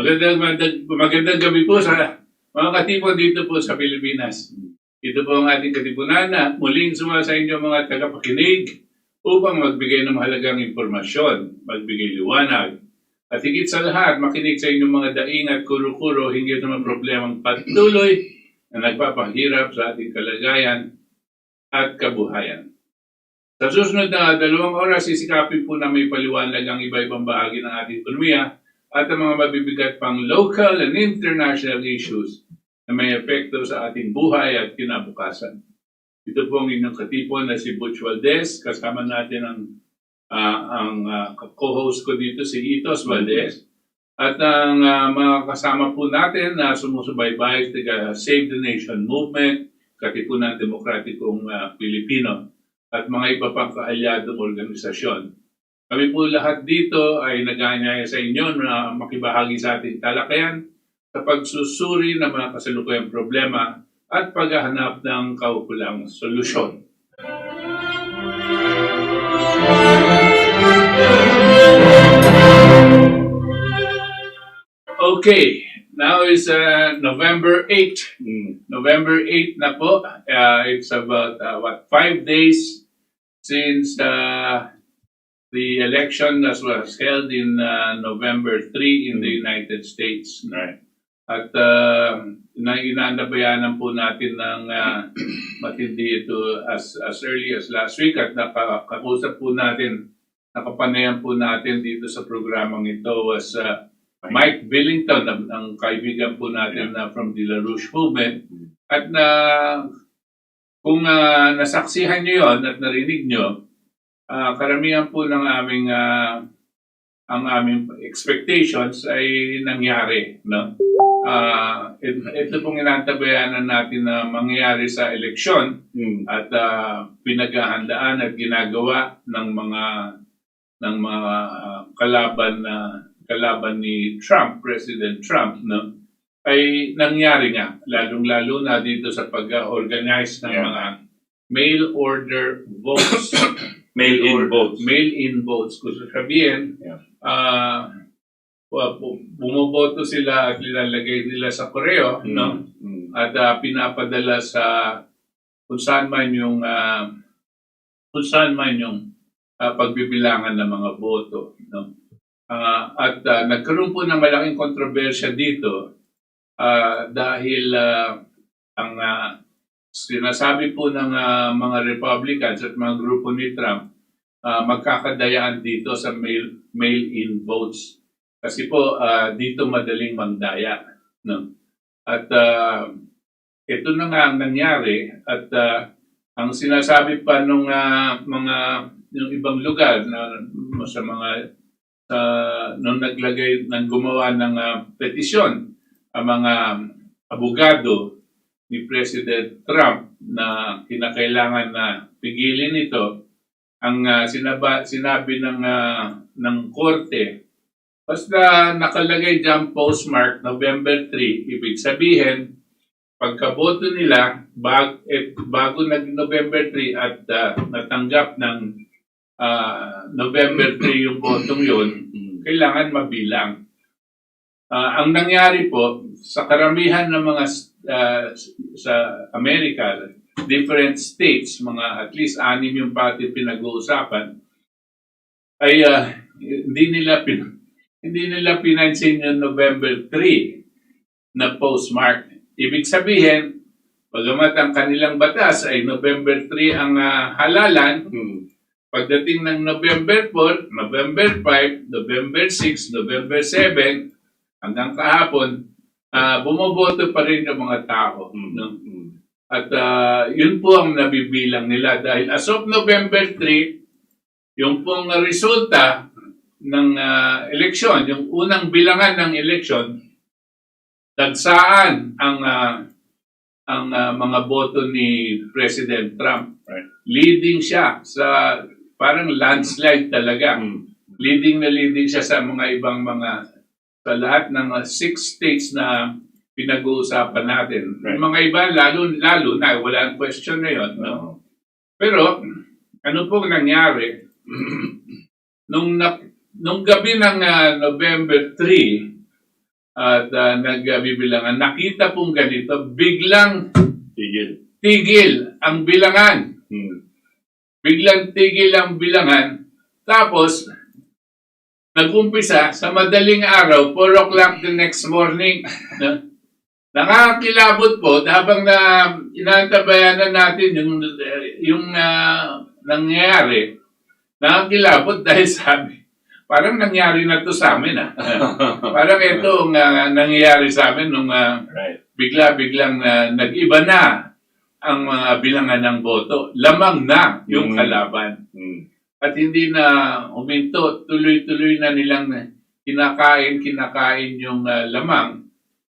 Magandang gabi po sa mga katipon dito po sa Pilipinas. Ito po ang ating katipunan na muling sa inyo mga tagapakinig upang magbigay ng mahalagang impormasyon, magbigay liwanag, at higit sa lahat makinig sa inyong mga daing at kuro-kuro hinggil sa mga problemang patuloy na nagpapahirap sa ating kalagayan at kabuhayan. Sa susunod na 2 oras, sisikapin po na may paliwanag ang iba-ibang bahagi ng ating ekonomiya at ang mga mabibigat pang local and international issues na may epekto sa ating buhay at kinabukasan. Ito po ang inyong katipon na si Butch Valdes. Kasama natin ang co-host ko dito si Valdes. At ang mga kasama po natin na sumusubaybay sa Save the Nation Movement, Katipunan Demokratikong Pilipino, at mga iba pang kaalyadong organisasyon. Kami po lahat dito ay nag-aanyaya sa inyo na makibahagi sa ating talakayan sa pagsusuri ng mga kasalukuyang problema at paghahanap ng kaukulang solusyon. Okay, now is November 8. November 8 na po. It's about 5 days since the election that was held in November 3 in the United States. Right. At inaandabayanan po natin ng matindi ito as early as last week at nakakausap po natin, nakapanayan po natin dito sa programang ito was Mike Billington, ang kaibigan po natin from the LaRouche movement. At kung nasaksihan nyo yon at narinig nyo, karamihan po ng ang aming expectations ay nangyari, no? Ito pong inantabayanan natin na mangyayari sa eleksyon at pinaghahandaan at ginagawa ng mga kalaban ni Trump, President Trump, no? Ay nangyari nga, lalong-lalo na dito sa pag-organize ng mga mail order votes. Mail-in votes. Kung sabihin, bumoboto sila at nilalagay nila sa koreo, no? At pinapadala sa kung saan man yung pagbibilangan ng mga boto, no? At nagkaroon po ng malaking kontrobersya dito dahil ang sinasabi po ng mga Republicans at mga grupo ni Trump magkakadayaan dito sa mail-in votes. Kasi po dito madaling mandaya, no? At ito na nga ang nangyari at ang sinasabi pa nung yung ibang lugar na sa mga nung gumawa ng petisyon ang mga abogado ni President Trump na kinakailangan na pigilin ito, ang sinabi ng korte, basta nakalagay dyan postmark November 3, ibig sabihin, pagkaboto nila, bago nag-November 3 at natanggap ng November 3 yung botong yun, kailangan mabilang. Ang nangyari po, sa karamihan ng mga sa Amerika, different states, mga at least 6 yung pati pinag-uusapan, ay hindi nila pinansin yung November 3 na postmark. Ibig sabihin, bagamat ang kanilang batas ay November 3 ang halalan, pagdating ng November 4, November 5, November 6, November 7, hanggang kahapon, bumoboto pa rin yung mga tao. No? At yun po ang nabibilang nila dahil as of November 3, yung pong resulta ng eleksyon, yung unang bilangan ng eleksyon, dagsaan ang mga boto ni President Trump. Right. Leading siya sa parang landslide talaga. Leading siya sa mga ibang sa lahat ng 6 states na pinag-uusapan natin. Right. Mga iba, lalo na, wala ang question na yun. No? Pero, ano pong nangyari? Nung gabi ng November 3, at nagbibilangan. Nakita pong ganito, biglang tigil ang bilangan. Biglang tigil ang bilangan. Tapos, nag-umpisa sa madaling araw, 4 o'clock the next morning. Nakakilabot po, habang inantabayanan natin yung nangyayari, nakakilabot dahil sabi, parang nangyari na to sa amin. Parang ito ang nangyayari sa amin nung bigla-biglang nag-iba na ang mga bilangan ng boto. Lamang na yung kalaban. At hindi na huminto, tuloy-tuloy na nilang kinakain yung lamang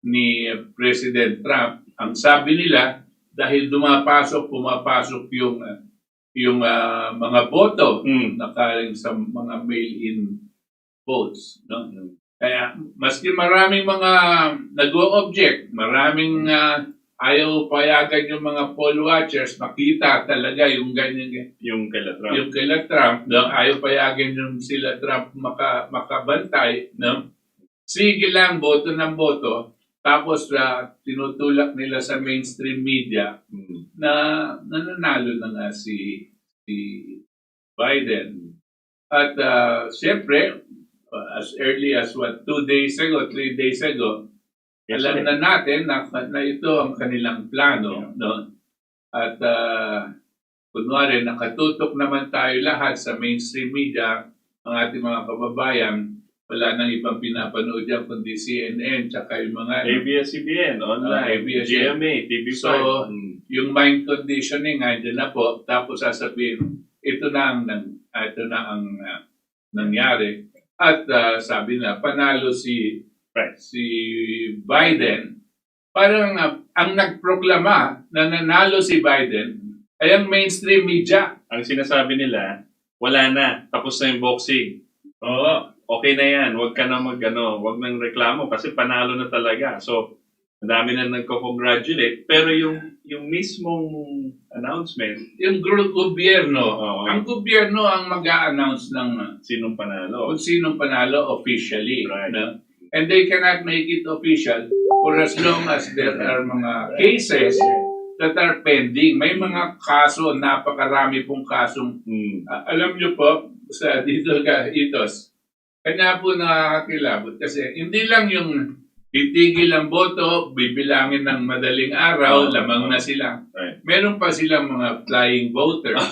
ni President Trump. Ang sabi nila, dahil pumapasok yung mga boto nakaling sa mga mail-in votes. No? Kaya, maski maraming mga nag-o-object, maraming ayaw payagan yung mga poll watchers, makita talaga yung ganyan. Yung kaila Trump. No? Ayaw payagan yung sila Trump makabantay. No? Sige lang, boto ng boto. Tapos tinutulak nila sa mainstream media na nananalo na nga si Biden. At siyempre, as early as 2 days ago, 3 days ago, alam na natin na ito ang kanilang plano. No? At kunwari, nakatutok naman tayo lahat sa mainstream media, ang ating mga kababayan, wala nang ibang pinapanood yan kundi CNN tsaka yung mga ABS-CBN, online, GMA, TV5. So, yung mind conditioning andyan na po, tapos sasabihin, ito na ang nangyari. At sabi na, panalo si Biden. Parang ang nagproklama na nanalo si Biden ay ang mainstream media. Ang sinasabi nila, wala na, tapos na yung boxing. Oo. Okay na yan, wag nang reklamo kasi panalo na talaga. So, ang dami na nagko-congratulate. Pero yung mismong announcement, yung gobyerno, ang gobyerno ang mag-a-announce ng sinong panalo. Kung sinong panalo officially. Right. No? And they cannot make it official for as long as there are mga cases that are pending. May mga kaso, napakarami pong kasong, alam nyo po, sa dito Itos, kanya po nakakakilabot kasi hindi lang yung titigil ang boto, bibilangin ng madaling araw, lamang na sila. Right. Meron pa silang mga flying voters.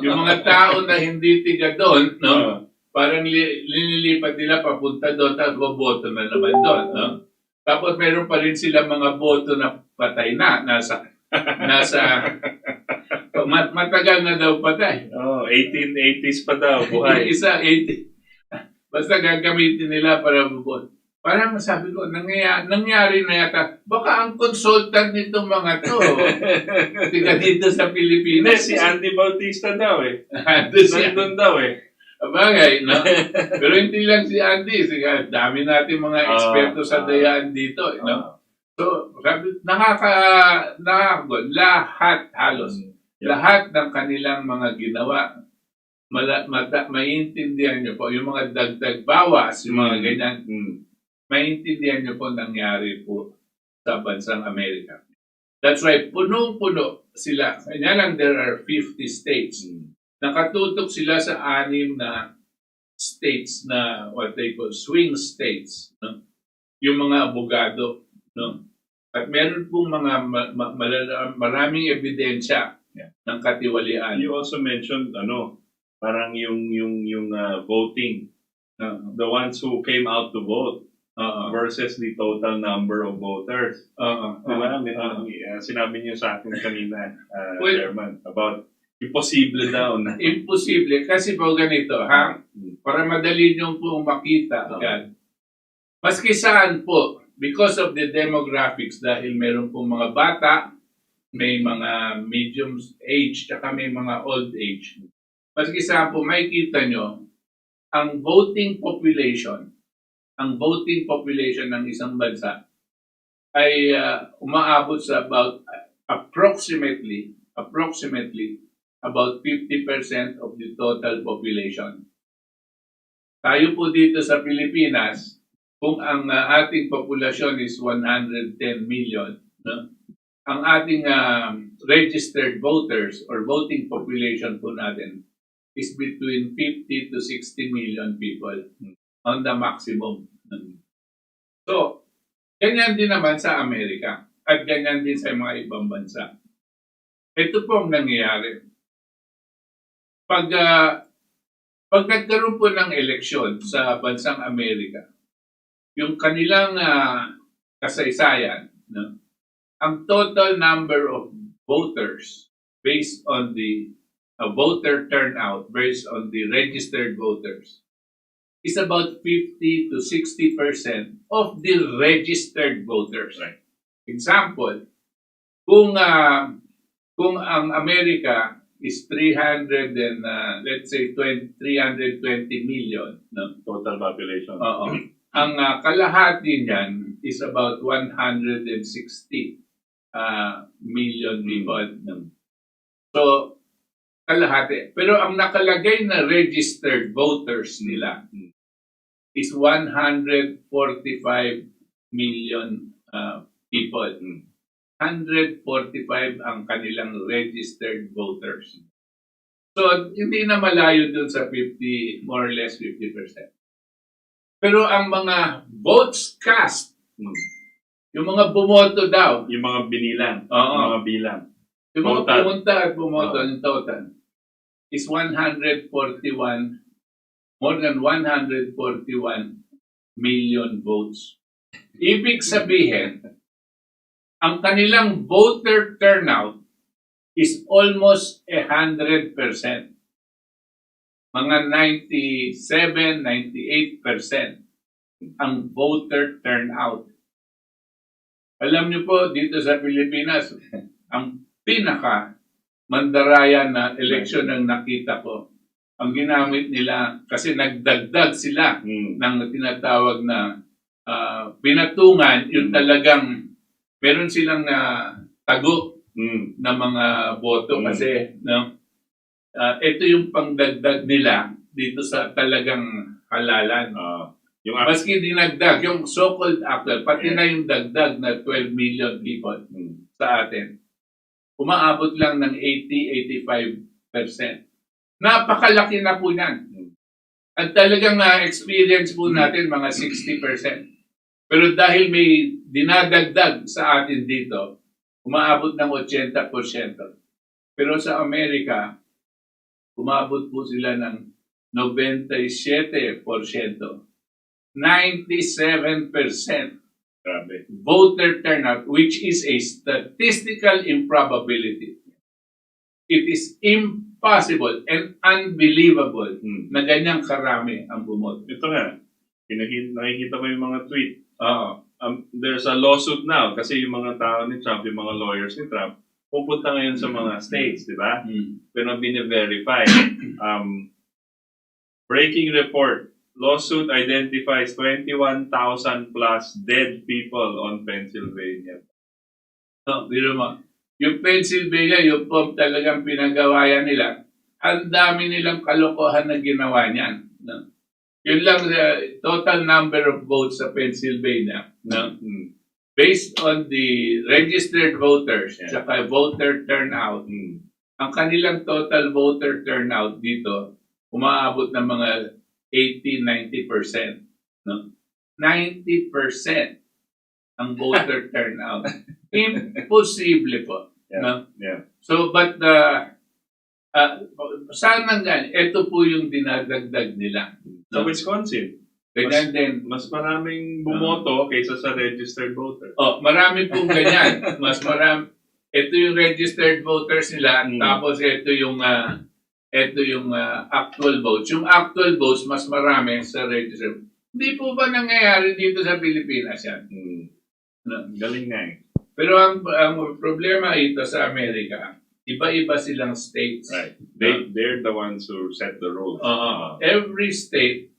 Yung mga tao na hindi tiga doon, no? Parang linilipat nila papunta doon at boboto na naman doon. No? Tapos meron pa rin silang mga boto na patay na, nasa matagal na daw patay. 1880s pa daw, buhay. Isa, 80. Basta gagamitin nila para bubot. Parang sabi ko, nangyari na yata. Baka ang consultant nitong mga to, tiga dito sa Pilipinas. Si Andy Bautista daw Nandun daw Bagay, no? Pero hindi lang si Andy. Dami natin mga eksperto sa dayaan dito. No? So, lahat halos. Lahat ng kanilang mga ginawa, maintindihan nyo po, yung mga dagdag bawas, yung mga ganyan, maintindihan nyo po nangyari po sa bansang Amerika. That's why punong-puno sila. Kanya lang there are 50 states. Nakatutok sila sa 6 na states na what they call swing states. No? Yung mga abogado. No? At meron pong mga maraming ebidensya ng katiwalian. You also mentioned parang yung voting, the ones who came out to vote versus the total number of voters. Sinabi niyo sa akin kanina, Chairman, about imposible daw na. Imposible kasi po ganito, ha? Para madali niyo po makita agad. Maski saan po, because of the demographics, dahil meron pong mga bata, may mga medium age, tsaka may mga old age. Maski saan po, makikita nyo, ang voting population ng isang bansa ay umaabot sa about approximately about 50% of the total population. Tayo po dito sa Pilipinas, kung ang ating populasyon is 110 million, no? Ang ating registered voters or voting population po natin is between 50 to 60 million people on the maximum. So, ganyan din naman sa Amerika at ganyan din sa mga ibang bansa. Ito po ang nangyayari. Pag nagkaroon po ng eleksyon sa bansang Amerika, yung kanilang kasaysayan, no? Ang total number of voters based on the voter turnout, based on the registered voters, is about 50 to 60% of the registered voters. Right. Example, kung ang Amerika is 300 and let's say 320 million, no? Total population. Oo. Ang kalahati niyan is about 160 million people. So, kalahati. Pero ang nakalagay na registered voters nila is 145 million people. 145 ang kanilang registered voters. So, hindi na malayo dun sa 50, more or less 50%. Pero ang mga votes cast, yung mga bumoto daw, Yung mga binilang, Oo. yung mga bilang. yung mga Total. pumunta at bumoto ng total, is 141, more than 141 million votes. Ibig sabihin, ang kanilang voter turnout is almost 100%. Mga 97, 98% ang voter turnout. Alam niyo po, dito sa Pilipinas, ang pinaka mandarayan na eleksyon ang nakita ko, ang ginamit nila, kasi nagdagdag sila ng tinatawag na pinatungan, yung talagang meron silang tago na mga boto kasi no, ito yung pangdagdag nila dito sa talagang halalan. Yung Maski dinagdag, yung so-called actual, pati na yung dagdag na 12 million people sa atin, umaabot lang ng 80-85%. Napakalaki na po yan. At talagang na-experience po natin mga 60%. Pero dahil may dinadagdag sa atin dito, umaabot ng 80%. Pero sa Amerika, umabot po sila ng 97%. 97% grabe. voter turnout, which is a statistical improbability. It is impossible and unbelievable na ganyang karami ang bumoto. Ito nga, nakikita mo yung mga tweet. Oo. There's a lawsuit now kasi yung mga tao ni Trump, yung mga lawyers ni Trump, pupunta ngayon sa mga states, di ba? Pero bine-verify. Breaking report. Lawsuit identifies 21,000 plus dead people on Pennsylvania. No, biro mo. Yung Pennsylvania, yung po talagang pinagawayan nila, ang dami nilang kalokohan na ginawa niyan. No? Yun lang total number of votes sa Pennsylvania. No? Based on the registered voters, saka voter turnout, ang kanilang total voter turnout dito, umaabot ng mga 80-90%. No? 90% ang voter turnout. Imposible po. Yeah. No? Yeah. So, but saan nanggaling? Ito po yung dinadagdag nila. Sa No? Wisconsin, Ganyan din. mas maraming bumoto kaysa sa registered voter. Oh, marami pong ganyan. Mas marami. Ito yung registered voters nila, tapos ito yung actual votes. Yung actual votes, mas marami sa registered. Hindi po ba nangyayari dito sa Pilipinas yan? No? Galing nga eh. Pero ang problema ito sa Amerika, iba-iba silang states. Right. They're the ones who set the rules. Every state,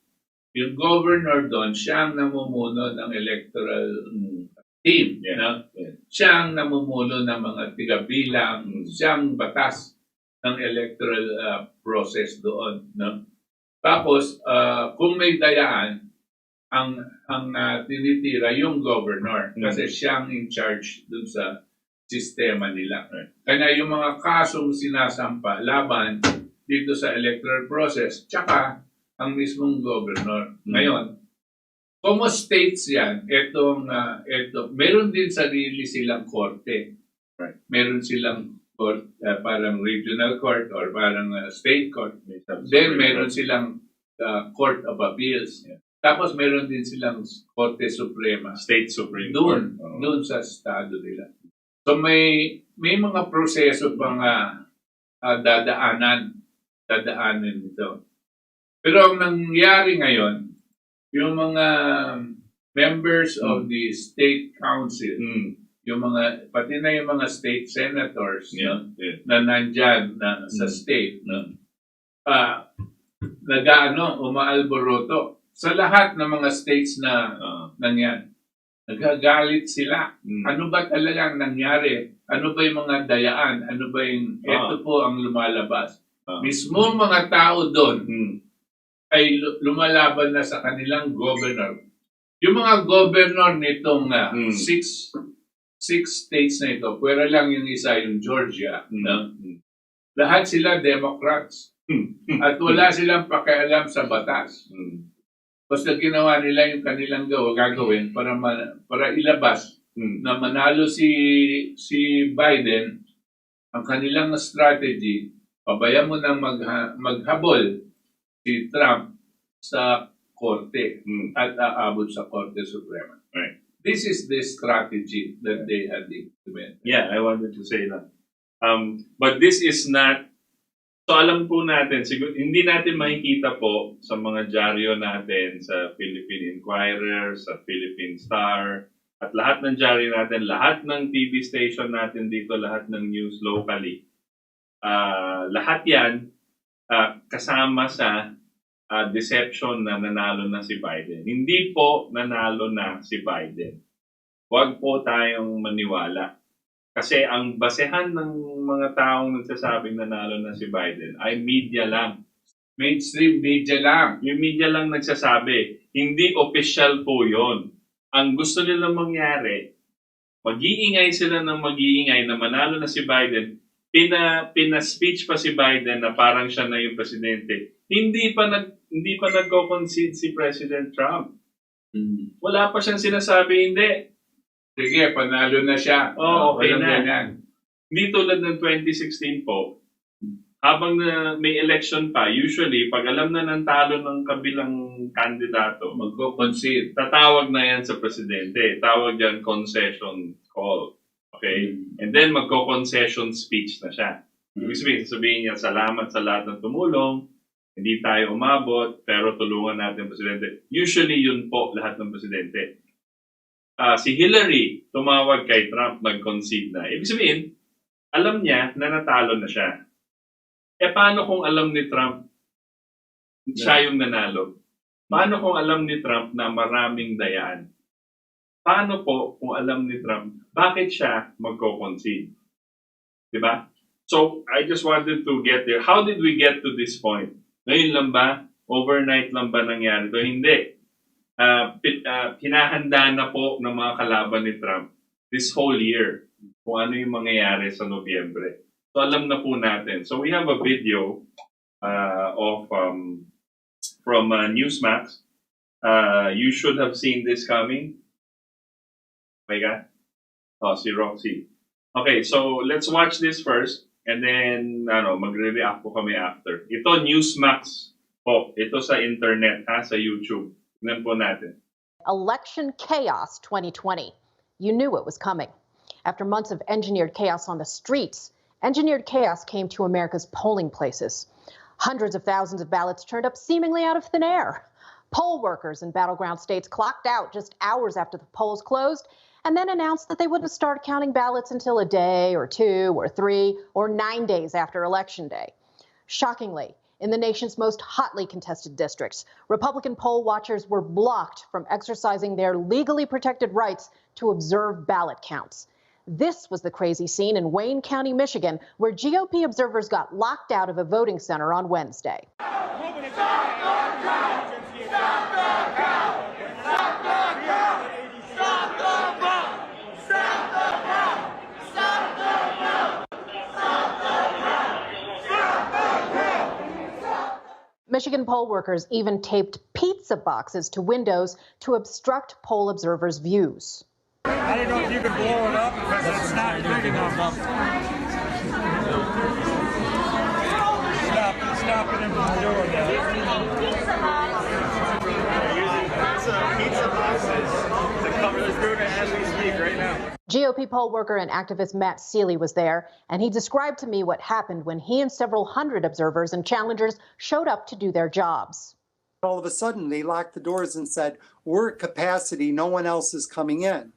yung governor doon, siya ang namumuno ng electoral team. Yeah. No? Siya ang namumuno ng mga tigabilang, siya ang batas ng electoral process doon. No? Tapos, kung may dayaan, tinitira yung governor kasi siyang in charge dun sa sistema nila. Kaya yung mga kasong sinasampa laban dito sa electoral process, tsaka ang mismong governor. Ngayon, como states yan, meron din sarili silang korte. Meron silang court, parang regional court or parang state court. Then meron silang Court of Appeals. Tapos meron din silang Korte Suprema. State Supreme Court. Court. Doon sa estado nila. So may mga proseso pang dadaanan nito. Pero ang nangyari ngayon, yung mga members of the State Council, yung mga, pati na yung mga state senators na nandyan sa state, umaalboroto sa lahat ng mga states na nangyari. Nagagalit sila. Ano ba talagang nangyari? Ano ba yung mga dayaan? Ano ba yung, ito po ang lumalabas. Mismo mga tao doon ay lumalaban na sa kanilang governor. Yung mga governor nitong six states na ito, pwera lang yung isa, yung Georgia, lahat sila Democrats. At wala silang pakialam sa batas. Basta ginawa nila yung kanilang gagawin para ilabas na manalo si Biden. Ang kanilang strategy, pabayaan mo nang maghabol si Trump sa korte at aabot sa Korte Suprema. Right. This is the strategy that they had implemented. Yeah, I wanted to say that. But this is not. So alam po natin, siguro, hindi natin makikita po sa mga dyaryo natin, sa Philippine Inquirer, sa Philippine Star, at lahat ng dyaryo natin, lahat ng TV station natin dito, lahat ng news locally. Lahat yan kasama sa deception na nanalo na si Biden. Hindi po nanalo na si Biden. Huwag po tayong maniwala. Kasi ang basehan ng mga taong nagsasabing nanalo na si Biden ay media lang. Mainstream media lang. Yung media lang nagsasabi. Hindi official po yon. Ang gusto nilang mangyari, mag-iingay sila ng mag-iingay na manalo na si Biden. Pina-speech pa si Biden na parang siya na yung presidente. Hindi pa nagko-concede si President Trump. Wala pa siyang sinasabi, hindi. Sige, panalo na siya. Okay na. Hindi tulad ng 2016 po, habang may election pa, usually, pag alam na ng talo ng kabilang kandidato, magko-concede. Tatawag na yan sa presidente. Tawag yan concession call. Okay? And then, magko-concession speech na siya. Ibig sabihin niya, salamat sa lahat ng tumulong, hindi tayo umabot, pero tulungan natin ang presidente. Usually, yun po lahat ng presidente. Si Hillary, tumawag kay Trump, nag-concede na. Ibig sabihin, alam niya na natalo na siya. Paano kung alam ni Trump siya yung nanalo? Paano kung alam ni Trump na maraming dayaan? Paano po kung alam ni Trump, bakit siya magko-concede? Diba? So, I just wanted to get there. How did we get to this point? Ngayon lang ba? Overnight lang ba nangyari ito? Hindi. Hinahanda na po ng mga kalaban ni Trump this whole year kung ano yung mangyayari sa Nobyembre. So alam na po natin. So we have a video from Newsmax. You should have seen this coming. My God. Si Roxy. Okay, so let's watch this first and then magre-react po kami after. Ito Newsmax po. Ito sa internet, sa YouTube. Tignan po natin. Election chaos 2020. You knew it was coming. After months of engineered chaos on the streets, engineered chaos came to America's polling places. Hundreds of thousands of ballots turned up seemingly out of thin air. Poll workers in battleground states clocked out just hours after the polls closed and then announced that they wouldn't start counting ballots until a day or 2 or 3 or 9 days after Election Day. Shockingly, in the nation's most hotly contested districts, Republican poll watchers were blocked from exercising their legally protected rights to observe ballot counts. This was the crazy scene in Wayne County, Michigan, where GOP observers got locked out of a voting center on Wednesday. Michigan poll workers even taped pizza boxes to windows to obstruct poll observers' views. I don't know if you can blow it up because it's not big enough. Stop it from doing that. Pizza boxes to cover this room as we speak right now. GOP poll worker and activist Matt Seeley was there, and he described to me what happened when he and several hundred observers and challengers showed up to do their jobs. All of a sudden, they locked the doors and said, we're at capacity, no one else is coming in.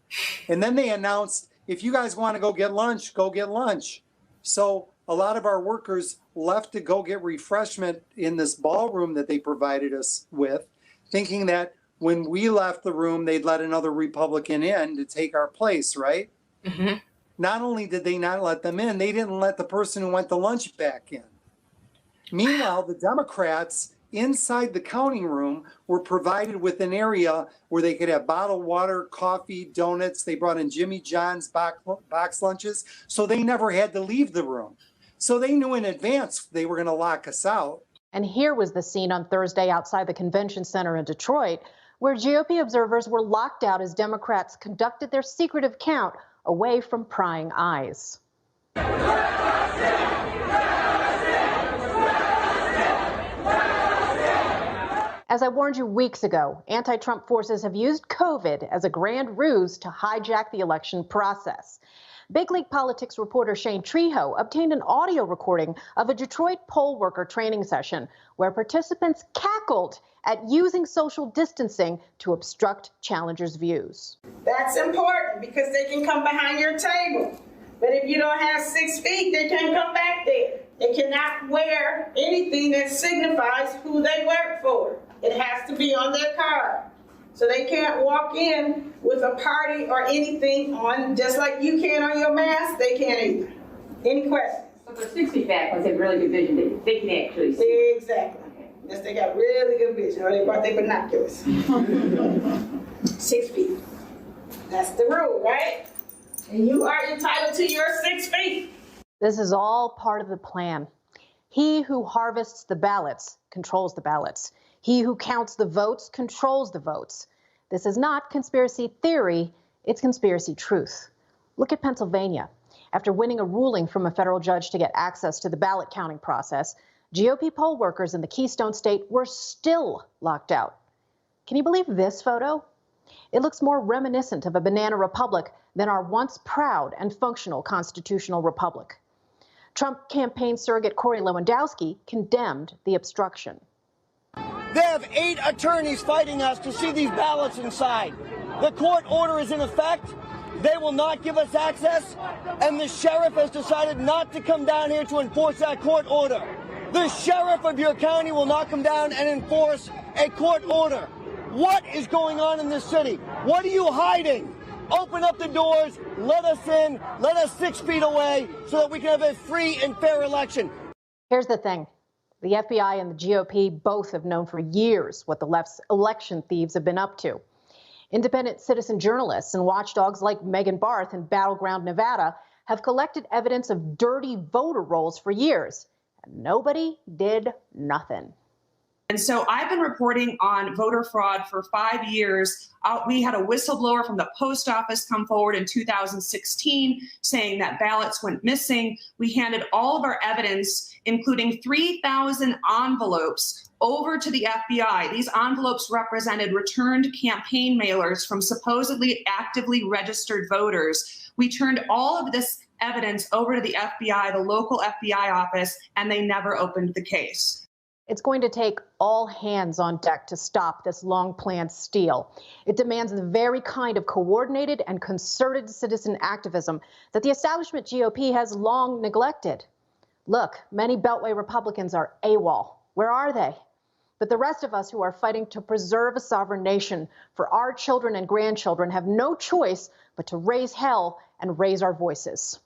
And then they announced, if you guys want to go get lunch, go get lunch. So a lot of our workers left to go get refreshment in this ballroom that they provided us with, thinking that when we left the room, they'd let another Republican in to take our place, right? Mm-hmm. Not only did they not let them in, they didn't let the person who went to lunch back in. Meanwhile, the Democrats inside the counting room were provided with an area where they could have bottled water, coffee, donuts. They brought in Jimmy John's box lunches, so they never had to leave the room. So they knew in advance they were going to lock us out. And here was the scene on Thursday outside the convention center in Detroit, where GOP observers were locked out as Democrats conducted their secretive count away from prying eyes. As I warned you weeks ago, anti-Trump forces have used COVID as a grand ruse to hijack the election process. Big League Politics reporter Shane Trejo obtained an audio recording of a Detroit poll worker training session where participants cackled at using social distancing to obstruct challengers' views. That's important because they can come behind your table. But if you don't have 6 feet, they can't come back there. They cannot wear anything that signifies who they work for. It has to be on their card. So they can't walk in with a party or anything on, just like you can on your mask, they can't either. Any questions? So the 6 feet back ones have really good vision. They can actually see. Exactly. Yes, they got really good vision, or they brought their binoculars. 6 feet. That's the rule, right? And you are entitled to your 6 feet. This is all part of the plan. He who harvests the ballots controls the ballots. He who counts the votes controls the votes. This is not conspiracy theory, it's conspiracy truth. Look at Pennsylvania. After winning a ruling from a federal judge to get access to the ballot counting process, GOP poll workers in the Keystone State were still locked out. Can you believe this photo? It looks more reminiscent of a banana republic than our once proud and functional constitutional republic. Trump campaign surrogate Corey Lewandowski condemned the obstruction. They have 8 attorneys fighting us to see these ballots inside. The court order is in effect. They will not give us access, and the sheriff has decided not to come down here to enforce that court order. The sheriff of your county will not come down and enforce a court order. What is going on in this city? What are you hiding? Open up the doors, let us in, let us 6 feet away so that we can have a free and fair election. Here's the thing. The FBI and the GOP both have known for years what the left's election thieves have been up to. Independent citizen journalists and watchdogs like Megan Barth in Battleground, Nevada, have collected evidence of dirty voter rolls for years, and nobody did nothing. And so I've been reporting on voter fraud for 5 years. We had a whistleblower from the post office come forward in 2016 saying that ballots went missing. We handed all of our evidence, including 3,000 envelopes, over to the FBI. These envelopes represented returned campaign mailers from supposedly actively registered voters. We turned all of this evidence over to the FBI, the local FBI office, and they never opened the case. It's going to take all hands on deck to stop this long-planned steal. It demands the very kind of coordinated and concerted citizen activism that the establishment GOP has long neglected. Look, many Beltway Republicans are AWOL. Where are they? But the rest of us who are fighting to preserve a sovereign nation for our children and grandchildren have no choice but to raise hell and raise our voices.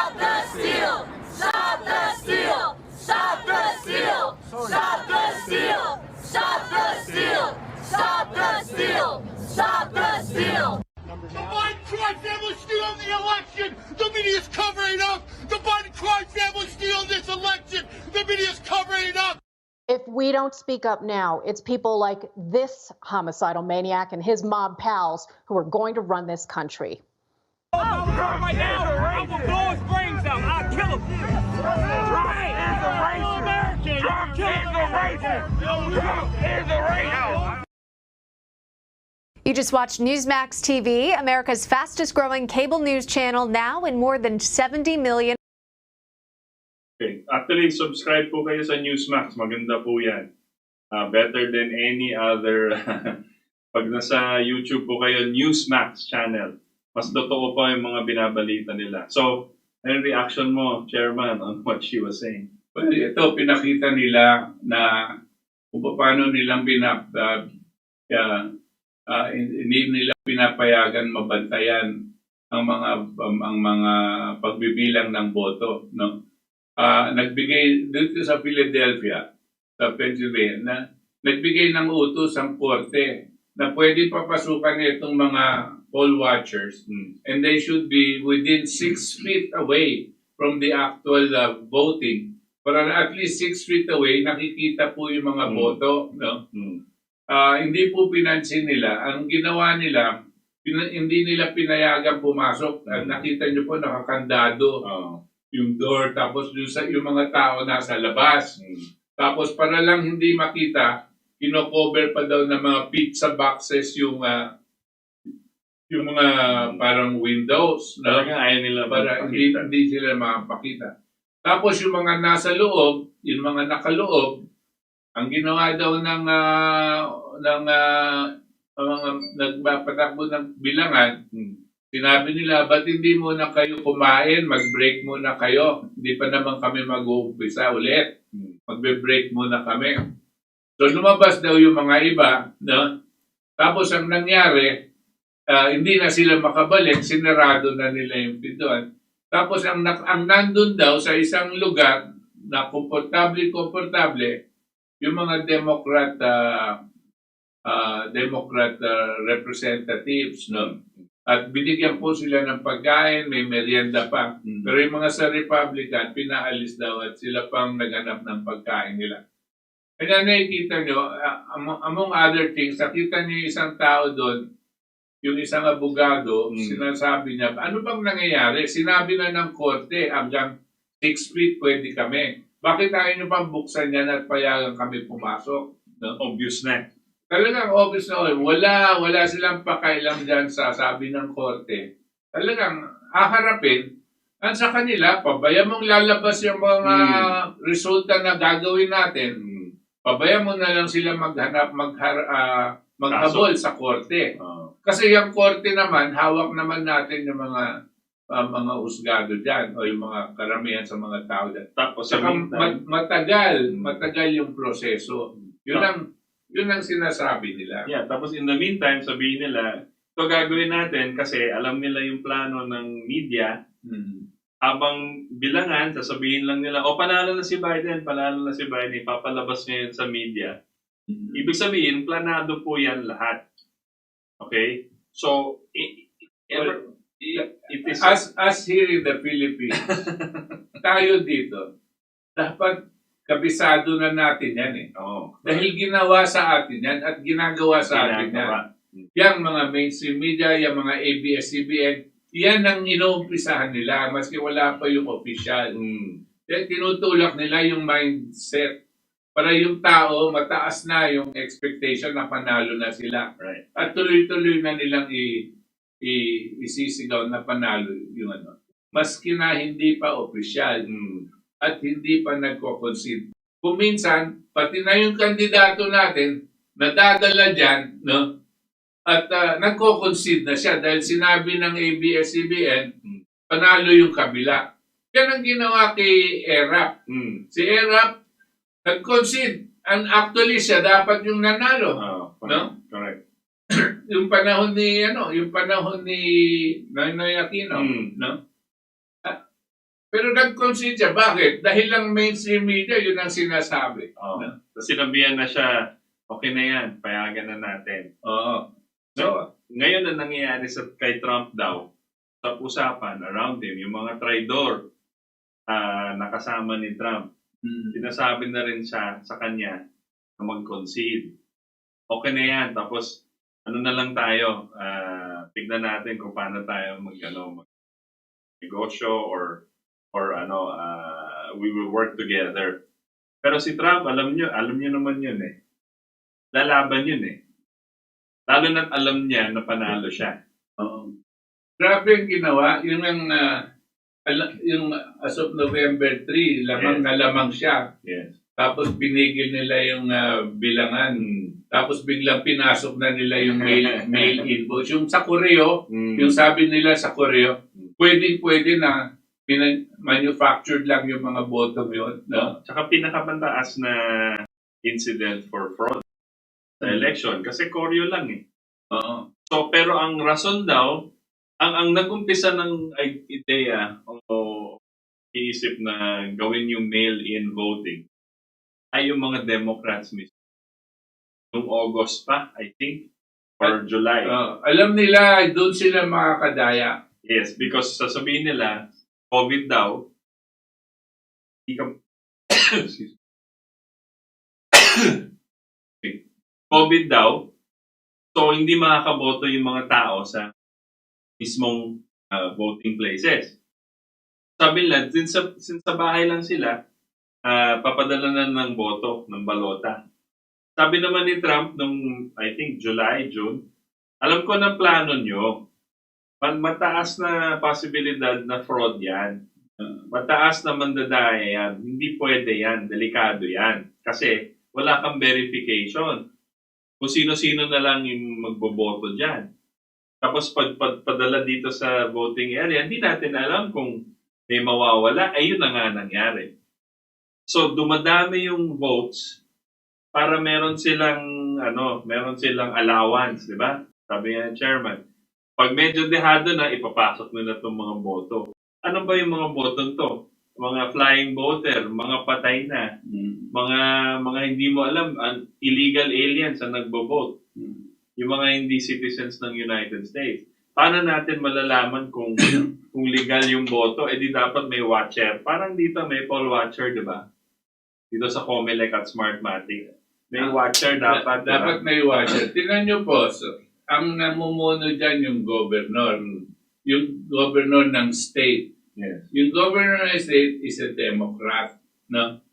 Stop the steal! Stop the steal! Stop the steal! Stop the steal! Stop the steal! Stop the steal! Stop the steal! The Biden crime family stealing the election! The media's covering up! The Biden crime family stealing this election! The media's covering it up! If we we don't speak up now, it's people like this homicidal maniac and his mob pals who are going to run this country. Right now, I will blow his brains out. I'll kill him. Trump is a racist. Trump is a racist. Trump is a racist. You just watched Newsmax TV, America's fastest growing cable news channel, now in more than 70 million. Okay. Actually, subscribe po kayo sa Newsmax. Maganda po yan. Better than any other. Pag nasa YouTube po kayo, Newsmax channel. Mas totoo pa yung mga binabalita nila. So, ano reaction mo, Chairman, on what she was saying? Well, ito, pinakita nila na kung paano nilang hindi nila pinapayagan mabantayan ang mga pagbibilang ng boto, no? Nagbigay dito sa Philadelphia, sa Pennsylvania, nagbigay ng utos ang korte na pwede papasukan itong mga poll watchers, and they should be within 6 feet away from the actual voting. Para at least 6 feet away, nakikita po yung mga boto, no? Hindi po pinansin nila. Ang ginawa nila, hindi nila pinayagan pumasok. Nakita nyo po, nakakandado yung door, tapos yung mga tao nasa labas. Tapos para lang hindi makita, kino-cover pa daw ng mga pizza boxes yung mga parang windows. No? Ayaw nila para hindi sila makapakita. Tapos yung mga nasa loob, yung mga nakaloob, ang ginawa daw ng mga nagpapatakbo ng bilangan, sinabi nila, ba't hindi muna kayo kumain? Mag-break muna kayo. Hindi pa naman kami mag-uumpisa ulit. Magbe-break muna kami. So lumabas daw yung mga iba, no? Tapos ang nangyari, hindi na sila makabalik, sinarado na nila yung pintuan. Tapos ang nandun daw sa isang lugar na komportable, yung mga Democrat representatives, no? At binigyan po sila ng pagkain, may merienda pa. Pero yung mga sa Republican, pinaalis daw at sila pang naghanap ng pagkain nila. Kaya nakikita nyo, among other things, nakita nyo isang tao doon, yung isang abogado, sinasabi niya, ano bang nangyayari? Sinabi na ng korte, hanggang 6 feet pwede kami. Bakit tayo nyo pang buksan yan at payagan kami pumasok? No? Obvious na. Talagang obvious na. Wala silang pakailang dyan sa sabi ng korte. Talagang haharapin. At sa kanila, pabaya mong lalabas yung mga resulta na gagawin natin. Pabaya mo na lang sila maghabol sa korte. Kasi yung korte naman, hawak naman natin yung mga husgado dyan o yung mga karamihan sa mga tao dyan. Tapos saka matagal yung proseso. Yun ang sinasabi nila. Yeah, tapos in the meantime, sabihin nila, ito gagawin natin kasi alam nila yung plano ng media. Habang bilangan, sasabihin lang nila, panalo na si Biden, ipapalabas niya yun sa media. Ibig sabihin, planado po yan lahat. Okay? So, it is... As here in the Philippines, tayo dito, dapat kabisado na natin yan eh. Dahil ginawa sa atin yan at ginagawa sa atin yan. Yang mga mainstream media, yung mga ABS-CBN, yan ang inuumpisahan nila, maski wala pa yung official. Tinutulak nila yung mindset para yung tao, mataas na yung expectation na panalo na sila. Right. At tuloy-tuloy na nilang isisigaw na panalo yung ano. Maski na hindi pa official at hindi pa nagko-concede. Kung minsan, pati na yung kandidato natin, nadadala dyan, no? At nagko-concede na siya dahil sinabi ng ABS-CBN, panalo yung kabila. Yan ang ginawa kay Erap. Si Erap, nag-concede. And actually, siya dapat yung nanalo. No? Correct. Yung panahon ni Noynoy Aquino, no? Pero nag-concede siya. Bakit? Dahil lang mainstream media, yun ang sinasabi. No? So, sinabihan na siya, okay na yan, payagan na natin. So, ngayon na nangyayari kay Trump daw, sa usapan around him, yung mga traidor nakasama ni Trump, sinasabi na rin siya sa kanya na mag-concede. Okay na yan. Tapos, ano na lang tayo, tignan natin kung paano tayo mag-negosyo or we will work together. Pero si Trump, alam nyo naman yun eh. Lalaban yun eh. Lalo na't alam niya na panalo siya. Grabe yung ginawa. Yung as of November 3, lamang na lamang siya. Yes. Tapos binigil nila yung bilangan. Tapos biglang pinasok na nila yung mail invoice. Yung sa Koreo, yung sabi nila sa Koreo, pwede na manufactured lang yung mga bottom yun. No? Tsaka pinakabantaas na incident for fraud sa election. Kasi Koreo lang eh. So, pero ang rason daw, ang nag-umpisa ng ideya o iisip na gawin yung mail-in voting ay yung mga Democrats mismo. Noong August pa, I think, or July. Alam nila, doon sila makakadaya. Yes, because sasabihin nila, COVID daw, COVID daw, so hindi makakaboto yung mga tao sa mismong voting places. Sabi nila, since sa bahay lang sila, papadala na ng boto, ng balota. Sabi naman ni Trump nung, I think, July, June, alam ko na plano nyo, mataas na posibilidad na fraud yan. Mataas na mandadaya yan. Hindi pwede yan. Delikado yan. Kasi wala kang verification. Kung sino-sino na lang yung magboboto dyan. Tapos padala dito sa voting area, hindi natin alam kung may mawawala. Ayun na nga nangyari. So dumadami yung votes para meron silang allowance, di ba? Sabi nga chairman, pag medyo dehado na, ipapasok nila itong mga boto. Ano ba yung mga boto to? Mga flying voter, mga patay na, mga hindi mo alam, illegal aliens ang nagbo-vote. Yung mga hindi citizens ng United States. Paano natin malalaman kung legal yung boto? Di dapat may watcher. Parang dito may poll watcher, di ba? Dito sa Comelec at Smartmatic. May watcher dapat. Dapat may watcher. Tingnan nyo po, ang namumuno dyan yung governor. Yung governor ng state. Yes. Yung governor ng state is a Democrat. No?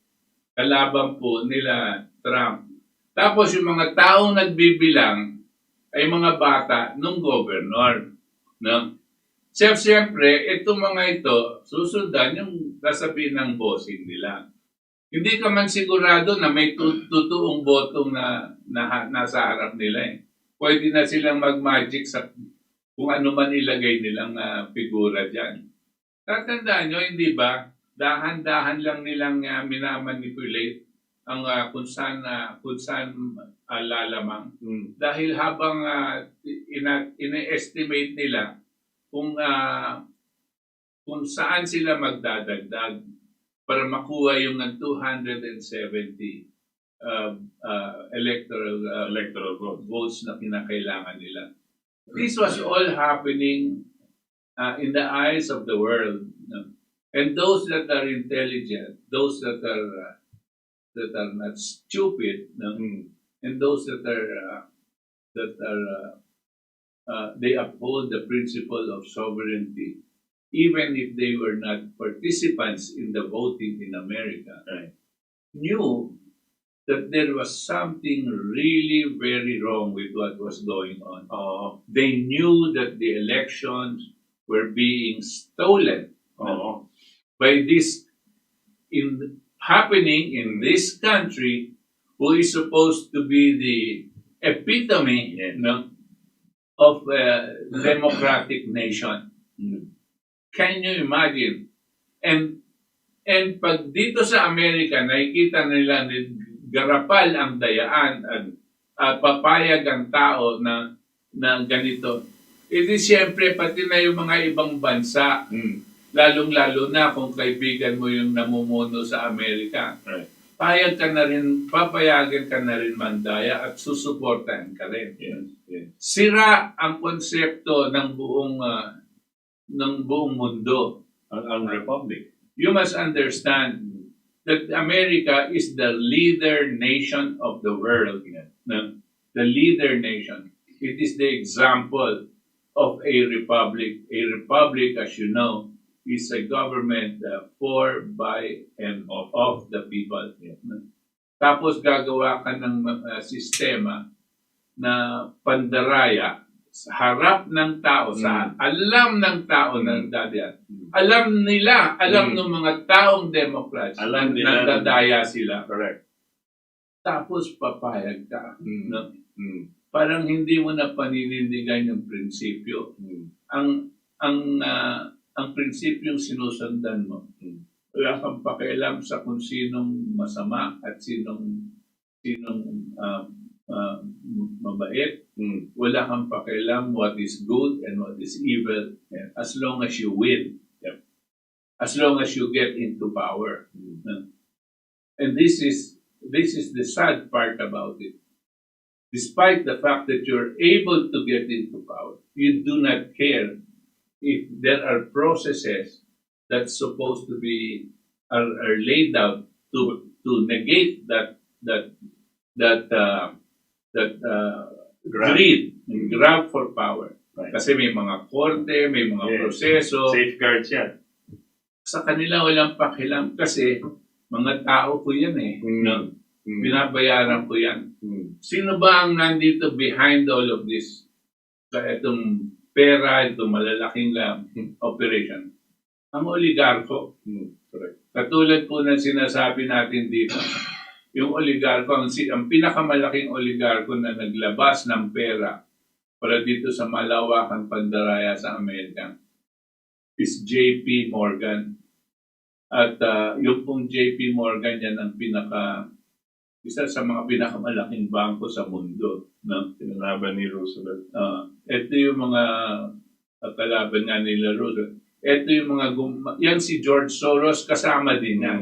Kalaban po nila Trump. Tapos yung mga taong nagbibilang ay mga bata nung governor. No? Siyempre, itong mga ito, susundan yung sasabihin ng bossing nila. Hindi ka man sigurado na may totoong botong na nasa harap nila eh. Pwede na silang mag-magic sa kung ano man ilagay nilang figura dyan. Tatandaan nyo, hindi ba? Dahan-dahan lang nilang minamanipulate ang kung saan lalamang. Dahil habang ina-estimate nila kung saan sila magdadagdag para makuha yung 270 electoral votes na kinakailangan nila. This was all happening in the eyes of the world. No? And those that are intelligent, those that are not stupid, no? And those that they uphold the principle of sovereignty, even if they were not participants in the voting in America, knew that there was something really very wrong with what was going on. They knew that the elections were being stolen by this happening in this country, who is supposed to be the epitome of a democratic nation. Can you imagine? And pag dito sa Amerika, nakikita nila garapal ang dayaan at papayag ang tao na ganito. Edi siyempre, pati na yung mga ibang bansa, lalong-lalo na kung kaibigan mo yung namumuno sa Amerika. Right. Papayagan ka na rin mandaya at susuportahan ka rin. Yes. Sira ang konsepto ng buong mundo. Ang Republic. You must understand, that America is the leader nation of the world. No? The leader nation. It is the example of a republic. A republic, as you know, is a government for, by, and of the people. Tapos gagawa ka ng sistema na pandaraya sa harap ng tao, sa alam ng tao ng dadyan. Alam nila, alam ng mga taong Democrats na nandadaya sila. Correct. Tapos papayag ka. No? Parang hindi mo na paninindigan yung prinsipyo. Ang prinsipyong sinusundan mo. Wala kang pakialam sa kung sinong masama at sinong mabait. Wala kang pakialam what is good and what is evil, as long as you win. As long as you get into power. And this is the sad part about it. Despite the fact that you're able to get into power, you do not care if there are processes that's supposed to be are laid out to negate that greed and grab for power. Right. Kasi may mga korte, may mga proseso. Safeguards yan. Sa kanila walang pakialam kasi mga tao ko yan No? Binabayaran ko yan. Sino ba ang nandito behind all of this? Kaya itong pera, itong malalaking operation. Ang oligarko. Katulad po ng sinasabi natin dito, yung oligarko, ang pinakamalaking oligarko na naglabas ng pera para dito sa malawakang pandaraya sa Amerika is J.P. Morgan. At yung pong J.P. Morgan, yan ang isa sa mga pinakamalaking bangko sa mundo. No? Kinalaban ni Roosevelt. Ito yung mga kalaban nga ni LaRouche. Ito yung mga yan si George Soros, kasama din yan.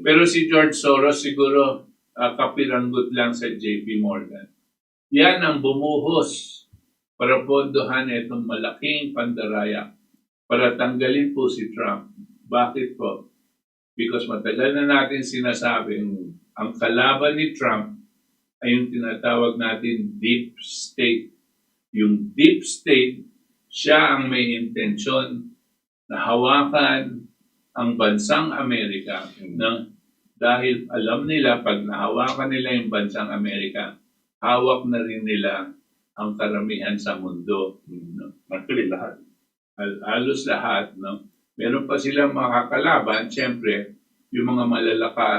Pero si George Soros siguro kapiranggot lang sa JP Morgan. Yan ang bumuhos para pondohan itong malaking pandaraya para tanggalin po si Trump. Bakit po? Because matagal na natin sinasabi, ang kalaban ni Trump ay yung tinatawag natin deep state. Yung deep state, siya ang may intensyon na hawakan ang bansang Amerika. Dahil alam nila, pag nahawakan nila yung bansang Amerika, hawak na rin nila ang karamihan sa mundo. Actually, lahat. Halos lahat. No? Meron pa silang makakalaban, siyempre, yung mga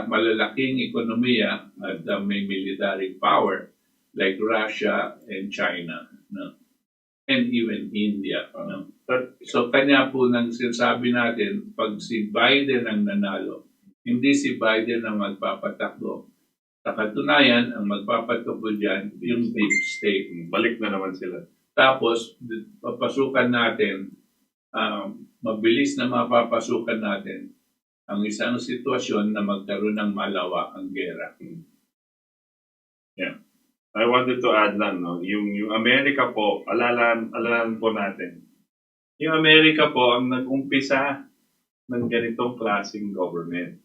malalaking ekonomiya at may military power like Russia and China. No? And even India. No? So kanya po nang sinasabi natin, pag si Biden ang nanalo, hindi si Biden ang magpapatakbo. Sa katunayan, ang magpapatakbo dyan, yung deep state. Balik na naman sila. Tapos, papasukan natin, mabilis na mapapasukan natin ang isang sitwasyon na magkaroon ng malawakang gera. Yeah. I wanted to add lang, no? Yung Amerika po, alalan po natin. Yung Amerika po ang nag-umpisa ng ganitong klaseng government.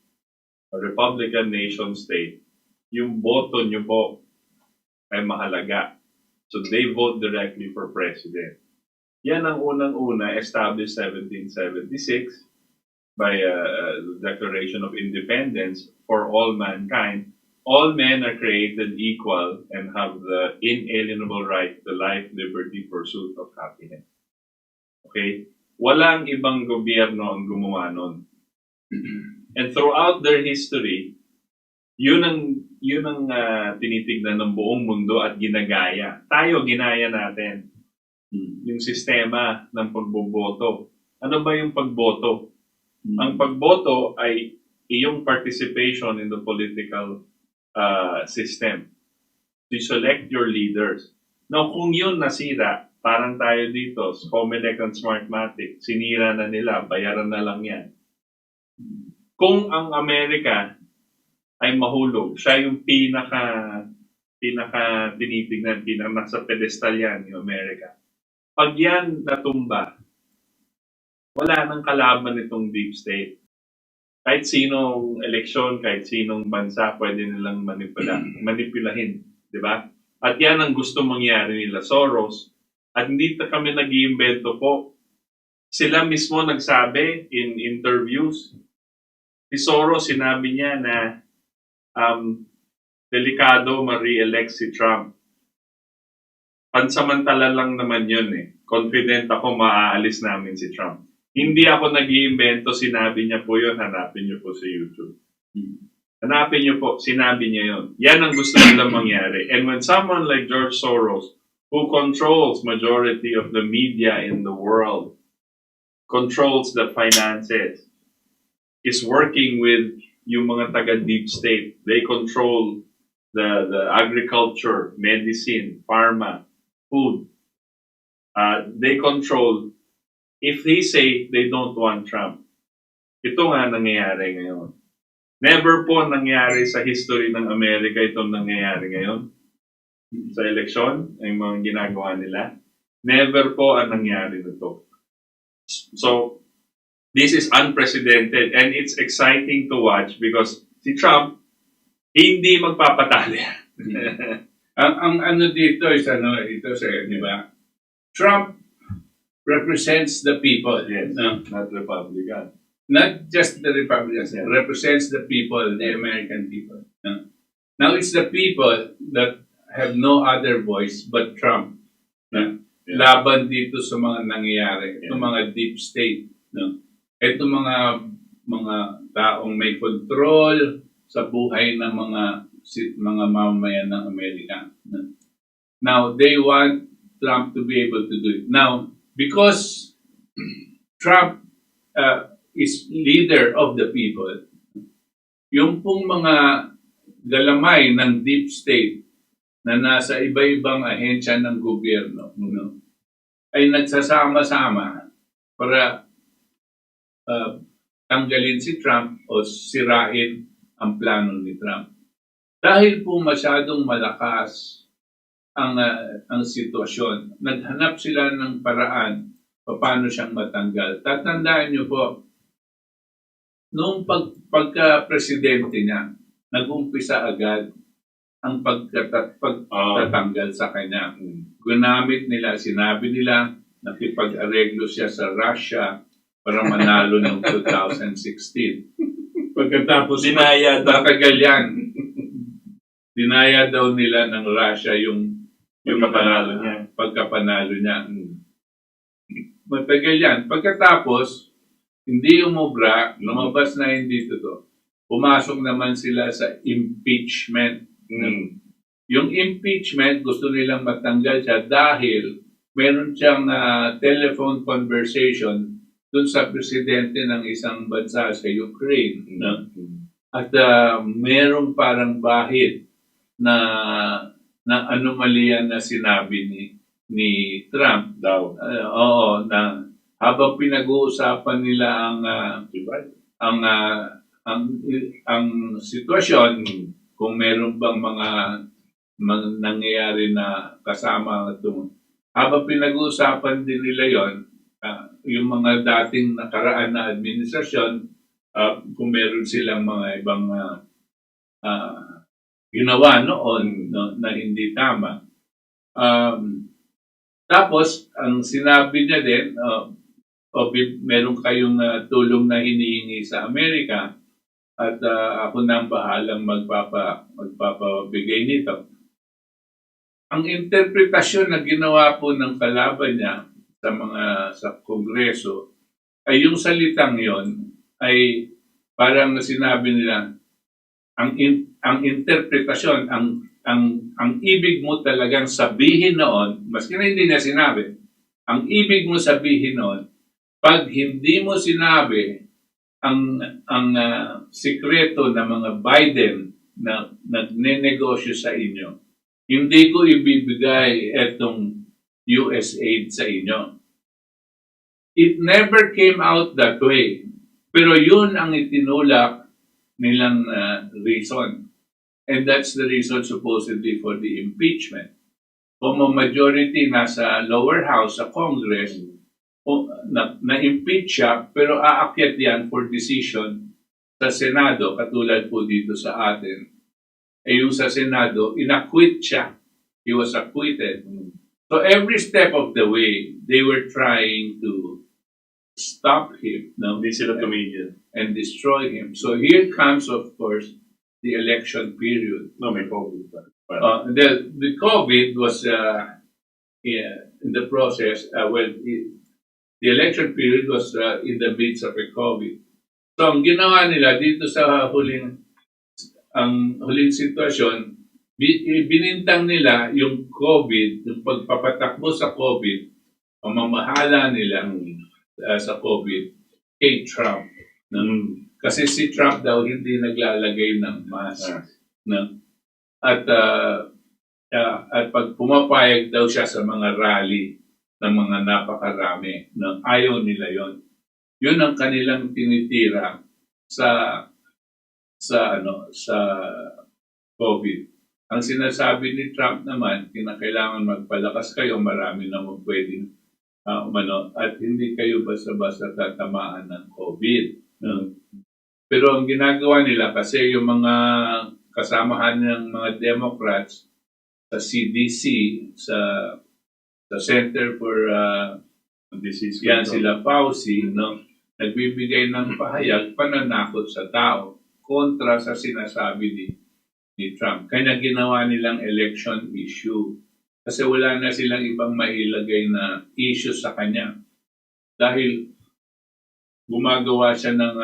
A Republican nation state. Yung boto nyo po ay mahalaga. So they vote directly for president. Yan ang unang-una established 1776 by the Declaration of Independence for all mankind. All men are created equal and have the inalienable right to life, liberty, pursuit of happiness. Okay? Walang ibang gobyerno ang gumawa nun. And throughout their history, yun ang tinitignan ng buong mundo at ginagaya. Tayo, ginaya natin yung sistema ng pagboboto. Ano ba yung pagboto? Ang pagboto ay iyong participation in the political system. To select your leaders. Now, kung yun nasira, parang tayo dito, Comelec and Smartmatic, sinira na nila, bayaran na lang yan. Kung ang Amerika ay mahulog, siya yung pinaka tinitignan, nasa pedestal yan, yung Amerika. Pag yan natumba, wala nang kalaban itong deep state. kahit sinong eleksyon, kahit sinong bansa, pwede nilang manipulahin. Di ba? At yan ang gusto mangyari nila Soros. At hindi kami nag-iimbento po. Sila mismo nagsabi in interviews. Si Soros, sinabi niya na delikado ma-re-elect si Trump. Pansamantala lang naman yun eh. Confident ako maaalis namin si Trump. Hindi ako nag-iimbento, sinabi niya po yun, hanapin niyo po sa YouTube. Hanapin niyo po, sinabi niya yun. Yan ang gusto nilang mangyari. And when someone like George Soros, who controls majority of the media in the world, controls the finances, is working with yung mga taga-deep state. They control the agriculture, medicine, pharma, food. They control, if they say they don't want Trump, ito nga nangyayari ngayon. Never po nangyari sa history ng Amerika itong nangyayari ngayon. Sa eleksyon, ay mga ginagawa nila. Never po ang nangyari nito. So, this is unprecedented and it's exciting to watch because si Trump, hindi magpapatali. ang ano dito is ito sa'yo, di ba? Trump represents the people. Yes, No? not Republican. Not just the Republicans. Yeah. Represents the people, the American people. No? Now it's the people that have no other voice but Trump. No? Yeah. Laban dito sa mga nangyayari, Yeah. itong mga deep state. No? Itong mga taong may control sa buhay ng mga mamamayan ng Amerika. No? Now, they want Trump to be able to do it. Now, because Trump is leader of the people, yung pong mga galamay ng deep state na nasa iba-ibang ahensya ng gobyerno, ay nagsasama-sama para tanggalin si Trump o sirain ang plano ni Trump. Dahil po masyadong malakas ang sitwasyon, naghanap sila ng paraan paano siyang matanggal. Tatandaan niyo po, noong pagka-presidente niya, nag-umpisa agad ang pagtatanggal sa kanya. Gunamit nila, sinabi nila, nakipag-areglo siya sa Russia para manalo ng 2016. Pagkatapos Dinaya daw. matagal yan. Dinaya daw nila ng Russia yung pagkapanalo niya. Matagal yan. Pagkatapos, hindi umubra, lumabas na hindi totoo. Pumasok naman sila sa impeachment. Yung impeachment, gusto nilang matanggal siya dahil meron siyang telephone conversation dun sa presidente ng isang bansa sa Ukraine. No? At merong parang bahid na anomalya na sinabi ni Trump daw. Oo, na habang pinag-uusapan nila ang sitwasyon, kung meron bang mga nangyayari na kasama ito. Habang pinag-uusapan din nila yon, yung mga dating nakaraan na administrasyon, kung meron silang mga ibang ginawa noon na hindi tama. Tapos, ang sinabi niya din, meron kayong tulong na hinihingi sa Amerika at ako na ang bahalang magpapabigay nito. Ang interpretasyon na ginawa po ng kalaban niya sa Kongreso ay yung salitang yon ay parang sinabi nila ang interpretasyon, ang ibig mo talagang sabihin noon, maski na hindi niya sinabi, ang ibig mo sabihin noon, pag hindi mo sinabi ang sikreto ng mga Biden na nagnenegosyo sa inyo, hindi ko ibibigay etong US aid sa inyo. It never came out that way. Pero yun ang itinulak nilang reason. And that's the reason supposedly for the impeachment. Kung majority nasa lower house sa Congress, na-impeach siya, pero aakyat yan for decision sa Senado, katulad po dito sa atin, yung sa Senado, inacquit siya. He was acquitted. So every step of the way, they were trying to stop him, Hindi sila tumigil. and destroy him. So here comes, of course, the election period. No, may COVID pa. The COVID was in the process. The election period was in the midst of a COVID. So ang ginawa nila dito sa huling sitwasyon, binintang nila yung COVID, yung pagpapatakbo sa COVID, ang mamahala nila sa COVID kay Trump. Kasi si Trump daw hindi naglalagay ng mask. At pag pumapayag daw siya sa mga rally ng mga napakarami, ayaw nila yon. Yun ang kanilang tinitira sa COVID. Ang sinasabi ni Trump naman, kinakailangan magpalakas kayo, marami naman pwedeng at hindi kayo basta-basta tatamaan ng COVID. Pero ang ginagawa nila, kasi yung mga kasamahan ng mga Democrats sa CDC, sa Center for Disease yan, control. sila Fauci, nagbibigay ng pahayag, pananakot sa tao kontra sa sinasabi ni Trump. Kaya ginawa nilang election issue. Kasi wala na silang ibang mailagay na issue sa kanya. Dahil gumagawa siya ng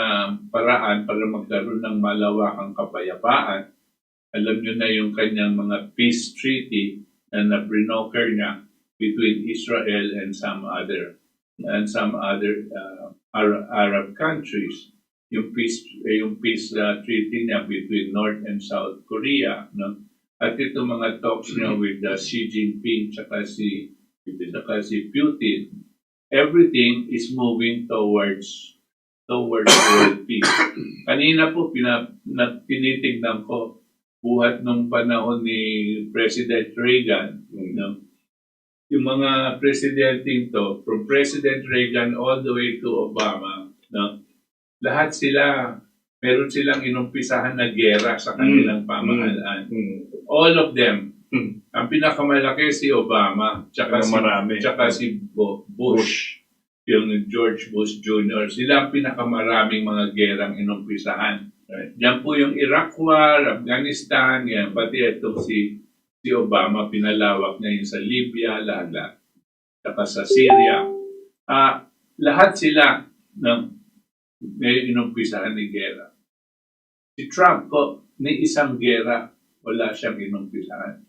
paraan para magkaroon ng malawakang kapayapaan. Alam nyo na yung kanyang mga peace treaty na brinokar niya between Israel and some other Arab countries. Yung peace treaty niya between North and South Korea, At ito mga talks niya with Xi Jinping tsaka si Putin, everything is moving towards world peace. Kanina po tinitignan ko buhat nung panahon ni President Reagan, yung mga presidenting to, from President Reagan all the way to Obama, lahat sila, meron silang inumpisahan na gera sa kanilang pamahalaan. All of them. Ang pinakamalaki si Obama, tsaka si Bush, yung George Bush Jr. Sila ang pinakamaraming mga gerang inumpisahan. Yan po yung Iraq War, Afghanistan, yan, pati itong si Obama, pinalawak niya yung sa Libya, lahat. Tsaka sa Syria. Lahat sila may inumpisahan ni gera. Si Trump po, ni isang gera, wala siyang inumpisahan.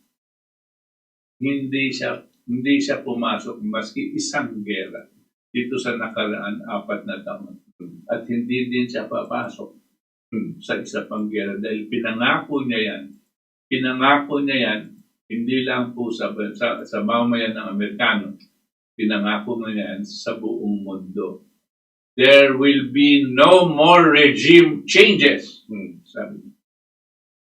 Hindi siya pumasok maski isang gera dito sa nakaraan 4 na taon. At hindi din siya papasok sa isa pang gera dahil pinangako niya yan, hindi lang po sa mamayan ng Amerikano, pinangako niya yan sa buong mundo. There will be no more regime changes. Sabi niya.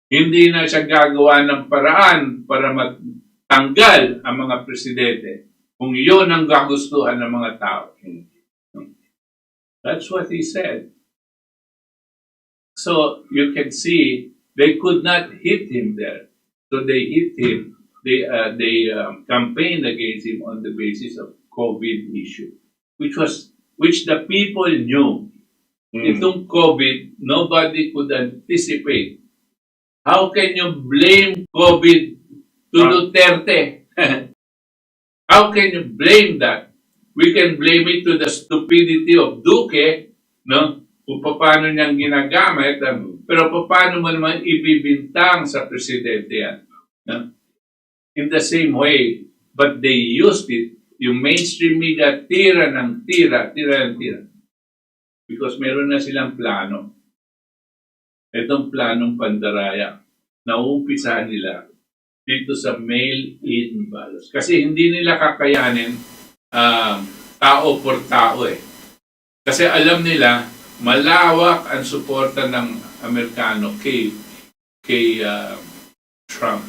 Hindi na siya gagawa ng paraan para matanggal ang mga presidente kung iyon ang gagustuhan ng mga tao. That's what he said. So you can see they could not hit him there. So they hit him. They campaigned against him on the basis of COVID issue, which the people knew. Itong COVID, nobody could anticipate. How can you blame COVID to Duterte? How can you blame that? We can blame it to the stupidity of Duque, kung paano niyang ginagamit, pero paano mo naman ibibintang sa presidente yan? In the same way, but they used it, yung mainstream media, tira. Because meron na silang plano. Itong planong pandaraya, nauumpisahan nila dito sa mail-in ballots. Kasi hindi nila kakayanin tao por tao eh. Kasi alam nila, malawak ang suporta ng Amerikano kay Trump.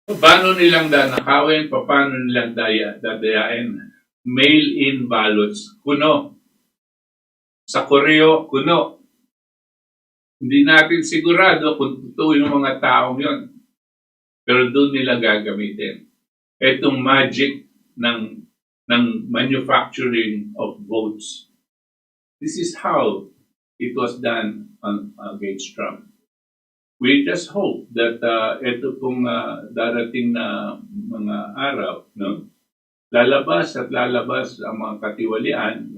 Paano nilang danakawin? Paano nilang dadayain? Mail-in ballots, kuno. Sa koreo, kuno. Hindi natin sigurado kung totoo yung mga taong yon. Pero doon nila gagamitin. Itong magic ng manufacturing of votes. This is how it was done against Trump. We just hope that ito pong darating na mga araw, no, lalabas at lalabas ang mga katiwalian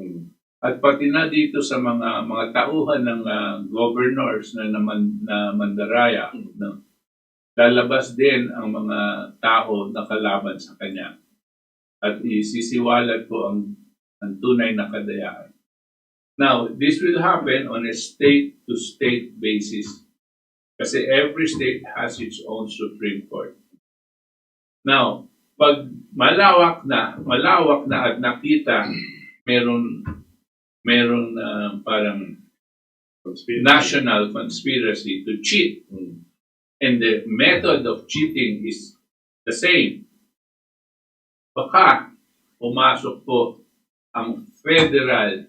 at pati na dito sa mga tauhan ng governors na mandaraya, no, lalabas din ang mga tao na kalaban sa kanya at isisiwalat po ang tunay na kadayaan. Now, this will happen on a state-to-state basis. Kasi every state has its own Supreme Court. Now, pag malawak na at nakita meron parang national conspiracy to cheat, and the method of cheating is the same, baka pumasok po ang Federal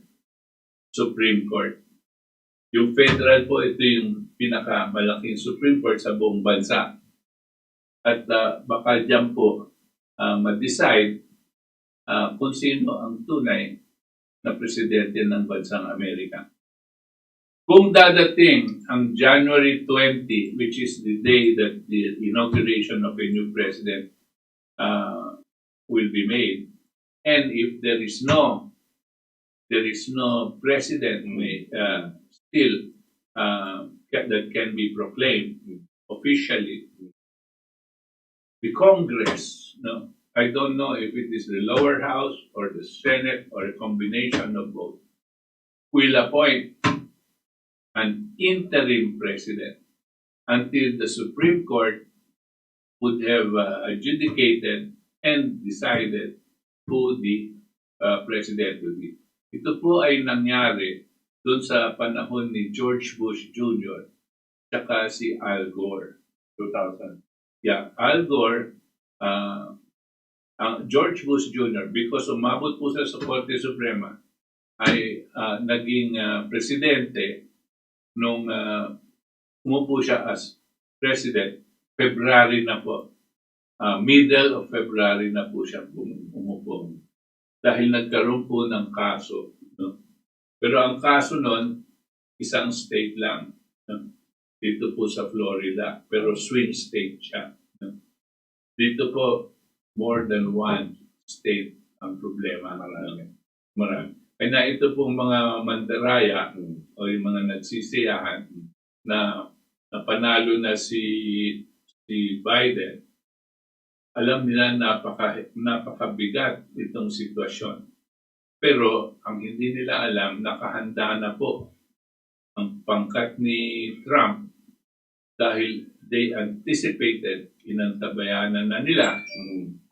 Supreme Court. Yung federal po, ito yung pinakamalaking Supreme Court sa buong bansa. At baka dyan po ma-decide kung sino ang tunay na presidente ng bansang Amerika. Kung dadating ang January 20, which is the day that the inauguration of a new president will be made, and if there is no president still that can be proclaimed officially, the Congress, no, I don't know if it is the lower house or the Senate or a combination of both, will appoint an interim president until the Supreme Court would have adjudicated and decided who the president will be. Ito po ay nangyari doon sa panahon ni George Bush Jr. tsaka si Al Gore. 2000. Yeah, Al Gore, George Bush Jr., because umabot po sa Korte Suprema, ay naging presidente nung umupo siya as president, February na po. Middle of February na po siya umupo. Dahil nagkaroon po ng kaso. No? Pero ang kaso nun, isang state lang. No? Dito po sa Florida. Pero swing state siya. No? Dito po, more than one state ang problema. Marami. Kaya ito pong mga mandaraya o yung mga nagsisiyahan na panalo na si Biden, alam nila napakabigat itong sitwasyon. Pero ang hindi nila alam, nakahanda na po ang pangkat ni Trump dahil they anticipated, inantabayanan na nila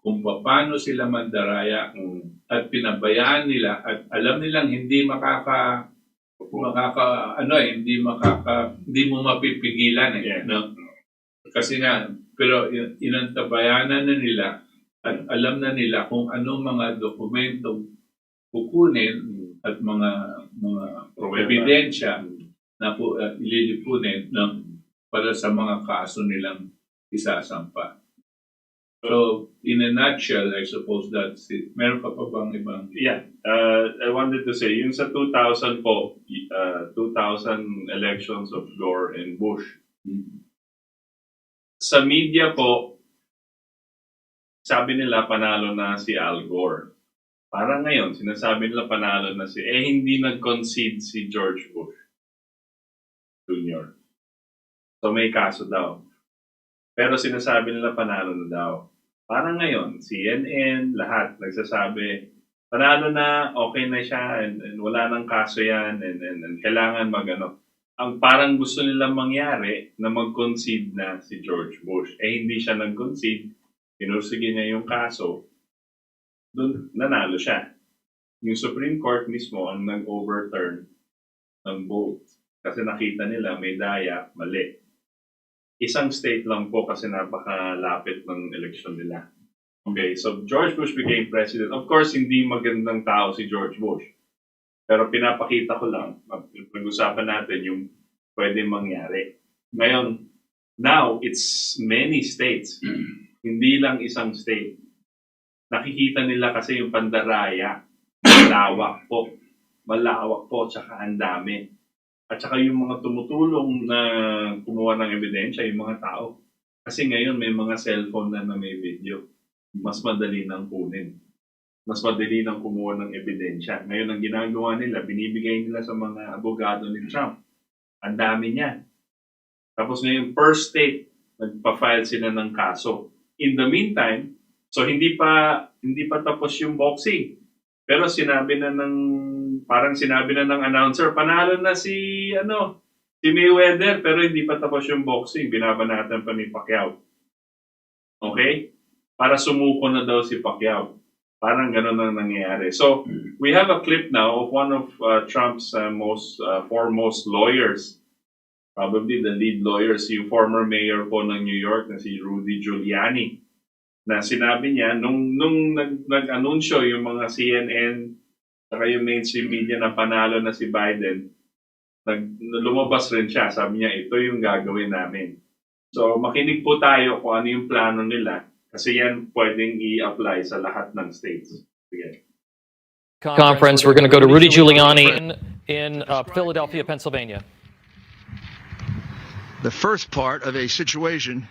kung paano sila mandaraya at pinabayaan nila at alam nilang hindi hindi mo mapipigilan no? Kasi nga, pero inantabayanan na nila at alam na nila kung ano mga dokumentong kukunin at mga ebidensya na po ililipunin no? Para sa mga kaso nilang isasampa. So, in a nutshell, I suppose that's it. Meron ka pa bang ibang? Yeah, I wanted to say, yung sa 2000 po, 2000 elections of Gore and Bush, sa media po, sabi nila panalo na si Al Gore. Parang ngayon, sinasabi nila panalo na hindi nag-concede si George Bush Jr. So may kaso daw. Pero sinasabi nila panalo na daw. Parang ngayon, CNN, lahat nagsasabi, panalo na, okay na siya, and wala nang kaso yan, and kailangan Ang parang gusto nilang mangyari na mag-concede na si George Bush. Hindi siya nag-concede, pinursige niya yung kaso, doon nanalo siya. Yung Supreme Court mismo ang nag-overturn ng vote. Kasi nakita nila may daya, mali. Isang state lang po kasi napakalapit ng eleksyon nila. Okay, so George Bush became president. Of course, hindi magandang tao si George Bush. Pero pinapakita ko lang, pag-usapan natin yung pwede mangyari. Ngayon, now, it's many states. Hindi lang isang state. Nakikita nila kasi yung pandaraya. Malawak po, tsaka ang dami. At saka yung mga tumutulong na kumuha ng ebidensya, yung mga tao. Kasi ngayon may mga cellphone na may video. Mas madali nang kunin. Mas madali nang kumuha ng ebidensya. Ngayon ang ginagawa nila, binibigay nila sa mga abogado ni Trump. Ang dami niya. Tapos ngayon, per state, nagpa-file sila ng kaso. In the meantime, so hindi pa tapos yung boxing. Pero parang sinabi na ng announcer, panalo na si Mayweather, pero hindi pa tapos yung boxing. Binabanatan pa ni Pacquiao. Okay? Para sumuko na daw si Pacquiao. Parang ganun ang nangyayari. So, we have a clip now of one of Trump's foremost lawyers. Probably the lead lawyer, si former mayor po ng New York na si Rudy Giuliani, na sinabi niya, nung nag-anunsyo yung mga CNN saka yung mainstream media na panalo na si Biden, lumabas rin siya. Sabi niya, ito yung gagawin namin. So, makinig po tayo kung ano yung plano nila kasi yan pwedeng i-apply sa lahat ng states. Sige. Conference. We're going to go to Rudy Giuliani in Philadelphia, Pennsylvania. The first part of a situation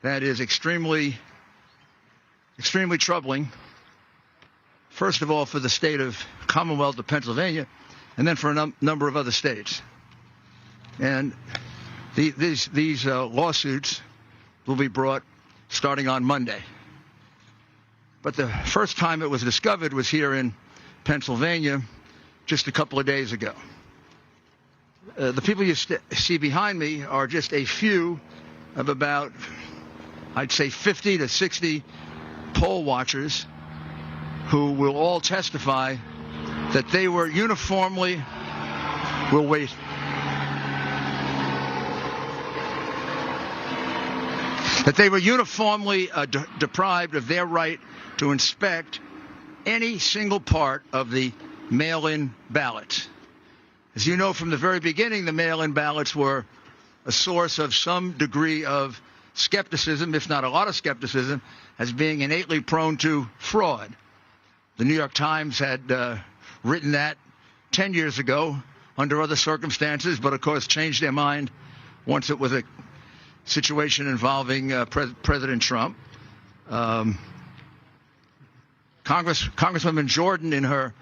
that is extremely troubling, first of all for the state of Commonwealth of Pennsylvania, and then for a number of other states. And these lawsuits will be brought starting on Monday. But the first time it was discovered was here in Pennsylvania just a couple of days ago. The people you see behind me are just a few of about, I'd say, 50 to 60 poll watchers who will all testify that they were uniformly, deprived of their right to inspect any single part of the mail-in ballots. As you know, from the very beginning, the mail-in ballots were a source of some degree of skepticism, if not a lot of skepticism, as being innately prone to fraud. The New York Times had written that 10 years ago under other circumstances, but of course changed their mind once it was a situation involving President Trump. Congresswoman Jordan, in her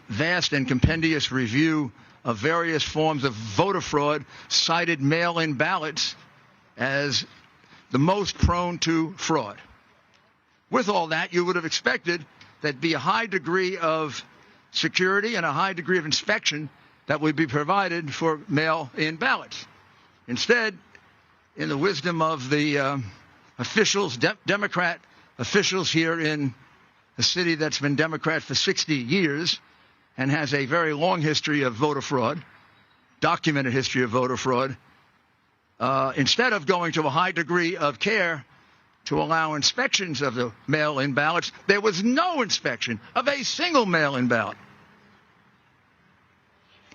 vast and compendious review of various forms of voter fraud, cited mail-in ballots as the most prone to fraud. With all that, you would have expected there'd be a high degree of security and a high degree of inspection that would be provided for mail-in ballots. Instead, in the wisdom of the officials, Democrat officials here in a city that's been Democrat for 60 years, and has a very long history of voter fraud, documented history of voter fraud, instead of going to a high degree of care to allow inspections of the mail-in ballots, there was no inspection of a single mail-in ballot.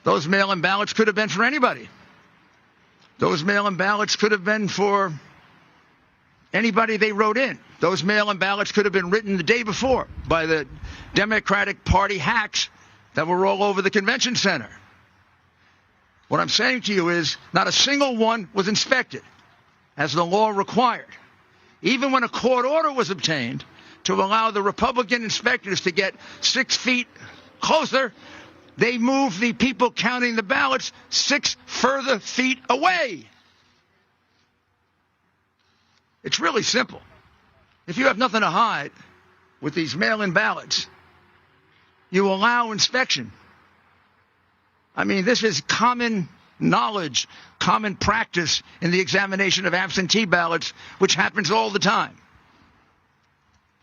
Those mail-in ballots could have been for anybody. Those mail-in ballots could have been for anybody they wrote in. Those mail-in ballots could have been written the day before by the Democratic Party hacks that were all over the convention center. What I'm saying to you is not a single one was inspected as the law required. Even when a court order was obtained to allow the Republican inspectors to get 6 feet closer, they moved the people counting the ballots 6 further feet away. It's really simple. If you have nothing to hide with these mail-in ballots, you allow inspection. I mean, this is common knowledge, common practice in the examination of absentee ballots, which happens all the time.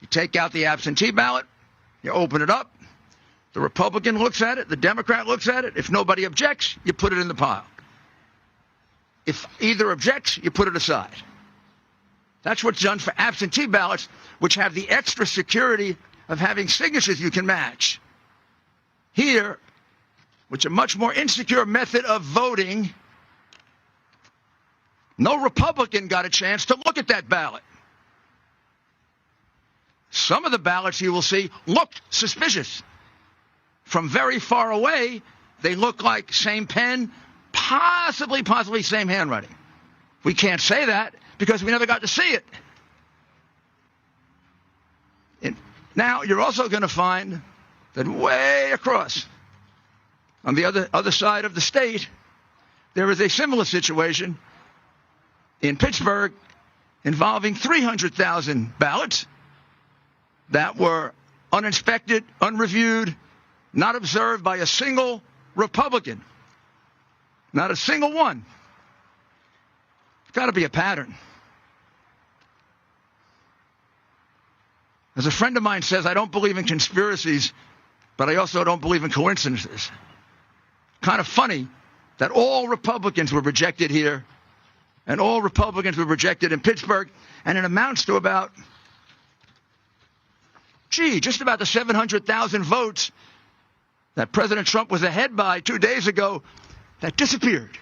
You take out the absentee ballot, you open it up, the Republican looks at it, the Democrat looks at it. If nobody objects, you put it in the pile. If either objects, you put it aside. That's what's done for absentee ballots, which have the extra security of having signatures you can match. Here, which is a much more insecure method of voting, No Republican got a chance to look at that ballot. Some of the ballots you will see looked suspicious. From very far away, they look like same pen, possibly same handwriting. We can't say that because we never got to see it. And now, you're also going to find that way across, on the other side of the state, there is a similar situation in Pittsburgh involving 300,000 ballots that were uninspected, unreviewed, not observed by a single Republican. Not a single one. It's got to be a pattern. As a friend of mine says, I don't believe in conspiracies, but I also don't believe in coincidences. Kind of funny that all Republicans were rejected here, and all Republicans were rejected in Pittsburgh, and it amounts to about, just about the 700,000 votes that President Trump was ahead by 2 days ago that disappeared.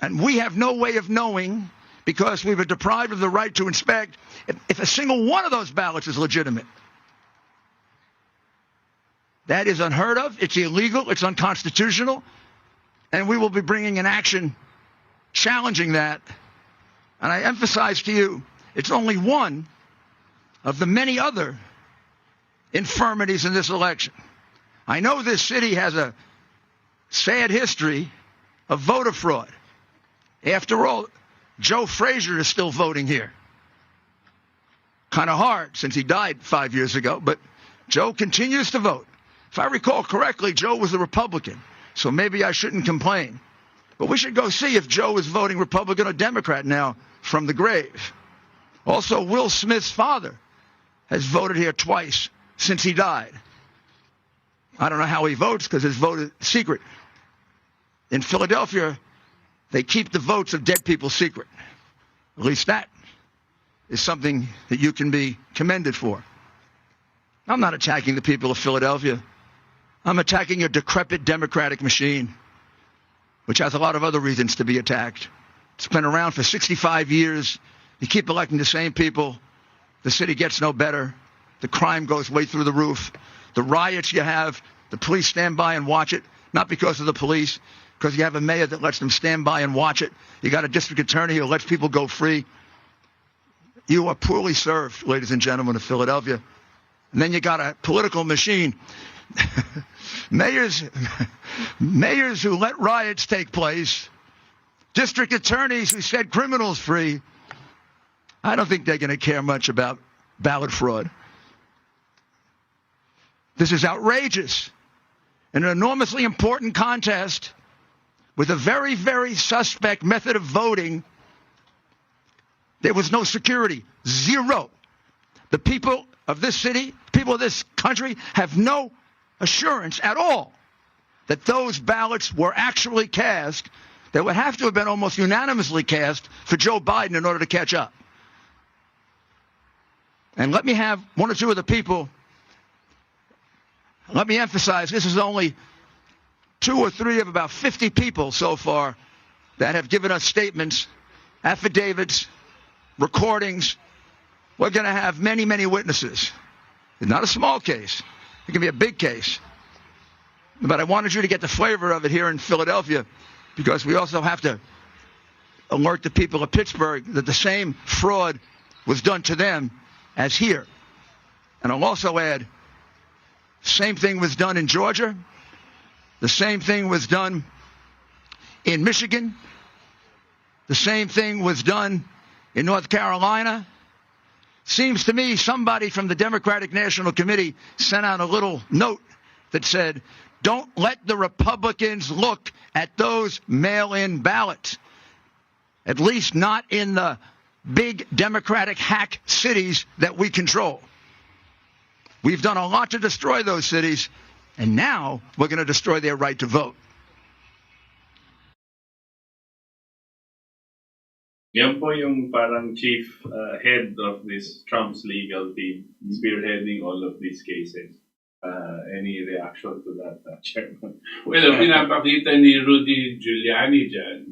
And we have no way of knowing, because we were deprived of the right to inspect, if a single one of those ballots is legitimate. That is unheard of. It's illegal. It's unconstitutional. And we will be bringing an action challenging that. And I emphasize to you, it's only one of the many other infirmities in this election. I know this city has a sad history of voter fraud. After all, Joe Frazier is still voting here. Kind of hard since he died 5 years ago, but Joe continues to vote. If I recall correctly, Joe was a Republican, so maybe I shouldn't complain. But we should go see if Joe is voting Republican or Democrat now from the grave. Also, Will Smith's father has voted here twice since he died. I don't know how he votes because his vote is secret. In Philadelphia, they keep the votes of dead people secret. At least that is something that you can be commended for. I'm not attacking the people of Philadelphia. I'm attacking a decrepit democratic machine, which has a lot of other reasons to be attacked. It's been around for 65 years. You keep electing the same people. The city gets no better. The crime goes way through the roof. The riots you have, the police stand by and watch it, not because of the police, because you have a mayor that lets them stand by and watch it. You got a district attorney who lets people go free. You are poorly served, ladies and gentlemen of Philadelphia. And then you got a political machine. Mayors who let riots take place, district attorneys who set criminals free. I don't think they're going to care much about ballot fraud. This is outrageous. In an enormously important contest with a very, very suspect method of voting, there was no security. Zero. The people of this city, people of this country, have no assurance at all that those ballots were actually cast. They would have to have been almost unanimously cast for Joe Biden in order to catch up. And let me have one or two of the people. Let me emphasize, this is only 2 or 3 of about 50 people so far that have given us statements, affidavits, recordings. We're going to have many, many witnesses. It's not a small case. It can be a big case. But I wanted you to get the flavor of it here in Philadelphia, because we also have to alert the people of Pittsburgh that the same fraud was done to them as here. And I'll also add, same thing was done in Georgia. The same thing was done in Michigan. The same thing was done in North Carolina. Seems to me somebody from the Democratic National Committee sent out a little note that said, don't let the Republicans look at those mail-in ballots, at least not in the big Democratic hack cities that we control. We've done a lot to destroy those cities, and now we're going to destroy their right to vote. Yan po yung parang chief head of this Trump's legal team, spearheading all of these cases. Any reaction to that, Chairman? Well, pinapakita ni Rudy Giuliani dyan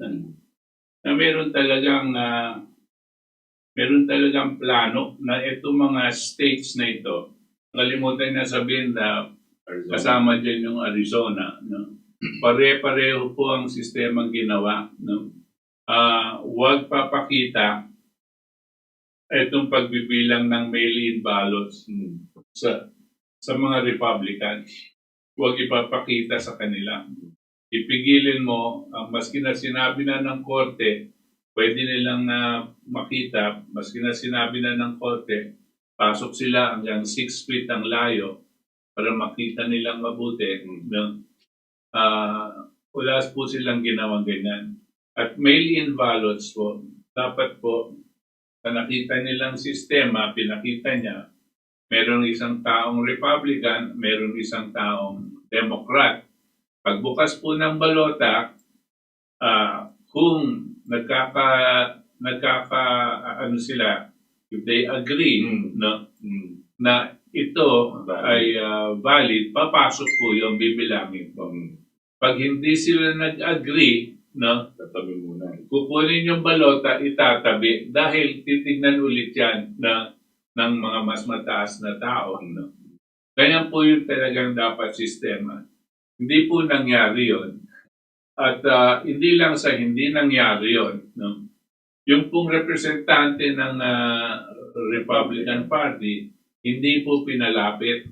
na meron talagang plano na itong mga states na ito, kalimutan na sabihin na kasama dyan yung Arizona. No? Pare-pareho po ang sistemang ginawa. No? Huwag papakita itong pagbibilang ng mail-in ballots sa mga Republicans. Huwag ipapakita sa kanila. Ipigilin mo, maski na sinabi na ng korte, pwede nilang makita, maski na sinabi na ng korte, pasok sila hanggang 6 feet ang layo para makita nilang mabuti. No? Wala po silang ginawang ganyan. At mail-in ballots po, dapat po, sa nakita nilang sistema, pinakita niya, merong isang taong Republican, merong isang taong Democrat. Pagbukas po ng balota, kung ano sila, if they agree no, na ito ay valid, papasok po yung bibilangin po. Pag hindi sila nag-agree, no, kukunin yung balota, itatabi, dahil titignan ulit yan ng mga mas mataas na tao. No? Ganyan po yung talagang dapat sistema. Hindi po nangyari yon. At hindi lang sa hindi nangyari yon. No? Yung pong representante ng Republican Party, hindi po pinalapit.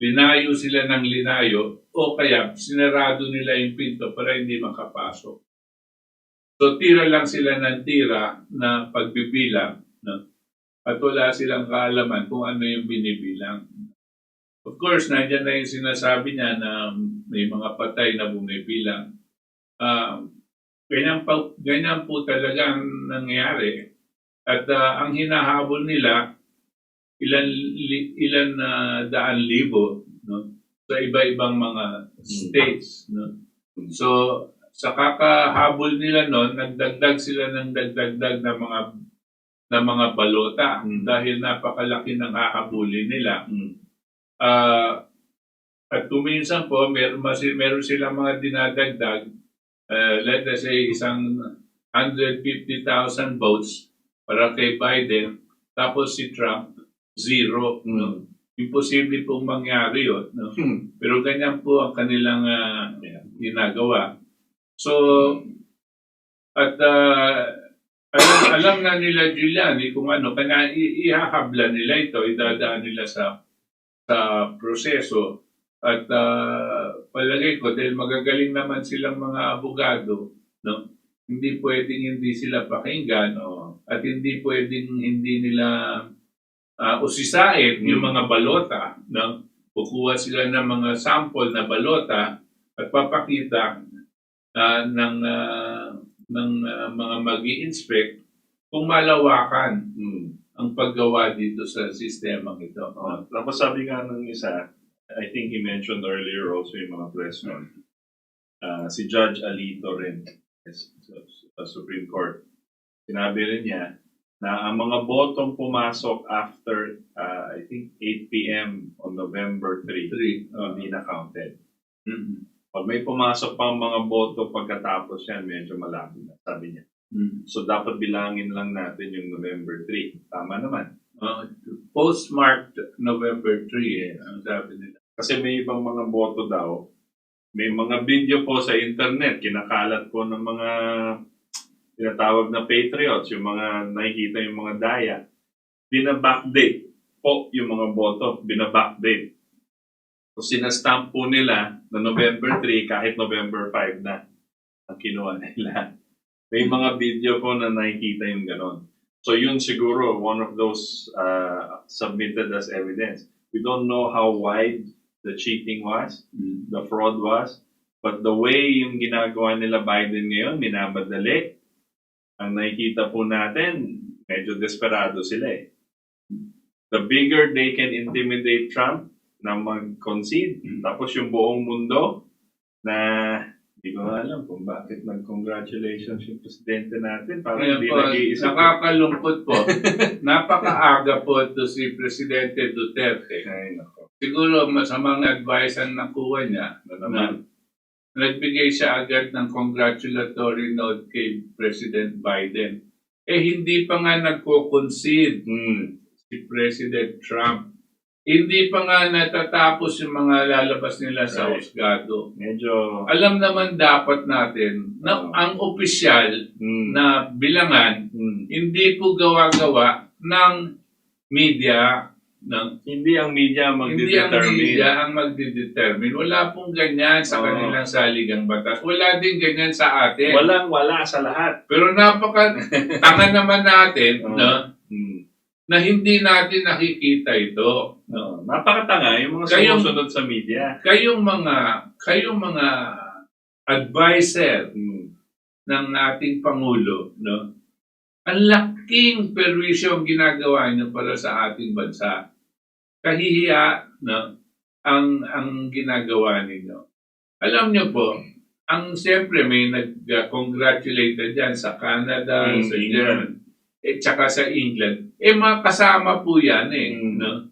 Linayo sila ng linayo o kaya sinarado nila yung pinto para hindi makapasok. So tira lang sila ng tira na pagbibilang. No? At wala silang kaalaman kung ano yung binibilang. Of course, nandiyan na yung sinasabi niya na may mga patay na bumibilang. Ganyan po talagang nangyari. At ang hinahabol nila, ilan daan libo, no? Sa iba-ibang mga states. No? So, sa kakahabol nila noon, nagdagdag sila ng dagdagdag na mga balota dahil napakalaki ng hahabulin nila. At kuminsan po, meron silang mga dinadagdag, let us say, isang 150,000 votes para kay Biden, tapos si Trump, 0. No? Imposible pong mangyari yun. No? Pero ganyan po ang kanilang ginagawa. So, at alam na nila Giuliani kung ano, kaya ihahabla nila ito, idadaan nila sa proseso. At palagay ko, dahil magagaling naman silang mga abogado, no? Hindi pwedeng hindi sila pakinggan, at hindi pwedeng hindi nila usisain yung mga balota. No? Kukuha sila ng mga sample na balota at papakita ng mga mag-i-inspect kung malawakan ang paggawa dito sa sistema ito. Tapos sabi nga ng isa, I think he mentioned earlier also yung mga press note, si Judge Alito rin sa Supreme Court. Sinabi rin niya na ang mga botong pumasok after, I think, 8 p.m. on November 3, hindi na counted. Pag may pumasok pang mga boto pagkatapos yan, medyo malabo na, sabi niya. So, dapat bilangin lang natin yung November 3. Tama naman. Postmarked November 3, ang sabi nila. Kasi may ibang mga boto daw. May mga video po sa internet, kinakalat po ng mga tinatawag na patriots, yung mga nakikita yung mga daya. Bina-backdate po yung mga boto, bina-backdate. So, sinastamp po nila na November 3 kahit November 5 na ang kinuha nila. May mga video po na nakikita yung ganon. So yun siguro, one of those submitted as evidence. We don't know how wide the cheating was, the fraud was, but the way yung ginagawa nila Biden ngayon, minamadali, ang nakikita po natin, medyo desperado sila eh. The bigger they can intimidate Trump na mag-concede, tapos yung buong mundo na hindi ko alam kung bakit nag-congratulations yung presidente natin. Parang hindi nag-iisip. Nakakalungkot po. Napakaaga po ito si Presidente Duterte. siguro masamang advice ang nakuha niya. Na nagbigay siya agad ng congratulatory note kay President Biden. Hindi pa nga nagko-concede si President Trump. Hindi pa nga natatapos yung mga lalabas nila sa husgado. Medyo... Alam naman dapat natin na ang opisyal na bilangan hindi po gawa-gawa ng media. Hindi ang media ang magdidetermine. Wala pong ganyan sa kanilang saligang batas. Wala din ganyan sa atin. Walang-wala sa lahat. Pero napaka-tanga naman natin na hindi natin nakikita ito. Napakatanga yung mga sumusunod sa media. Kayong mga advisor ng ating Pangulo, no? Ang laking perwisyo ang ginagawa niyo para sa ating bansa. Kahihiya, no? Ang ginagawa ninyo. Alam niyo po, siyempre may nag-congratulate dyan sa Canada, sa Germany, tsaka sa England. Mga kasama po yan no?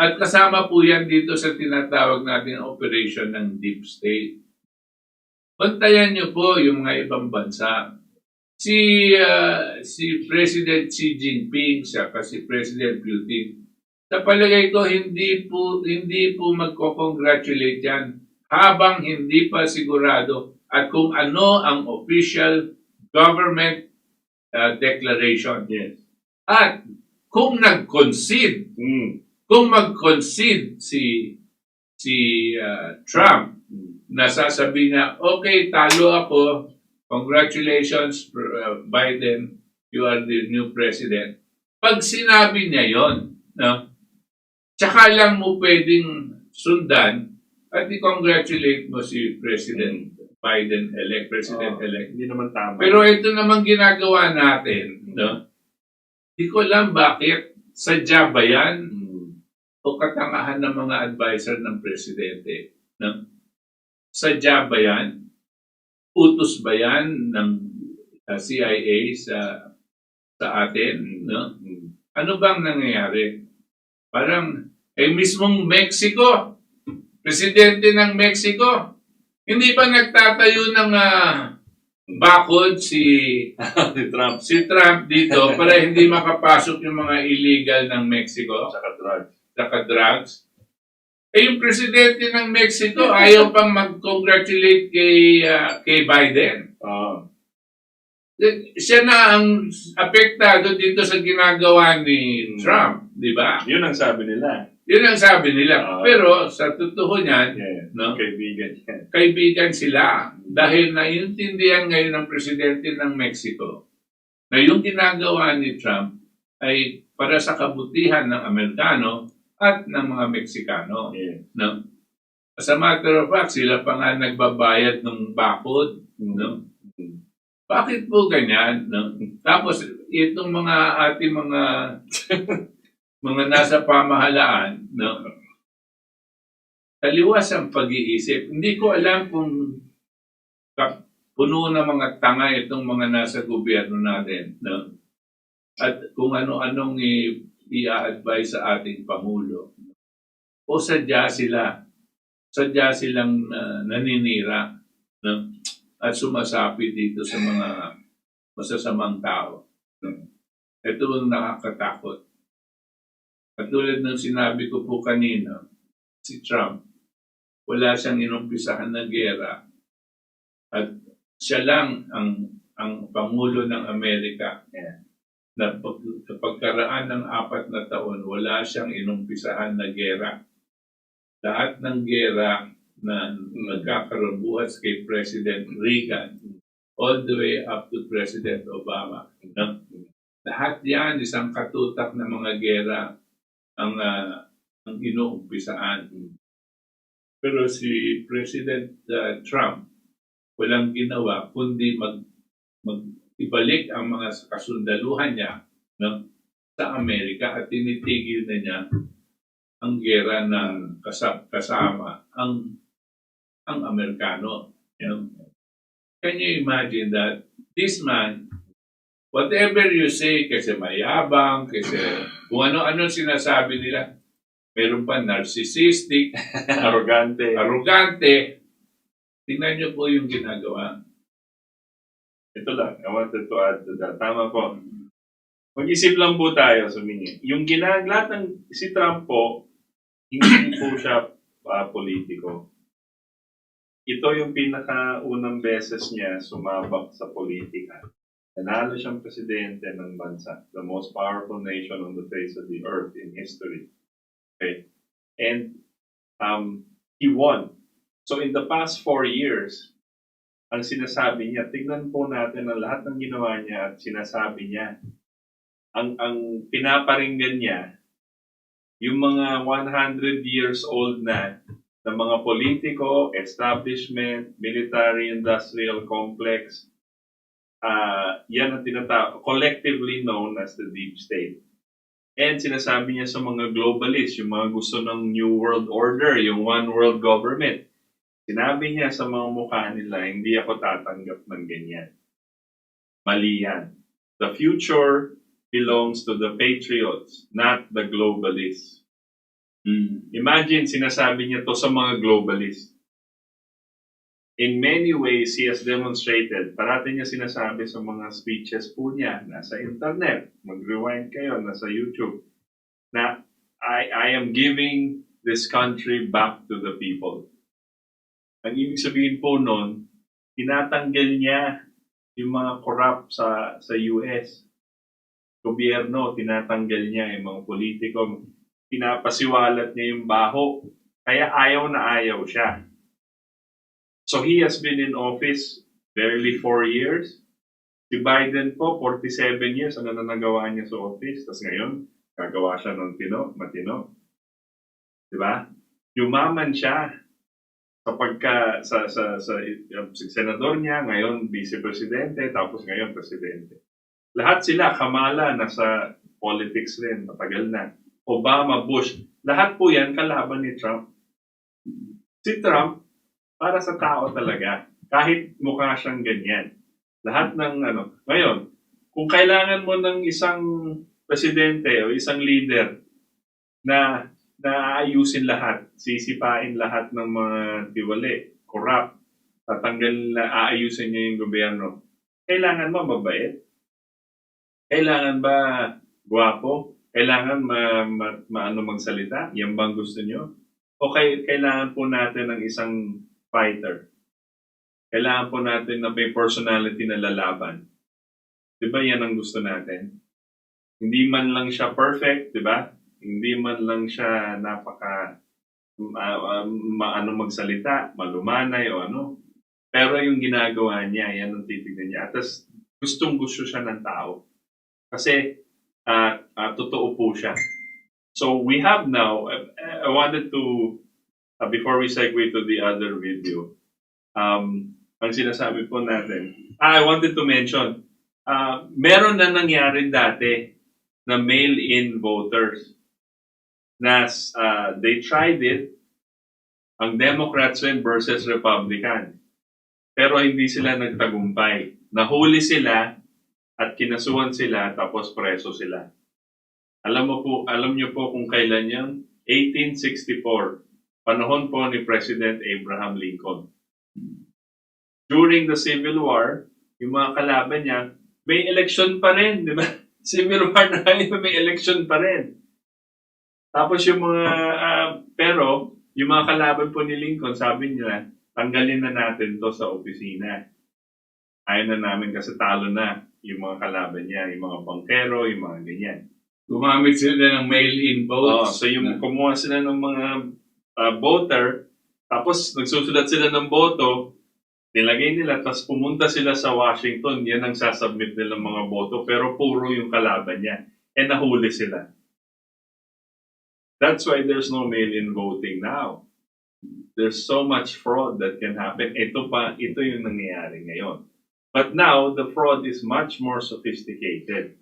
At kasama po yan dito sa tinatawag natin operation ng deep state. Bantayan niyo po yung mga ibang bansa. Si President Xi Jinping, saka si President Putin, sa palagay ko hindi po magko-congratulate yan habang hindi pa sigurado at kung ano ang official government declaration. Yes. At kung nag-concede, kung mag-concede si Trump, nasasabi niya, okay, talo ako, congratulations, Biden, you are the new president. Pag sinabi niya yon, no? Tsaka lang mo pwedeng sundan at i-congratulate mo si President Biden-elect, President-elect. Hindi naman tama. Pero ito naman ginagawa natin, no? Di ko alam bakit, sadya ba yan o katangahan ng mga advisor ng presidente, no? Sadya ba yan? Utos ba yan ng CIA sa atin? No? Ano bang nangyayari? Parang, mismong Mexico, presidente ng Mexico, hindi ba nagtatayo ng bakod si Trump dito para hindi makapasok yung mga illegal ng Mexico? Saka drugs. Yung presidente ng Mexico ayaw pang mag-congratulate kay Biden. Siya na ang apektado dito sa ginagawa ni Trump, di ba? Yun ang sabi nila. Pero sa totoo niyan, no? Kaibigan sila. Dahil naiintindihan ngayon ng presidente ng Mexico na yung ginagawa ni Trump ay para sa kabutihan ng Amerikano at ng mga Meksikano. No? As a matter of fact, sila pa nga nagbabayad ng bakod. No? Bakit po ganyan? No? Tapos, itong mga ating mga nasa pamahalaan, no? Taliwas ang pag-iisip. Hindi ko alam kung puno na mga tanga itong mga nasa gobyerno natin. No? At kung ano-anong i-advise sa ating Pangulo. O sadya silang naninira, no? At sumasapi dito sa mga masasamang tao. No? Ito ang nakakatakot. At tulad ng sinabi ko po kanina, si Trump, wala siyang inumpisahan na gera. At siya lang ang Pangulo ng Amerika. Na pagkaraan ng 4 na taon, wala siyang inumpisahan na gera. Lahat ng gera na nagkakaroon kay President Reagan, all the way up to President Obama. No? Lahat yan, isang katutak na mga gera ang inuumpisaan. Pero si President Trump, walang ginawa kundi ibalik ang mga kasundaluhan niya, no, sa Amerika at tinitigil na niya ang gera na kasama ang Amerikano. You know? Can you imagine that this man, whatever you say, kasi mayabang, kasi kung ano-ano sinasabi nila, Meron pa narcissistic, Arrogante. Tingnan niyo po yung ginagawa. Ito lang, I wanted to add to that. Tama po. Mag-isip lang po tayo sa minyo. Yung lahat ng si Trump po, hindi po siya politiko. Ito yung pinakaunang beses niya sumabak sa politika. Nanalo siyang presidente ng bansa, the most powerful nation on the face of the earth in history. Okay? And he won. So in the past 4 years, ang sinasabi niya, tignan po natin ang lahat ng ginawa niya at sinasabi niya. Ang pinaparinggan niya, yung mga 100 years old na mga politiko, establishment, military-industrial complex, yan ang collectively known as the deep state. And sinasabi niya sa mga globalists, yung mga gusto ng New World Order, yung One World Government, sinabi niya sa mga mukha nila, hindi ako tatanggap ng ganyan. Mali yan. The future belongs to the patriots, not the globalists. Imagine, sinasabi niya to sa mga globalists. In many ways, he has demonstrated, parati niya sinasabi sa mga speeches po niya, nasa internet, mag-rewind kayo, nasa YouTube, na I am giving this country back to the people. Ang ibig sabihin po nun, tinatanggal niya yung mga corrupt sa US. Gobyerno, tinatanggal niya yung mga politiko, pinapasiwalat niya yung baho, kaya ayaw na ayaw siya. So he has been in office barely 4 years. Si Biden po, 47 years, ano na nagawa niya sa office. Tapos ngayon, gagawa siya ng matino. Diba? Yumaman siya sa senador niya, ngayon vice-presidente, tapos ngayon presidente. Lahat sila, Kamala, nasa politics rin, matagal na. Obama, Bush, lahat po yan kalaban ni Trump. Si Trump, para sa tao talaga, kahit mukha siyang ganyan. Lahat ng Ngayon, kung kailangan mo ng isang presidente o isang leader na aayusin lahat, sisipain lahat ng mga tiwali, corrupt, aayusin niya yung gobyerno, kailangan mo mabait? Kailangan ba gwapo? Kailangan magsalita? Yan bang gusto niyo? O kailangan po natin ng isang fighter? Kailangan po natin na may personality na lalaban. Di ba yan ang gusto natin? Hindi man lang siya perfect, di ba? Hindi man lang siya magsalita, malumanay o ano. Pero yung ginagawa niya, yan ang titignan niya. At gustong-gusto siya ng tao. Kasi totoo po siya. So we have now, I wanted to, before we segue to the other video, ang sinasabi po natin, I wanted to mention, meron na nangyari dati na mail-in voters na they tried it, ang Democrats win versus Republican. Pero hindi sila nagtagumpay. Nahuli sila at kinasuhan sila tapos preso sila. Alam niyo po kung kailan yan? 1864. Panahon po ni President Abraham Lincoln. During the Civil War, yung mga kalaban niya, may election pa rin, di ba? Civil War na ngayon, may election pa rin. Tapos yung pero yung mga kalaban po ni Lincoln, sabi nila, tanggalin na natin to sa opisina. Ayaw na namin kasi talo na yung mga kalaban niya, yung mga bankero, yung mga ganyan. Gumamit sila ng mail-in votes. So yung kumuha sila ng mga voter, tapos nagsusulat sila ng boto, nilagay nila, tapos pumunta sila sa Washington, yan ang sasubmit nilang mga boto, pero puro yung kalaban niya. And nahuli sila. That's why there's no mail-in voting now. There's so much fraud that can happen. Ito yung nangyayari ngayon. But now, the fraud is much more sophisticated.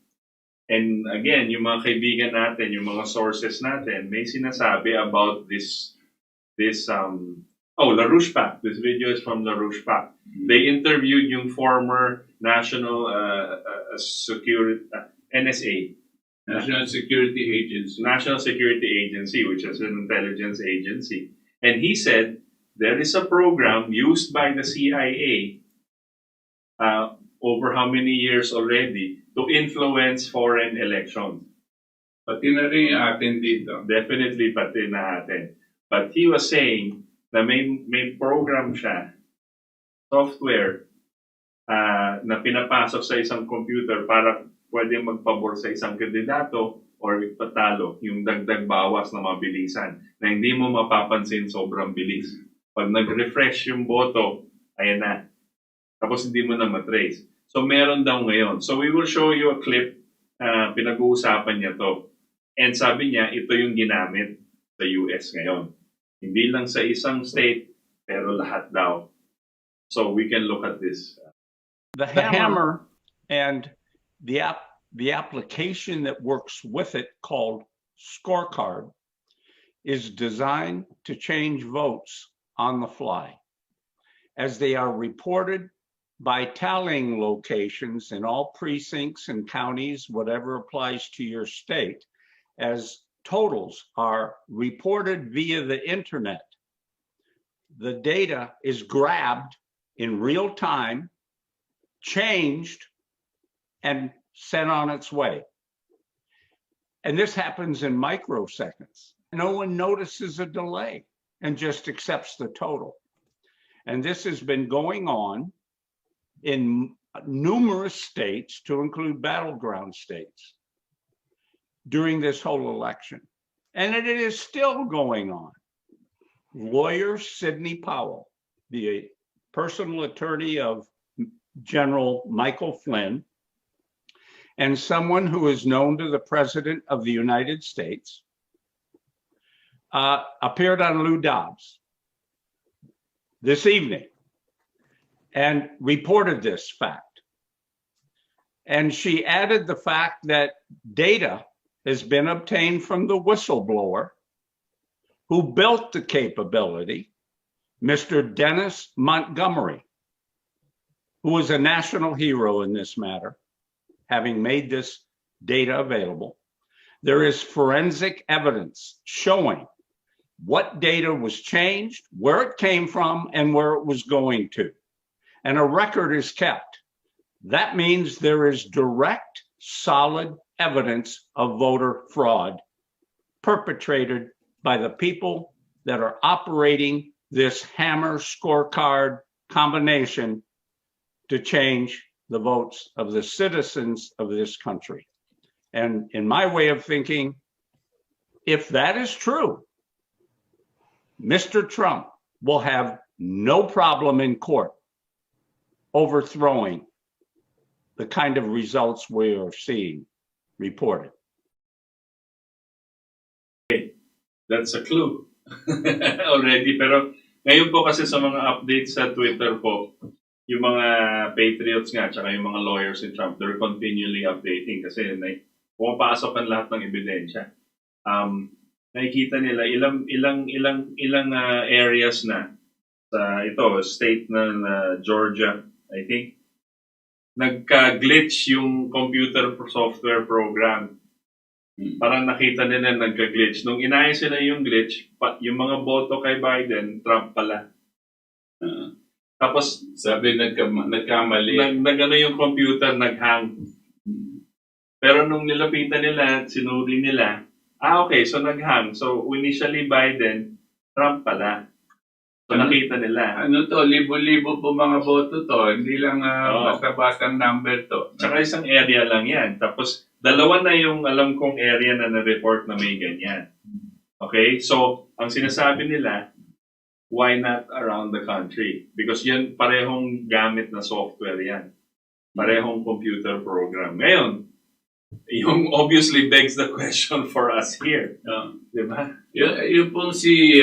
And again, yung mga kaibigan natin, yung mga sources natin, may sinasabi about this LaRouche PAC. This video is from LaRouche PAC. They interviewed yung former National Security, NSA, National Security Agency. National Security Agency, which is an intelligence agency. And he said there is a program used by the CIA over how many years already to influence foreign elections. Pati na rin yung atin dito. Definitely pati na atin. But he was saying na may program siya, software, na pinapasok sa isang computer para pwede magpabor sa isang kandidato or patalo, yung dagdag bawas na mabilisan, na hindi mo mapapansin sobrang bilis. Pag nag-refresh yung boto, ayan na. Tapos hindi mo na matrace. So meron daw ngayon. So we will show you a clip, pinag-uusapan niya to. And sabi niya, ito yung ginamit sa US ngayon. Hindi lang sa isang state, pero lahat daw. So we can look at this. The hammer and the application that works with it, called Scorecard, is designed to change votes on the fly as they are reported by tallying locations in all precincts and counties, whatever applies to your state, as totals are reported via the internet. The data is grabbed in real time, changed, and sent on its way. And this happens in microseconds. No one notices a delay and just accepts the total. And this has been going on in numerous states, to include battleground states, during this whole election. And it is still going on. Lawyer Sidney Powell, the personal attorney of General Michael Flynn, and someone who is known to the President of the United States, appeared on Lou Dobbs this evening and reported this fact. And she added the fact that data has been obtained from the whistleblower who built the capability, Mr. Dennis Montgomery, who was a national hero in this matter, having made this data available. There is forensic evidence showing what data was changed, where it came from, and where it was going to. And a record is kept. That means there is direct, solid evidence of voter fraud perpetrated by the people that are operating this hammer scorecard combination to change the votes of the citizens of this country. And in my way of thinking, if that is true, Mr. Trump will have no problem in court overthrowing the kind of results we are seeing reported. That's a clue already. Pero ngayon po kasi sa mga updates sa Twitter po, yung mga patriots nga, tsaka yung mga lawyers in Trump, they're continually updating kasi pumapasok ang lahat ng ebidensya. Nakikita nila ilang areas na sa ito, state na Georgia, I think, nagka-glitch yung computer software program. Parang nakita nila nagka-glitch. Nung inayos nila yung glitch, yung mga boto kay Biden, Trump pala. Tapos, sabi nagkamali. Nagano yung computer, naghang. Pero nung nilapitan nila, sinuri nila, okay, so naghang. So, initially Biden, Trump pala. So, nakita nila. Ano to, libo-libo po mga boto to. Hindi lang basta-bastang number to. Tsaka isang area lang yan. Tapos, dalawa na yung alam kong area na na-report na may ganyan. Okay? So, ang sinasabi nila, why not around the country? Because yan, parehong gamit na software yan. Parehong computer program. Ngayon, yung obviously begs the question for us here. Diba? Yung pong si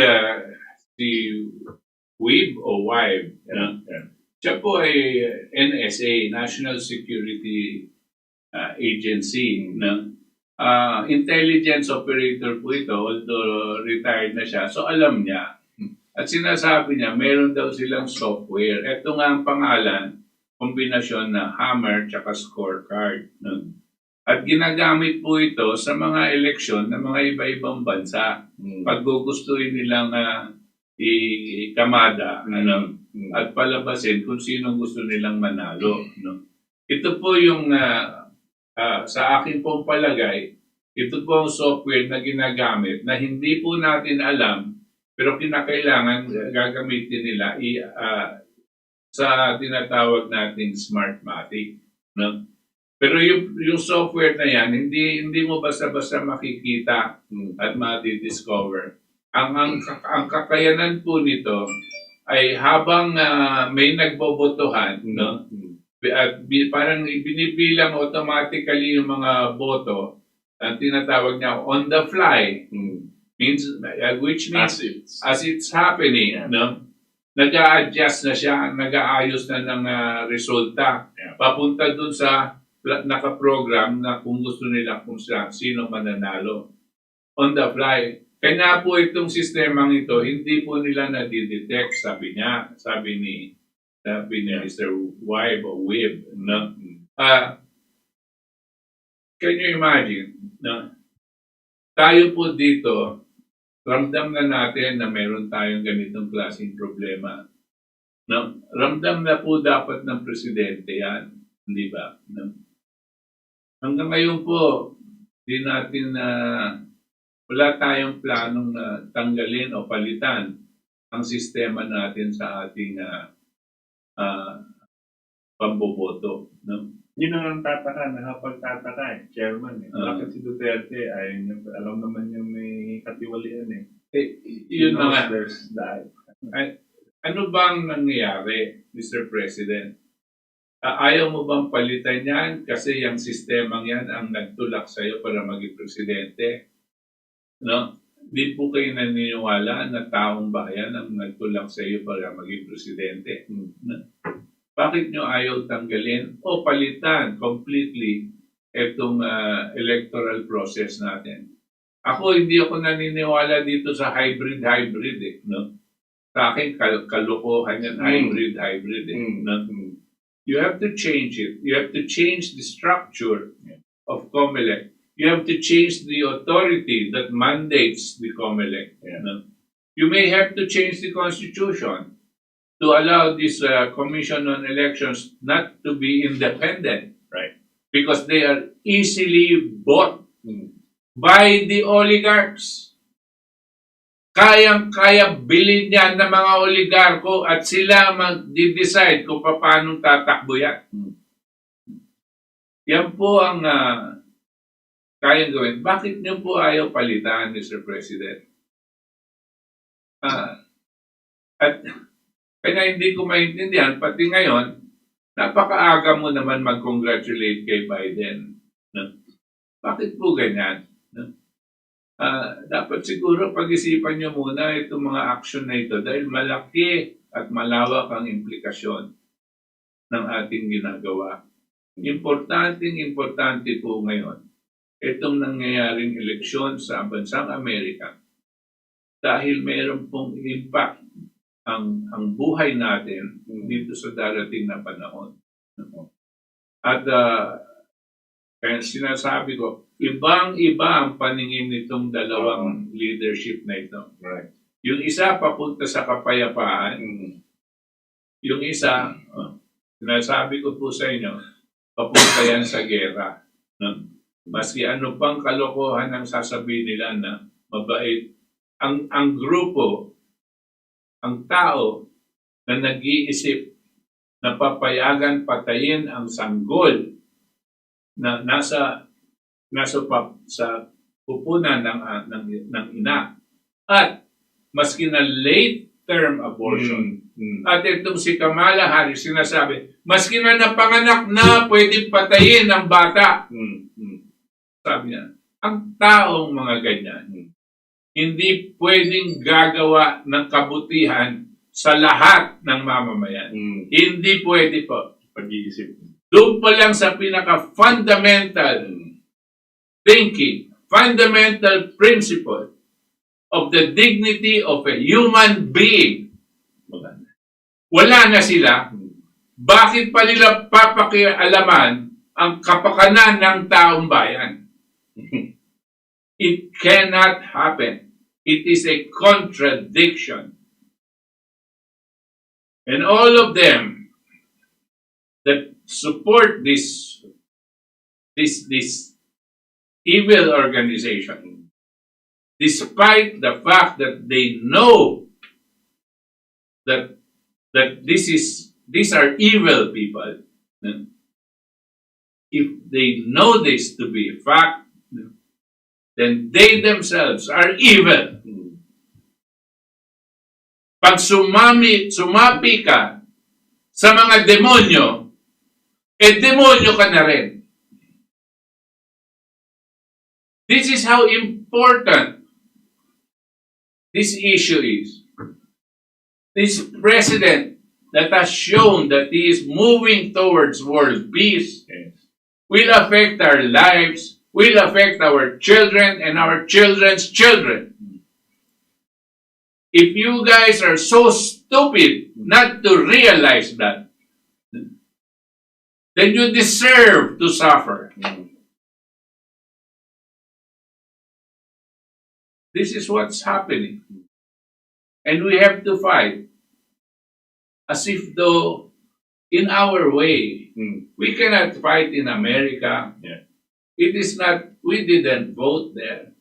Weeb o Wibe, siya po ay NSA, National Security Agency. Intelligence operator po ito, although retired na siya. So alam niya. At sinasabi niya, meron daw silang software. Ito nga ang pangalan, kombinasyon na hammer tsaka scorecard. At ginagamit po ito sa mga eleksyon ng mga iba-ibang bansa. Pag gugustuhin nilang ikamada at palabasin kung sino gusto nilang manalo. No? Ito po yung sa akin pong palagay, ito po ang software na ginagamit na hindi po natin alam pero kinakailangan gagamitin nila sa tinatawag nating Smartmatic. No? Pero yung software na yan, hindi mo basta-basta makikita at ma-discover. Ang kakayanan po nito ay habang may nagbobotohan, no? At parang binibilang automatically yung mga boto, ang tinatawag niya on the fly, which means as it's happening, no? Nag-a-adjust na siya, nag-aayos na ng resulta. Papunta dun sa nakaprogram na kung gusto nila kung sino mananalo. On the fly. Kaya po itong sistemang ito, hindi po nila nadidetect, sabi ni Mr. Webb o Webb. No? Can you imagine? No? Tayo po dito, ramdam na natin na meron tayong ganitong klaseng problema. No? Ramdam na po dapat ng presidente yan. Hindi ba? No? Hanggang ngayon po, di natin wala tayong planong tanggalin o palitan ang sistema natin sa ating pamboboto. No? Yun ang tataka, nakapagtataka chairman. Bakit si Duterte ay alam naman yung may katiwalian Yun na nga. Ano bang nangyayari, Mr. President? Ayaw mo bang palitan yan kasi yung sistemang yan ang nagtulak sa'yo para maging presidente? No? Di po kayo naniniwala na taong bayan ang nagtulak sa'yo para maging presidente? No? Bakit nyo ayaw tanggalin o palitan completely itong electoral process natin? Hindi ako naniniwala dito sa hybrid no? Sa akin, kalokohan yan, hybrid no? You have to change it. You have to change the structure of COMELEC. You have to change the authority that mandates the COMELEC. No? You may have to change the constitution to allow this Commission on Elections not to be independent, right? Because they are easily bought by the oligarchs. Kaya bilhin yan ng mga oligarko at sila mag-decide kung paano tatakbo yan. Yan po ang kayang gawin. Bakit niyo po ayaw palitan, Mr. President? At kaya hindi ko maintindihan, pati ngayon, napakaaga mo naman mag-congratulate kay Biden. No? Bakit po ganyan? No? Dapat siguro pag-isipan nyo muna itong mga action na ito dahil malaki at malawak ang implikasyon ng ating ginagawa. Importante po ngayon itong nangyayaring eleksyon sa bansang Amerika dahil mayroon pong impact ang buhay natin dito sa darating na panahon. At kaya sinasabi ko, ibang-iba ang paningin nitong dalawang leadership na ito. Right. Yung isa papunta sa kapayapaan, yung isa, sinasabi ko po sa inyo, papunta yan sa gera. No? Maski ano pang kalokohan ang sasabihin nila na mabait. Ang grupo, ang tao na nag-iisip na papayagan patayin ang sanggol na nasa sa pupunan ng ina at maski na late term abortion. At itong si Kamala Harris sinasabi, maski na napanganak na pwedeng patayin ang bata. Sabi niya, ang taong mga ganyan hindi pwedeng gagawa ng kabutihan sa lahat ng mamamayan. Hindi pwede po. Pag-iisip. Doon pa lang sa pinaka-fundamental thinking, fundamental principle of the dignity of a human being. Wala na sila. Bakit pa nila papakialaman ang kapakanan ng taong bayan. It cannot happen. It is a contradiction. And all of them that support this evil organization, despite the fact that they know that these are evil people, if they know this to be a fact, then they themselves are evil. Pag sumapi ka sa mga demonyo, demonyo ka na rin. This is how important this issue is. This president that has shown that he is moving towards world peace will affect our lives, will affect our children and our children's children. If you guys are so stupid not to realize that, then you deserve to suffer. This is what's happening. And we have to fight as if though in our way. We cannot fight in America. It is not, we didn't vote there.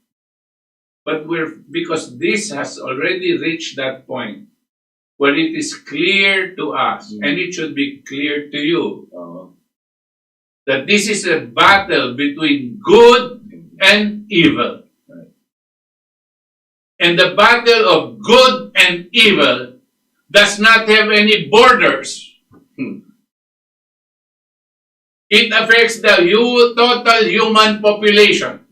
But because this has already reached that point where it is clear to us, and it should be clear to you, that this is a battle between good and evil. And the battle of good and evil does not have any borders. It affects the total human population.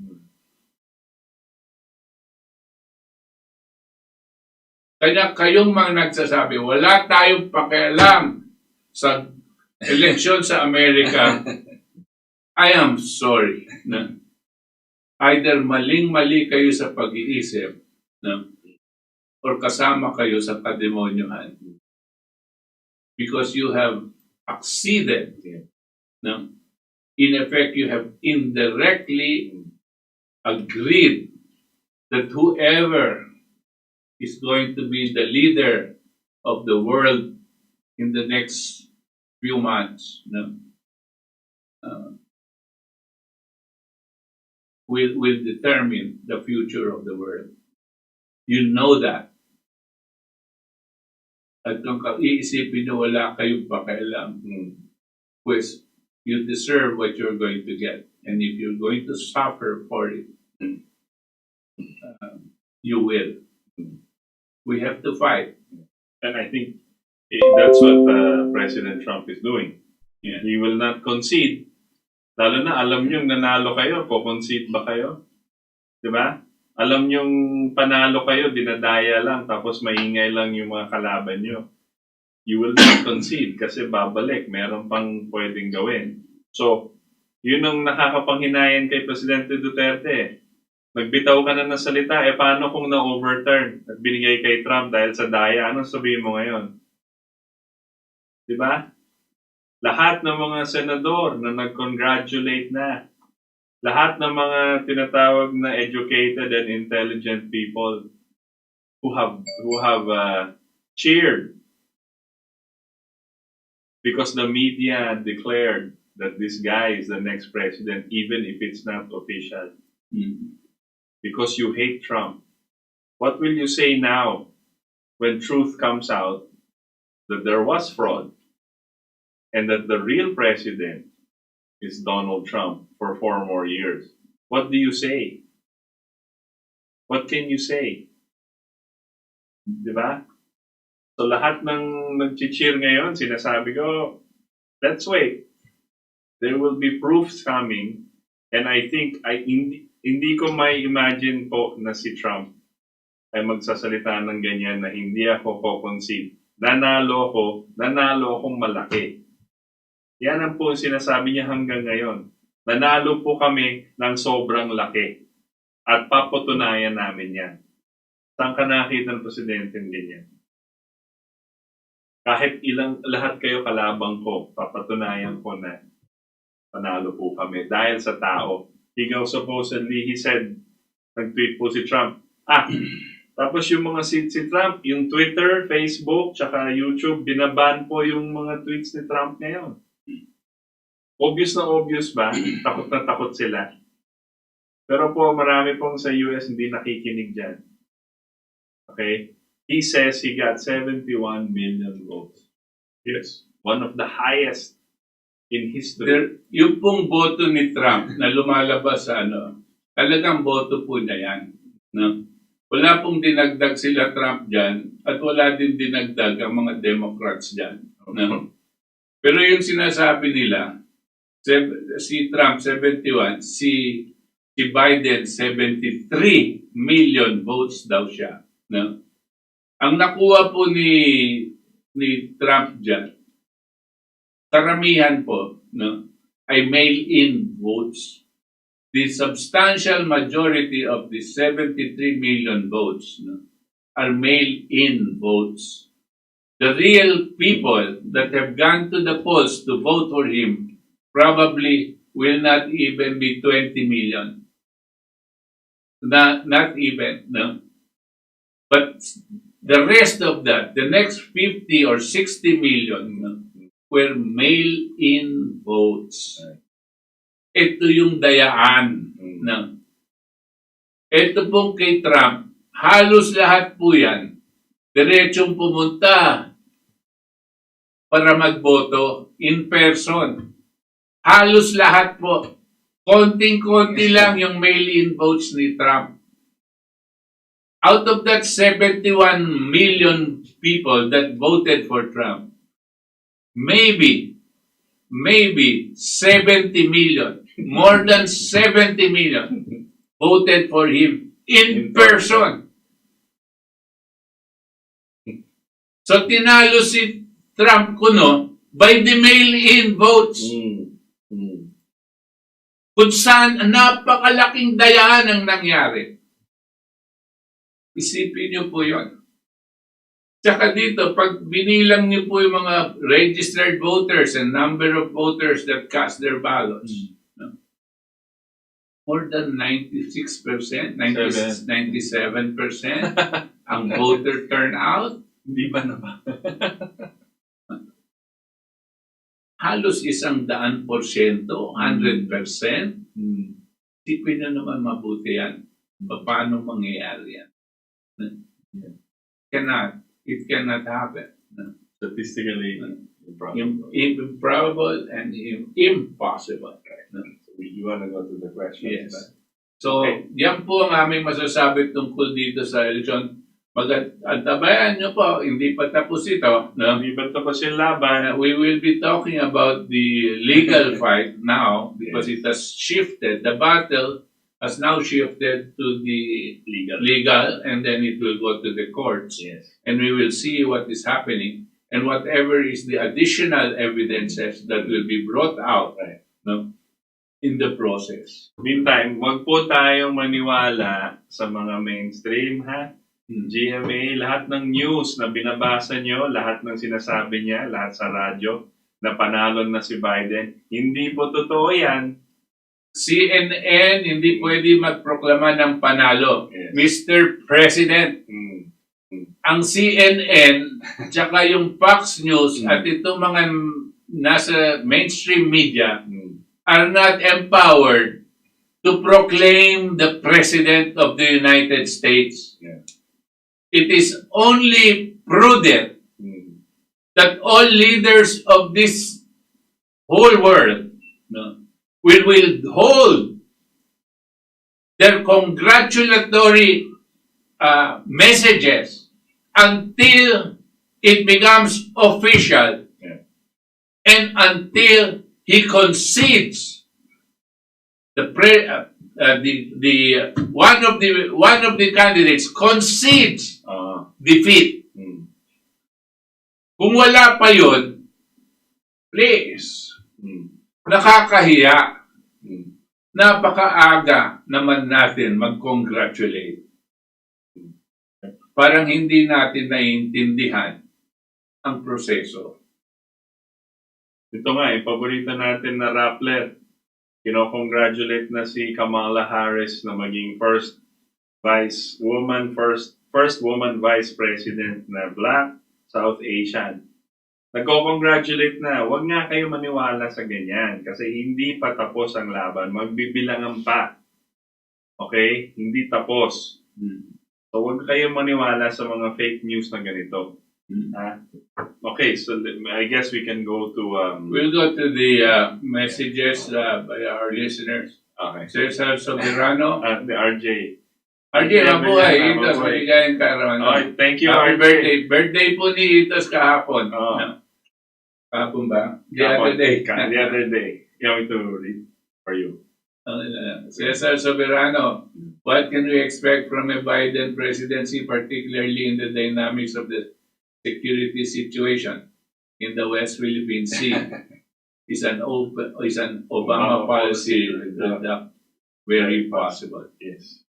Kaya kayong mga nagsasabi, wala tayong pakialam sa eleksyon sa Amerika, I am sorry. Either maling-mali kayo sa pag-iisip, or kasama kayo sa kademonyohan. Because you have acceded. In effect, you have indirectly agreed that whoever is going to be the leader of the world in the next few months will determine the future of the world. You know that. At kung iisipin nyo wala kayong pakialam, pues you deserve what you're going to get. And if you're going to suffer for it, you will. We have to fight. And I think that's what President Trump is doing. He will not concede. Lalo na alam niyong nanalo kayo, concede ba kayo? Diba? Alam niyong panalo kayo, dinadaya lang, tapos maingay lang yung mga kalaban niyo. You will not concede kasi babalik, meron pang pwedeng gawin. So, yun ang nakakapanghinayang kay Presidente Duterte. Nagbitaw ka na ng salita, paano kung na-overturn at binigay kay Trump dahil sa daya? Anong sabihin mo ngayon? Diba? Lahat ng mga senador na nag-congratulate na, lahat ng mga tinatawag na educated and intelligent people who have cheered because the media declared that this guy is the next president, even if it's not official. Because you hate Trump. What will you say now when truth comes out that there was fraud and that the real president is Donald Trump for 4 more years? What do you say? What can you say? Diba? So lahat ng nag-cheer ngayon, sinasabi ko, let's wait. There will be proofs coming, and I think hindi ko may imagine po na si Trump ay magsasalita ng ganyan na hindi ako ko-concede. Nanalo akong malaki. Yan ang po sinasabi niya hanggang ngayon. Nanalo po kami ng sobrang laki. At paputunayan namin yan. Saan ka nakita ng presidente ganyan? Kahit lahat kayo kalabang ko, papatunayan ko na Panalo po kami dahil sa tao. He said, nag-tweet po si Trump. Tapos yung mga si Trump, yung Twitter, Facebook, tsaka YouTube, binaban po yung mga tweets ni Trump ngayon. Obvious na obvious ba? Takot na takot sila. Pero po, marami pong sa US hindi nakikinig dyan. Okay? He says he got 71 million votes. Yes. One of the highest in history. Yung pong boto ni Trump na lumalabas sa talagang boto po na yan. No? Wala pong dinagdag sila Trump dyan at wala din dinagdag ang mga Democrats dyan. No? Pero yung sinasabi nila, si Trump 71, si Biden 73 million votes daw siya. No? Ang nakuha po ni Trump dyan, karamihan po ay mail-in votes. The substantial majority of the 73 million votes are mail-in votes. The real people that have gone to the polls to vote for him probably will not even be 20 million. Not even, no? But the rest of that, the next 50 or 60 million, were mail-in votes. Ito yung dayaan. Ito pong kay Trump, halos lahat po yan, diretsong pumunta para magboto in person. Halos lahat po. Konting-konti lang yung mail-in votes ni Trump. Out of that 71 million people that voted for Trump, maybe 70 million, more than 70 million voted for him in person. So tinalo si Trump by the mail-in votes. Kung saan napakalaking dayaan ang nangyari. Isipin niyo po yun. Tsaka dito, pag binilang niyo po yung mga registered voters and number of voters that cast their ballots, more than 96%, 97% ang voter turnout. Hindi ba naman? Halos 100%, 100%. Isipin niyo naman mabuti yan. Paano mangyayari yan? It cannot happen. Statistically improbable and impossible. So you want to go to the questions? Yes. So, yan po ang aming masasabi tungkol dito sa eleksyon. Antabayan nyo po, hindi pa tapos ito. Hindi pa tapos yung laban. We will be talking about the legal fight now because it has shifted. The battle has now shifted to the legal, and then it will go to the courts. Yes. And we will see what is happening and whatever is the additional evidences that will be brought out in the process. Meantime, wag po tayong maniwala sa mga mainstream, ha? GMA, lahat ng news na binabasa nyo, lahat ng sinasabi niya, lahat sa radyo, na panalo na si Biden, hindi po totoo yan. CNN hindi pwede magproklama ng panalo. Yes. Mr. President, ang CNN, tsaka yung Fox News at itong mga nasa mainstream media are not empowered to proclaim the President of the United States. Yeah. It is only prudent that all leaders of this whole world will withhold their congratulatory messages until it becomes official and until he concedes one of the candidates concedes defeat. Kung wala pa yun, please, nakakahiya. Napakaaga naman natin mag-congratulate. Parang hindi natin naiintindihan ang proseso. Ito nga, yung paborito natin na Rappler. Congratulate na si Kamala Harris na maging first woman vice president na Black South Asian. Nagko-congratulate na. Huwag nga kayo maniwala sa ganyan kasi hindi pa tapos ang laban. Magbibilangan pa. Okay? Hindi tapos. So huwag kayo maniwala sa mga fake news na ganito. Okay, so I guess we can go to... We'll go to the messages by our listeners. Okay. Cesar Soberano. The RJ. RJ, mabuhay. Itos, maligayang kaarawan. Okay, thank you, Happy RJ. birthday. Birthday po ni Itos kahapon. Kahapon ba? The other day. The other day. You want me to read for you? Cesar Soberano, what can we expect from a Biden presidency, particularly in the dynamics of the security situation in the West Philippine Sea? Is an Obama policy very possible?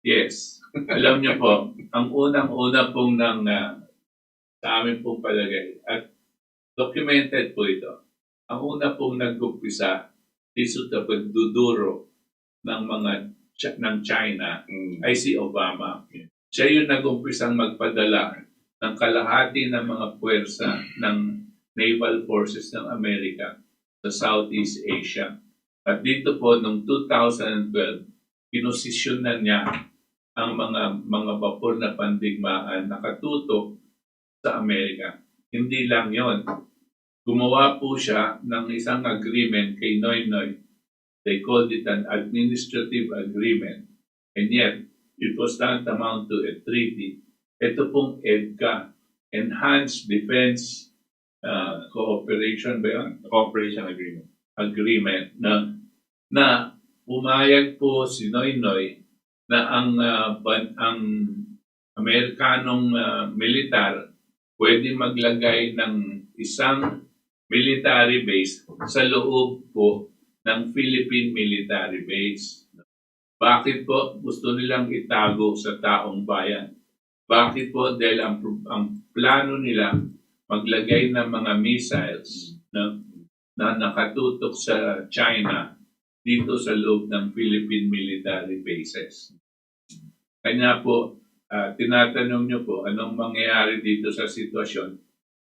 Yes. Alam niyo po, ang unang-una pong sa amin pong palagay, at documented po ito, ang una pong nag-umpisa dito sa pagduduro ng China ay si Obama. Siya yung nag-umpisang magpadala ng kalahati ng mga puwersa ng naval forces ng Amerika sa Southeast Asia. At dito po, noong 2012, pinosisyonan niya ang mga vapor na pandigmaan nakatutok sa Amerika. Hindi lang yon. Gumawa po siya ng isang agreement kay Noynoy. They called it an administrative agreement. And yet, it was not amount to a treaty. Ito pong EDCA, Enhanced Defense Cooperation ba yun? Cooperation Agreement. Agreement na pumayag po si Noynoy na ang Amerikanong militar pwede maglagay ng isang military base sa loob po ng Philippine military base. Bakit po gusto nilang itago sa taong bayan? Bakit po? Dahil ang plano nila maglagay ng mga missiles na nakatutok sa China dito sa loob ng Philippine military bases. Kanya po, tinatanong nyo po anong mangyayari dito sa sitwasyon.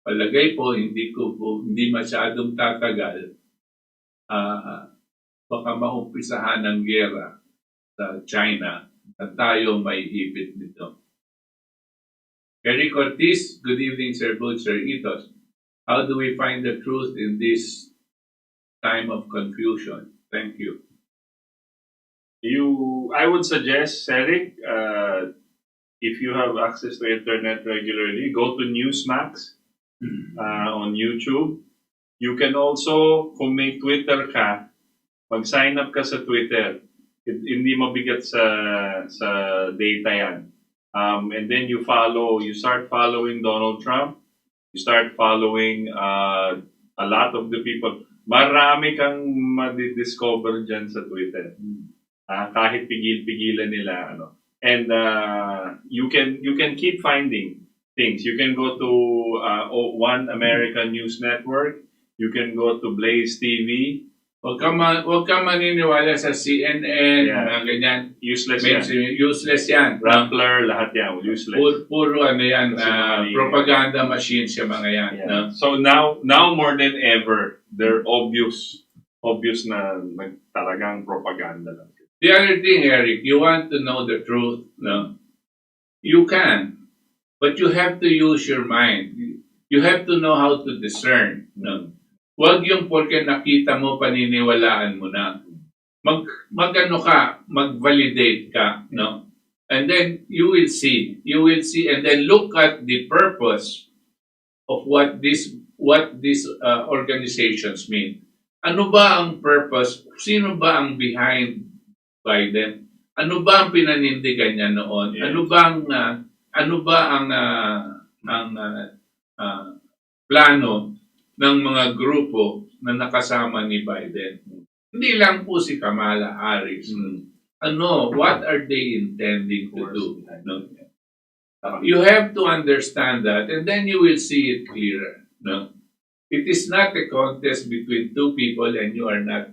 Palagay po, hindi masyadong tatagal. Baka maumpisahan ng gera sa China at tayo may ipit nito. Eric Ortiz, good evening, Sir Butch, Sir Itos. How do we find the truth in this time of confusion? Thank you. I would suggest, Eric, if you have access to internet regularly, go to Newsmax on YouTube. You can also, kung may Twitter ka, mag-sign up ka sa Twitter. Hindi mabigat sa data yan. And then you start following Donald Trump. You start following a lot of the people. Marami kang madidiscover dyan sa Twitter. Kahit pigil-pigilan nila. And you can keep finding things. You can go to One American News Network. You can go to Blaze TV. Huwag ka maniniwala sa CNN, ganyan. Useless yan. Useless yan. Rappler, lahat yan. Useless. Puro yan, propaganda machines yung mga yan. Yeah. No? So now more than ever, they're obvious na talagang propaganda lang. The other thing, Eric, you want to know the truth, no? You can, but you have to use your mind. You have to know how to discern, no? Huwag yung porque nakita mo, paniniwalaan mo na. Mag-validate ka, no? And then you will see, and then look at the purpose of what these organizations mean. Ano ba ang purpose? Sino ba ang behind Biden? Ano ba ang pinanindigan niya noon? Yes. Ano ba ang plano ng mga grupo na nakasama ni Biden? Hindi lang po si Kamala Harris. What are they intending to do? No? You have to understand that, and then you will see it clearer. No? It is not a contest between two people and you are not.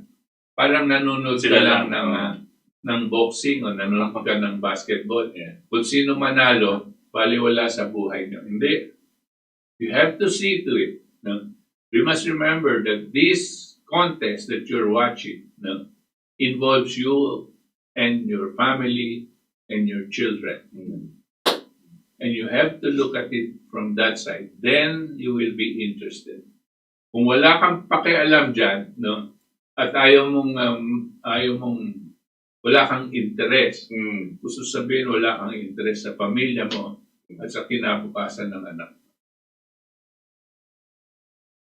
Parang nanonood ka Sila lang lang, ng boxing o nanonood ka ng basketball. Kung sino manalo, baliwala sa buhay niyo. Hindi. You have to see to it. No? You must remember that this contest that you're watching, no, involves you and your family and your children. And you have to look at it from that side. Then you will be interested. Kung wala kang pakialam dyan, no, at ayaw mong wala kang interest, gusto sabihin wala kang interest sa pamilya mo at sa kinabukasan ng anak.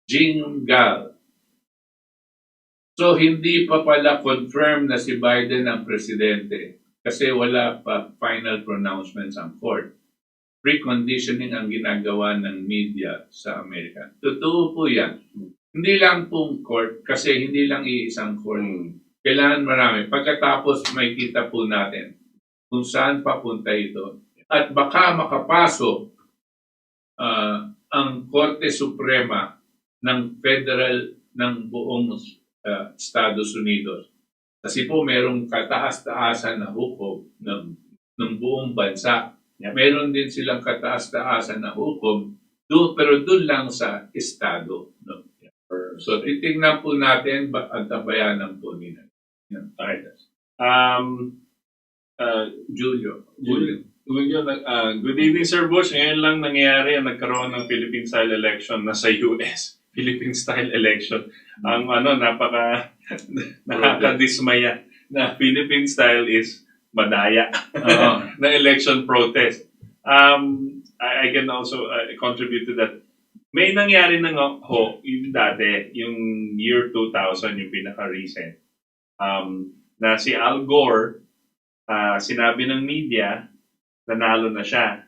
Jingal. So, hindi pa pala confirm na si Biden ang presidente kasi wala pa final pronouncements ang court. Preconditioning ang ginagawa ng media sa Amerika. Totoo po yan. Hindi lang pong court kasi hindi lang iisang court. Kailangan marami. Pagkatapos may kita po natin kung saan papunta ito. At baka makapasok ang Korte Suprema ng federal ng buong Estados Unidos. Kasi po merong kataas-taasan na hukom ng buong bansa. Meron din silang kataas-taasan na hukom, pero doon lang sa estado. No? So, titingnan po natin ang tabayanan po nila. Alright. Julio. Good evening, Sir Butch. Ngayon lang nangyayari ang nagkaroon ng Philippine-style election na sa US. Philippine-style election. Ang nakakadismaya na Philippine-style is madaya na election protest. I can also contribute to that. May nangyari na yung dati, yung year 2000, yung pinaka-recent, na si Al Gore, sinabi ng media, nanalo na siya.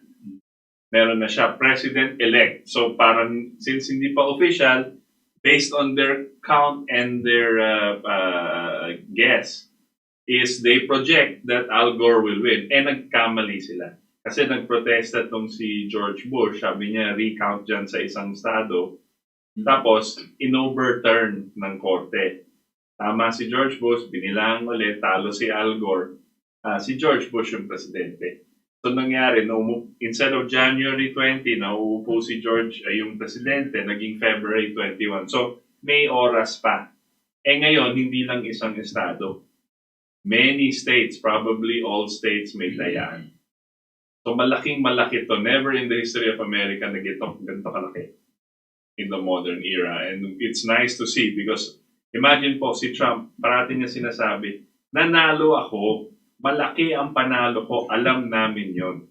Meron na siya president-elect. So parang, since hindi pa official, based on their count and their guess, is they project that Al Gore will win. Eh, nagkamali sila. Kasi nagprotesta tong si George Bush, sabi niya, recount dyan sa isang estado. Tapos, in-overturn ng korte. Tama si George Bush, binilang ulit, talo si Al Gore. Si George Bush yung presidente. So, nangyari, instead of January 20, nauupo si George, yung presidente, naging February 21. So, may oras pa. Eh ngayon, hindi lang isang estado. Many states, probably all states, may dayaan. So, malaking-malaki to. Never in the history of America na ganito kalaki in the modern era. And it's nice to see because imagine po si Trump, parati niya sinasabi, nanalo ako, malaki ang panalo ko, alam namin yon.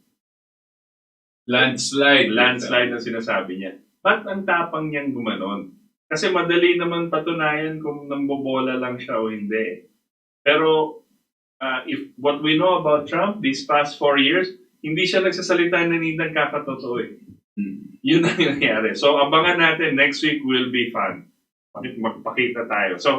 Landslide. Landslide na sinasabi niya. Ba't ang tapang niyang gumanon? Kasi madali naman patunayan kung nambobola lang siya o hindi. Pero if what we know about Trump these past 4 years, hindi siya nagsasalita na hindi nagkakatotoo eh. Yun ang nangyari. So abangan natin, next week will be fun. Magpakita tayo. So,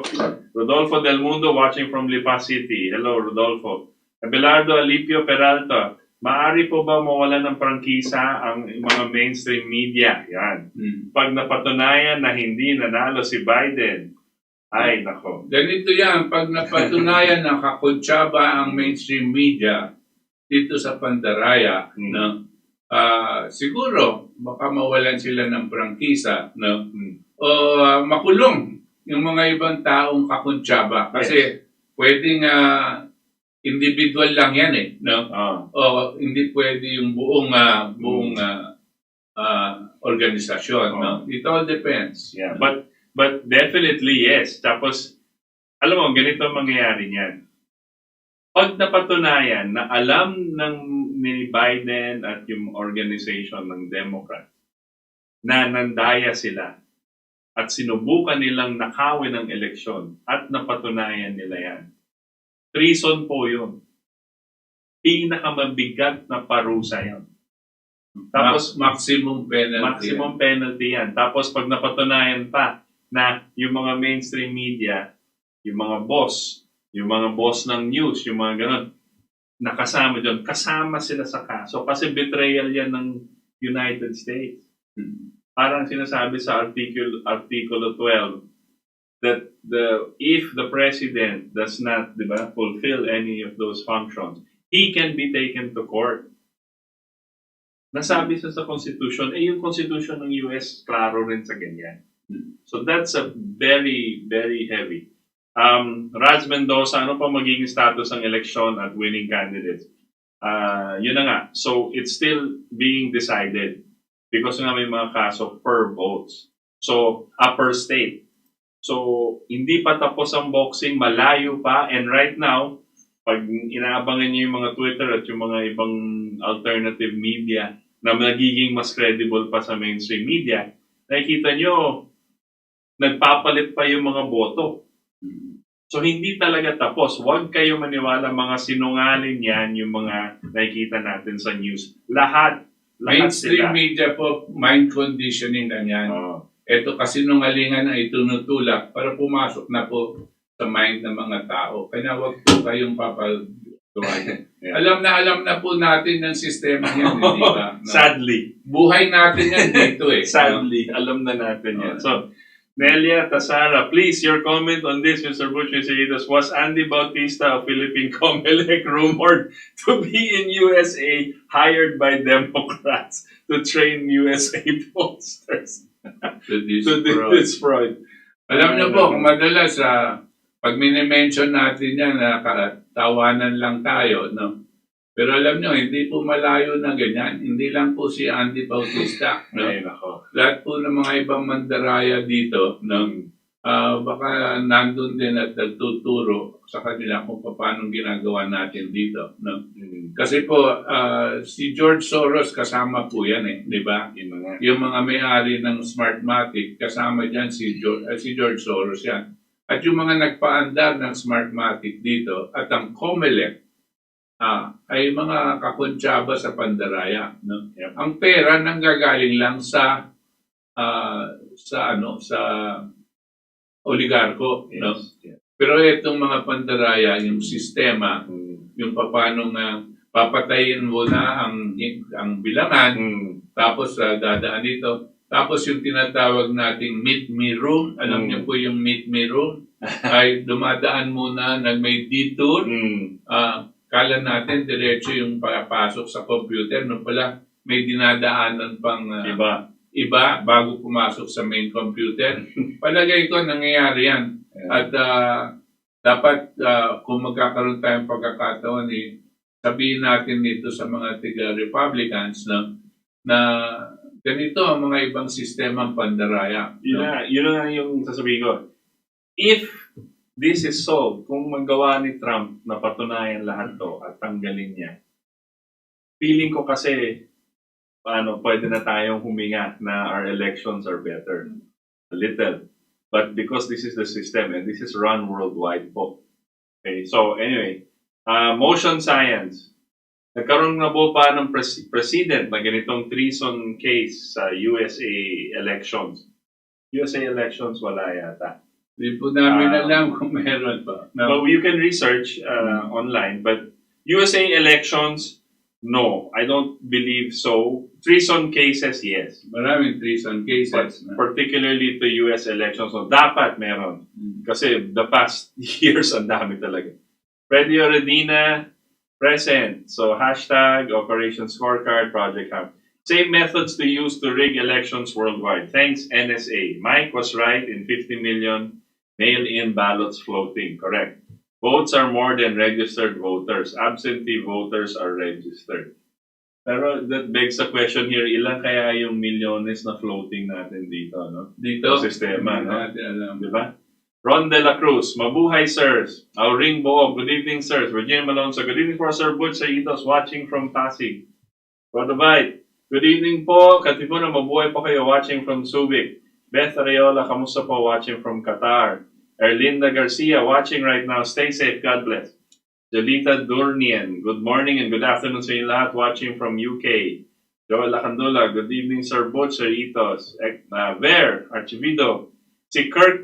Rodolfo Del Mundo watching from Lipa City. Hello, Rodolfo. Abelardo Alipio Peralta, maaari po ba mawalan ng prangkisa ang mga mainstream media? Yan. Pag napatunayan na hindi nanalo si Biden, ay nako. Ganito yan, pag napatunayan na kakuntsaba ang mainstream media dito sa Pandaraya, no? Siguro, baka mawalan sila ng prangkisa, no? O makulong yung mga ibang taong kakuntsaba. Kasi pwedeng individual lang yan eh, no? O hindi pwede yung buong organisasyon, no? It all depends. Yeah, but definitely yes. Tapos alam mo ganito ang mangyayari niyan. Pag napatunayan na alam ni Biden at yung organization ng Democrat na nandaya sila at sinubukan nilang nakawin ang eleksyon at napatunayan nila yan, treason po yun. Pinakamabigat na parusa yan. Tapos maximum penalty. Maximum penalty yan. Tapos pag napatunayan pa na yung mga mainstream media, yung mga boss ng news, yung mga ganon, nakasama dyan, kasama sila sa kaso kasi betrayal yan ng United States. parang sinasabi sa Artikulo 12 that if the president does not, di ba, fulfill any of those functions, he can be taken to court. Nasabi sa Constitution, yung Constitution ng US, klaro rin sa ganyan. So that's a very, very heavy. Raz Mendoza, ano pa magiging status ng election at winning candidates? Yun na nga. So it's still being decided because nga may mga kaso per votes. So, per state. So, hindi pa tapos ang boxing, malayo pa. And right now, pag inaabangan niyo yung mga Twitter at yung mga ibang alternative media na magiging mas credible pa sa mainstream media, nakikita nyo, nagpapalit pa yung mga boto. So, hindi talaga tapos. Huwag kayo maniwala, mga sinungaling yan, yung mga nakikita natin sa news. Lahat Mainstream sila. media po, mind conditioning na yan. Ito kasinungalingan ang itunutulak para pumasok na po sa mind ng mga tao. Kaya huwag po kayong papagawain. Alam na po natin ng sistema yan, hindi ba? No? Sadly. Buhay natin yan dito eh. Sadly, alam na natin yan. So, Nelia Tasara, please, your comment on this, Mr. Butch, Mr. Itos. Was Andy Bautista of Philippine Comelec rumored to be in USA, hired by Democrats to train USA pollsters? to this fraud. Alam niyo po, kung madalas pag minimension natin yan, tawanan lang tayo, no? Pero alam niyo, hindi po malayo na ganyan. Hindi lang po si Andy Bautista, no? Ay, nako. Lahat po ng mga ibang mandaraya dito, no? Baka nandun din at nagtuturo sa kanila kung paano ginagawa natin dito, no? Kasi po, si George Soros kasama po yan eh, di ba? Yung mga may-ari ng Smartmatic, kasama dyan si George Soros yan. At yung mga nagpaandar ng Smartmatic dito, at ang Comelec, ay mga kakontsaba sa pandaraya. No? Ang pera nanggagaling lang sa oligarko. Yes. No? Pero itong mga pandaraya, yung sistema, yung paano nga papatayin mo na ang bilangan, tapos dadaan dito. Tapos yung tinatawag nating meet me room, alam niyo po yung meet me room, ay dumadaan muna na may detour. Kala natin diretso yung papasok sa computer, no pala may dinadaanan pang iba bago pumasok sa main computer. Palagay ko nangyayari yan. At dapat kung magkakaroon tayong pagkakataon, sabihin natin dito sa mga tiga-Republicans na ganito ang mga ibang sistemang pandaraya. Yun na yung sasabihin ko. If this is solved, kung magawa ni Trump na patunayan lahat to at tanggalin niya, feeling ko kasi pwede na tayong huminga na our elections are better. A little. But because this is the system and this is run worldwide po. Okay, so anyway, motion science. Nagkaroon na po pa ng president na ganitong treason case sa USA elections. USA elections, wala yata. Hindi po namin alam kung meron pa. No. Well, you can research online, but USA elections, no. I don't believe so. Treason cases, yes. Maraming treason cases. But particularly to US elections, so dapat meron. Kasi the past years, ang dami talaga. Freddy Oredina, present. So, hashtag Operation Scorecard Project Hub. Same methods to use to rig elections worldwide. Thanks, NSA. Mike was right in 50 million mail-in ballots floating. Correct. Votes are more than registered voters. Absentee voters are registered. Pero that begs the question here, ilan kaya yung milyones na floating natin dito, no? Dito? Sa sistema, no? Alam. Diba? Ron De La Cruz, mabuhay, sirs. Auring Boog, good evening, sirs. Virginia Malonzo, good evening for Sir Butch Itos, watching from Pasig. Brother Bite, good evening po. Katipunan, mabuhay po kayo, watching from Subic. Beth Areola, kamusta po, watching from Qatar. Erlinda Garcia, watching right now. Stay safe, God bless. Jolita Durnian, good morning and good afternoon sa inyo lahat, watching from UK. Joel Lacandula, good evening, Sir Butch, Sir Itos. Ver, Archivido. Si Kirk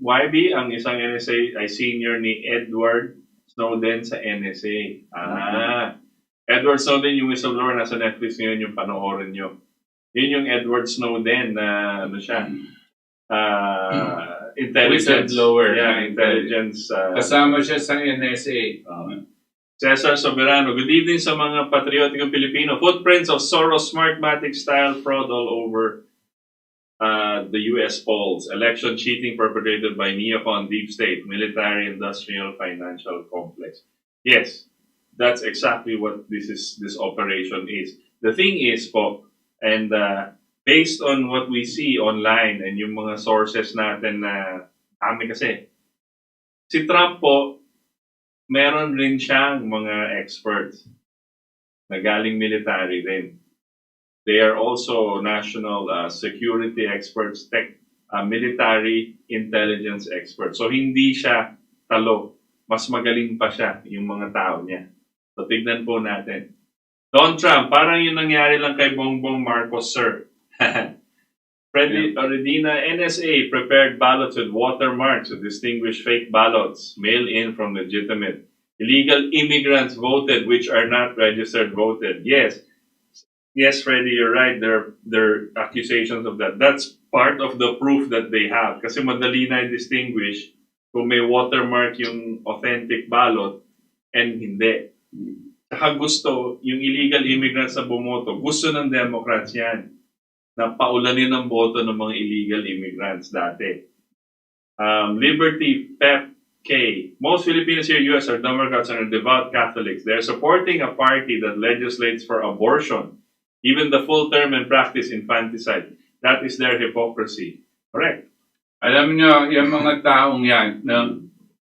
Wybe, ang isang NSA, ay senior ni Edward Snowden sa NSA. Edward Snowden, yung whistleblower, nasa Netflix ngayon, yung panoorin nyo. Yun yung Edward Snowden na ano siya, intelligence. Whistleblower. Yeah, intelligence. Kasama siya sa NSA. Cesar Soberano, good evening sa mga patriotikong Pilipino. Footprints of Soros Smartmatic-style fraud all over the U.S. polls. Election cheating perpetrated by neocon deep state, military, industrial, financial complex. Yes, that's exactly what this operation is. The thing is po, and based on what we see online and yung mga sources natin na kasi, si Trump po, meron rin siyang mga experts na galing military rin. They are also national security experts, military intelligence experts. So hindi siya talo. Mas magaling pa siya yung mga tao niya. So tignan po natin. Donald Trump, parang yung nangyari lang kay Bongbong Marcos, sir. Freddy Oredina, NSA prepared ballots with watermarks to distinguish fake ballots, mail-in from legitimate. Illegal immigrants voted, which are not registered voted. Yes, Freddy, you're right. There are accusations of that. That's part of the proof that they have. Kasi madali na distinguish kung may watermark yung authentic ballot and hindi. Saka gusto, yung illegal immigrants na bumoto, gusto ng Democrats yan na paulanin ang boto ng mga illegal immigrants dati. Liberty Pep K. Most Filipinos here in the U.S. are Democrats and are devout Catholics. They're supporting a party that legislates for abortion, even the full term and practice infanticide. That is their hypocrisy. Correct. Alam niyo, yung mga taong yan,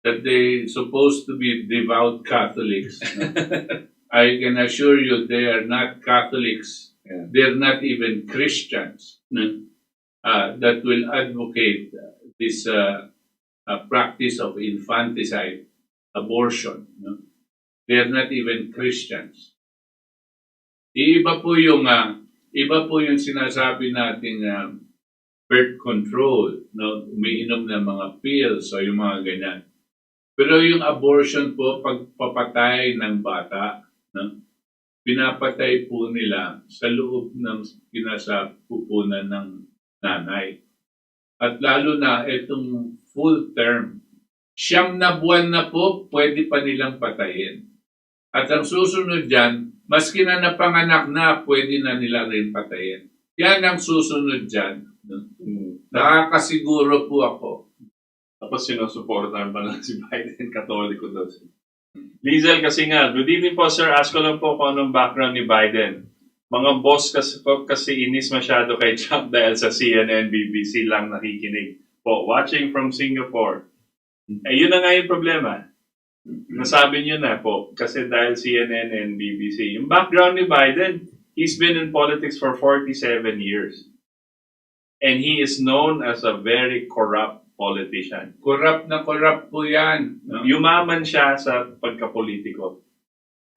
that they supposed to be devout Catholics, I can assure you they are not Catholics. Yeah. They're not even Christians that will advocate this practice of infanticide, abortion. They're not even Christians. Iba po yung sinasabi nating birth control, umiinom ng mga pills o yung mga ganyan. Pero yung abortion po, pagpapatay ng bata, pinapatay po nila sa loob ng pinasapupunan ng nanay. At lalo na itong full term, 9 na buwan na po, pwede pa nilang patayin. At ang susunod dyan, maski na napanganak na, pwede na nila rin patayin. Yan ang susunod dyan. Nakakasiguro po ako. Tapos sinusuportahan pa lang si Biden, katoliko daw siya. Lizel kasi nga, good evening po sir, ask ko lang po kung anong background ni Biden. Mga boss kasi inis masyado kay Trump dahil sa CNN, BBC lang nakikinig. Po, watching from Singapore. Yun na nga yung problema. Nasabi niyo na po, kasi dahil CNN and BBC. Yung background ni Biden, he's been in politics for 47 years. And he is known as a very corrupt politician. Corrupt na corrupt po yan. Yumaman siya sa pagkapolitiko.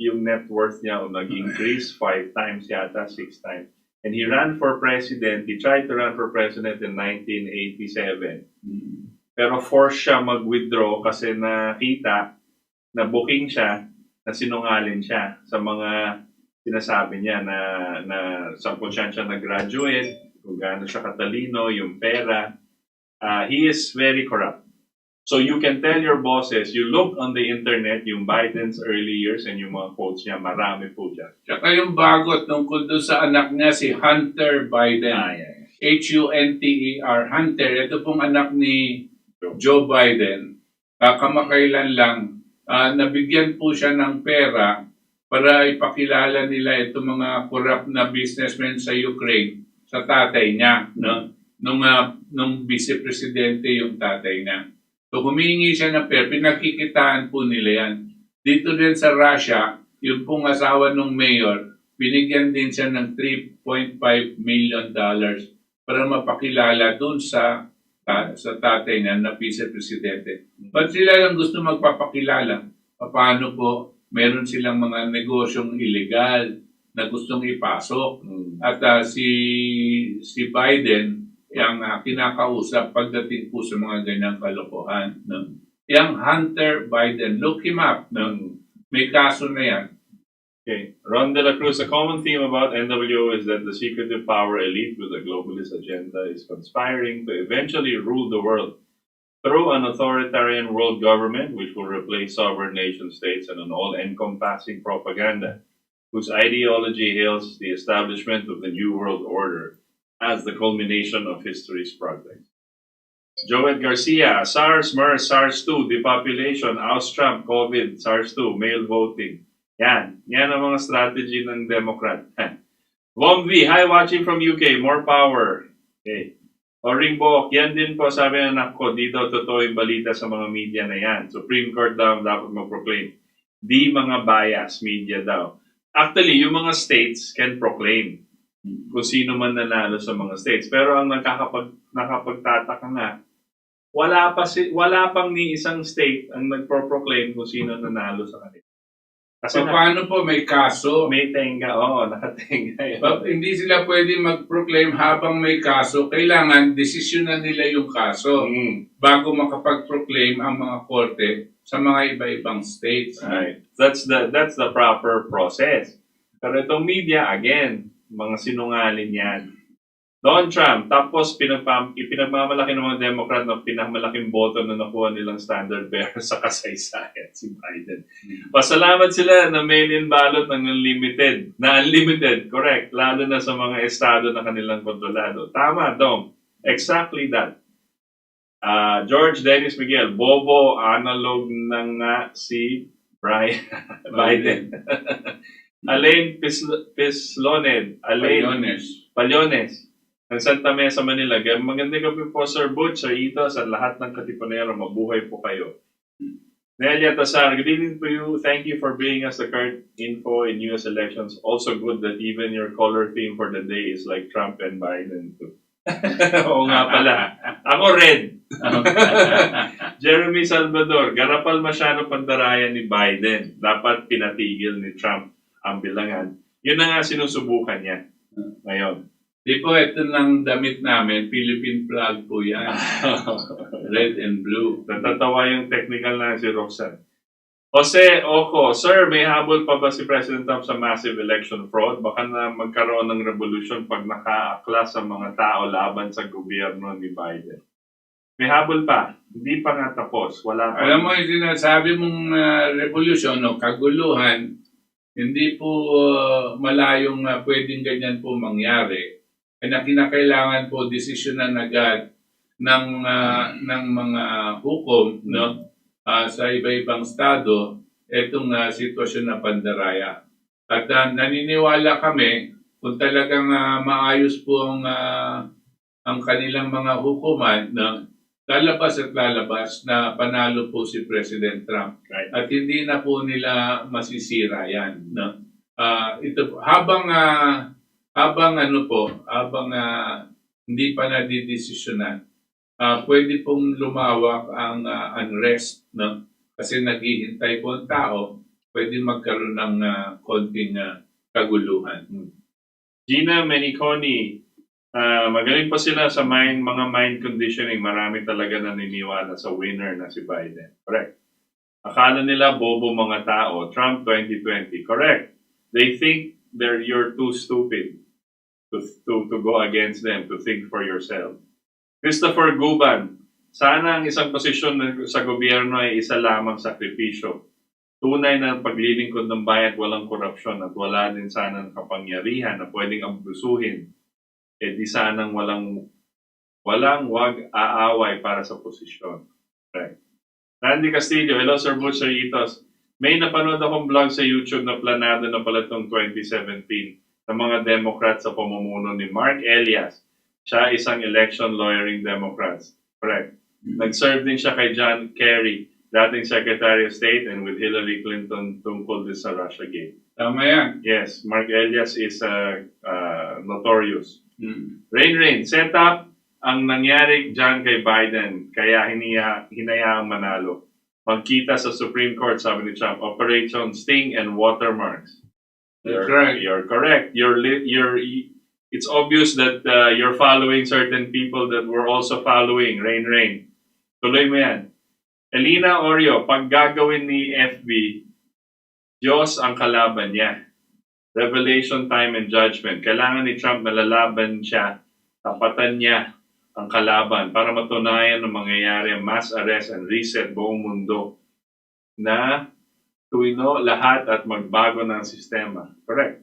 Yung net worth niya nag-increase 5 times yata, 6 times. And he ran for president. He tried to run for president in 1987. Pero forced siya mag-withdraw kasi nakita na booking siya, na sinungaling siya sa mga sinasabi niya na saan po siya nag-graduate, kung gaano siya katalino, yung pera. He is very corrupt. So you can tell your bosses, you look on the internet, yung Biden's early years and yung mga quotes niya, marami po dyan. Tsaka yung bago tungkol doon sa anak niya, si Hunter Biden. Hunter. Hunter. Ito pong anak ni Joe Biden. Kamakailan lang, nabigyan po siya ng pera para ipakilala nila itong mga corrupt na businessmen sa Ukraine sa tatay niya. Nung vice-presidente yung tatay niya. So humingi siya ng pera, pinagkikitaan po nila yan. Dito din sa Russia, yung pong asawa ng mayor, binigyan din siya ng $3.5 million para mapakilala dun sa tatay niya na vice-presidente. But sila lang gusto magpapakilala. Paano po meron silang mga negosyong illegal na gustong ipasok. At si Biden, yung kinakausap pagdating po sa mga ganyang kalokohan. Yung Hunter Biden, look him up. May kaso na yan. Okay. Ron de la Cruz, a common theme about NWO is that the secretive power elite with a globalist agenda is conspiring to eventually rule the world through an authoritarian world government which will replace sovereign nation states and an all-encompassing propaganda whose ideology hails the establishment of the New World Order as the culmination of history's progress. Joet Garcia, SARS, MERS, SARS-2, depopulation, oust Trump, COVID, SARS-2, mail voting. Yan ang mga strategy ng Democrat. Vom V, hi, watching from UK, more power. Okay. Oring Bok, yan din po sabi ng anak ko, di daw totoo yung balita sa mga media na yan. Supreme Court daw dapat mag-proclaim. Di mga bias media daw. Actually, yung mga states can proclaim kung sino man nanalo sa mga states. Pero ang nakapagtataka nga, wala pang ni isang state ang nagpro-proclaim kung sino nanalo sa kanila. Kasi paano po may kaso? May tenga, nakatenga. Hindi sila pwede mag-proclaim habang may kaso. Kailangan desisyonan nila yung kaso bago makapag-proclaim ang mga korte sa mga iba-ibang states. Right. That's the proper process. Pero itong media, again, mga sinungaling yan. Donald Trump, tapos pinagmamalaki ng mga Democrat na pinakamalaking boto na nakuha nilang standard bearer sa kasaysayan, si Biden. Pasalamat sila na mail-in ballot ng unlimited, correct, lalo na sa mga estado na kanilang kontrolado. Tama, Dom. Exactly that. George Dennis Miguel, bobo, analog na nga si Biden. Alain Paliones. Ng Santa Mesa, Manila. Magandang gabi po, Sir Butch, Sir Ito, sa lahat ng Katipunero. Mabuhay po kayo. Nelia Tasar, good evening to you. Thank you for bringing us the current info in U.S. elections. Also good that even your color theme for the day is like Trump and Biden too. Oo nga pala. Ako red. Jeremy Salvador, garapal masyado pandarayan ni Biden. Dapat pinatigil ni Trump ang bilangan. Yun na nga sinusubukan niya ngayon. Di po, ito ng damit namin, Philippine flag po yan. Red and blue. Natatawa yung technical na si Roxanne. Jose Oco, Sir, may habol pa ba si President Trump sa massive election fraud? Baka na magkaroon ng revolution pag nakaaklas ang mga tao laban sa gobyerno ni Biden. May habol pa. Hindi pa nga tapos. Wala pa. Alam mo, yung sinasabi mong revolution, kaguluhan, hindi po malayong pwedeng ganyan po mangyari. Na kinakailangan po desisyonan agad ng mga hukom sa iba-ibang estado itong sitwasyon na pandaraya. At naniniwala kami kung talagang maayos po ang kanilang mga hukuman, lalabas at lalabas na panalo po si President Trump. Right. At hindi na po nila masisira yan. Ito habang hindi pa nadidesisyonan, pwede pong lumawak ang unrest, kasi naghihintay po ang tao, pwede magkaroon ng konting kaguluhan. Gina Meniconi, magaling pa sila sa mga mind conditioning. Marami talaga naniniwala sa winner na si Biden. Correct. Akala nila bobo mga tao. Trump 2020. Correct. They think you're too stupid to go against them, to think for yourself. Christopher Guban, sana ang isang posisyon sa gobyerno ay isa lamang sakripisyo. Tunay na paglilingkod ng bayan walang korupsyon at wala din sana ng kapangyarihan na pwedeng abusuhin. Di sanang wag aaway para sa posisyon. Right. Randy Castillo, hello Sir Butch, Sir Itos. May napanood akong vlog sa YouTube na planado na pala itong 2017 ng mga Democrats sa pamumuno ni Mark Elias. Siya isang election lawyering Democrats. Correct. Nag-serve din siya kay John Kerry, dating Secretary of State, and with Hillary Clinton tungkol din sa Russiagate. Tama yan. Yes, Mark Elias is notorious. Rain, set up ang nangyari dyan kay Biden, kaya hinayaang manalo. Magkita sa Supreme Court, sabi ni Trump, Operation Sting and Watermarks. You're correct. It's obvious that you're following certain people that were also following. Rain. Tuloy mo yan. Elena Oreo, pag gagawin ni FB, Diyos ang kalaban niya. Revelation, time, and judgment. Kailangan ni Trump na lalaban siya, tapatan niya ang kalaban para matunayan ng mangyayari ang mass arrest and reset buong mundo na tuwino lahat at magbago ng sistema. Correct.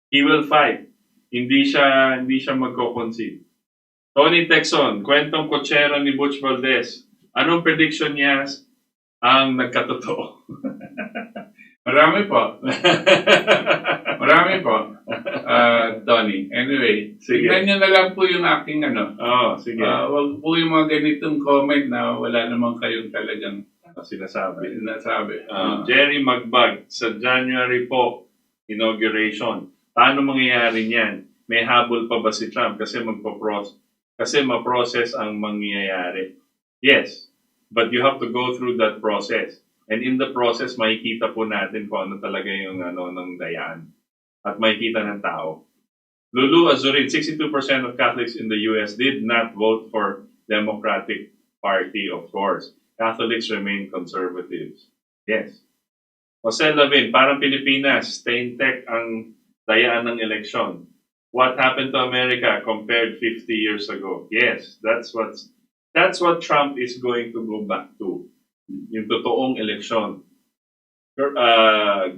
He will fight. Hindi siya magko-concede. Tony Texon, kwentong kotsero ni Butch Valdes. Anong prediction niya ang nagkatotoo? Marami po. Marami po. Tony. Anyway, tignan nyo na lang po yung aking sige. Wag po yung mga ganitong comment na wala namang kayong talagang sinasabi. Jerry Magbag, sa January po, inauguration. Paano mangyayari niyan? May habol pa ba si Trump kasi ma-process ang mangyayari? Yes, but you have to go through that process. And in the process, makikita po natin kung ano talaga yung ng dayaan. At makikita ng tao. Lulu Azurin, 62% of Catholics in the US did not vote for Democratic Party, of course. Catholics remain conservatives. Yes. Jose Lavin, parang Pilipinas, stay intact ang dayaan ng eleksyon. What happened to America compared 50 years ago? Yes, that's what Trump is going to go back to. Yung totoong eleksyon.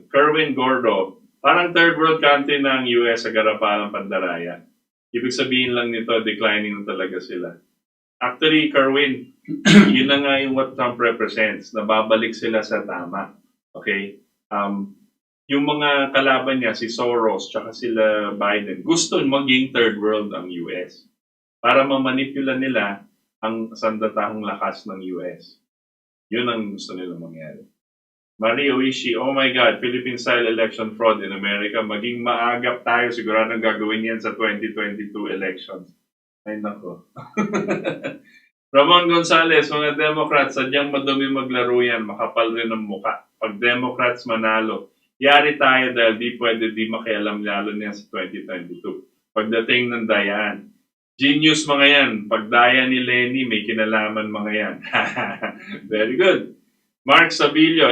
Kerwin Gordo, parang third world country ng US sa garapalang pandaraya. Ibig sabihin lang nito, declining na talaga sila. Actually, Kerwin, yun na nga yung what Trump represents. Nababalik sila sa tama. Okay? Yung mga kalaban niya, si Soros, tsaka sila Biden, gusto maging third world ang US. Para mamanipula nila ang sandatahong lakas ng US. Yun ang gusto nila mangyari. Marie Oishi, oh my God, Philippine-style election fraud in America. Maging maagap tayo, siguradong gagawin yan sa 2022 elections. Ay nako. Ramon Gonzalez, mga Democrats, sadyang madumi maglaro yan, makapal rin ang muka. Pag Democrats manalo, yari tayo dahil di pwede di makialam lalo niya sa 2022. Pagdating ng dayaan. Genius mga yan. Pagdaya ni Lenny, may kinalaman mga yan. Very good. Mark Sabilio,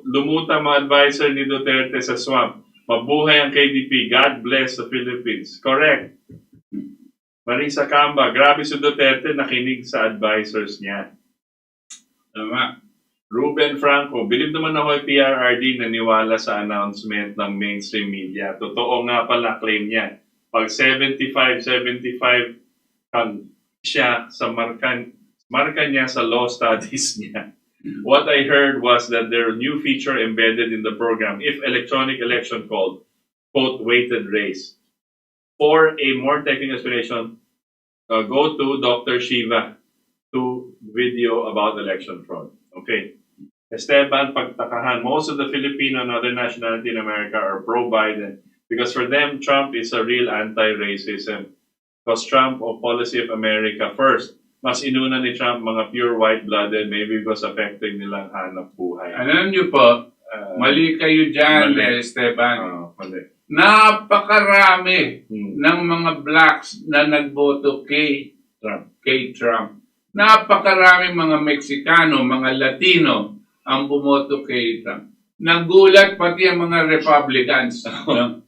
lumuta mga advisor ni Duterte sa swamp. Mabuhay ang KDP. God bless the Philippines. Correct. Marisa Camba, grabe si Duterte, nakinig sa advisors niya. Tama. Ruben Franco, bilib naman ako ay PRRD naniwala sa announcement ng mainstream media. Totoo nga pala claim niya. Pag 75 siya sa marka niya sa law studies niya. What I heard was that there are new feature embedded in the program if electronic election called, quote, weighted race. For a more technical explanation, go to Dr. Shiva to video about election fraud. Okay. Esteban Pagtakahan, most of the Filipino and other nationality in America are pro-Biden because for them, Trump is a real anti-racism. Because Trump of policy of America first, mas inuna ni Trump mga pure white-blooded, maybe because affecting nilang hanap buhay. Alam niyo po, mali kayo dyan, Esteban. Mali. Napakarami ng mga blacks na nagboto kay Trump. Napakarami mga Meksikano, mga Latino ang bumoto kay Trump. Nagulat pati ang mga Republicans. No?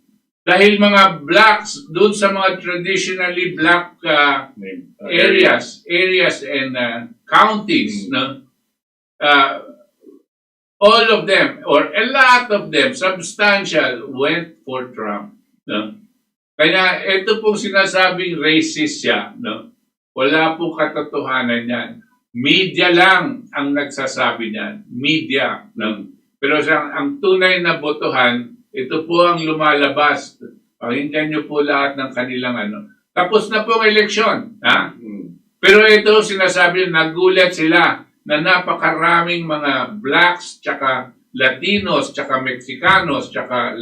Dahil mga blacks, doon sa mga traditionally black areas and counties, no? All of them, or a lot of them, substantial, went for Trump. No? Kaya ito pong sinasabing racist siya. No? Wala pong katotohanan yan. Media lang ang nagsasabi niyan. Media. No? Pero ang tunay na botohan, ito po ang lumalabas. Pakinggan niyo po lahat ng kanilang Tapos na po ang eleksyon. Ha? Pero ito sinasabi, nagulat sila na napakaraming mga blacks, tsaka Latinos, tsaka Mexicanos, tsaka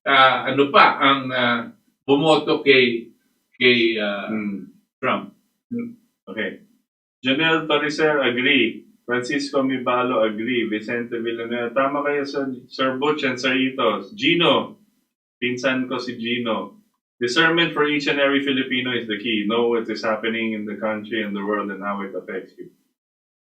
ang bumoto kay Trump. Okay. Janelle Torricer, agree. Francisco Mibalo, agree. Vicente Villanueva, tama kayo Sir Butch and Sir Itos. Gino, pinsan ko si Gino. Discernment for each and every Filipino is the key. Know what is happening in the country and the world and how it affects you.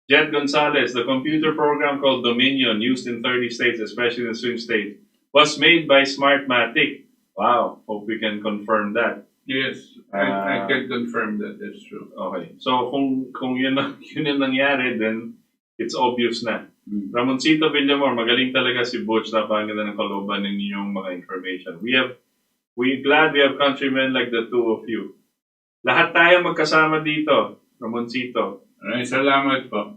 Jed Gonzalez, the computer program called Dominion, used in 30 states, especially in swing states, was made by Smartmatic. Wow, hope we can confirm that. Yes, I can confirm that that's true. Okay. So kung yun yung nangyari, then it's obvious na. Ramoncito Villamor, magaling talaga si Butch. Napakaganda ng kalooban ng inyong mga information. We're glad we have countrymen like the two of you. Lahat tayo magkasama dito, Ramoncito. Ay, salamat po.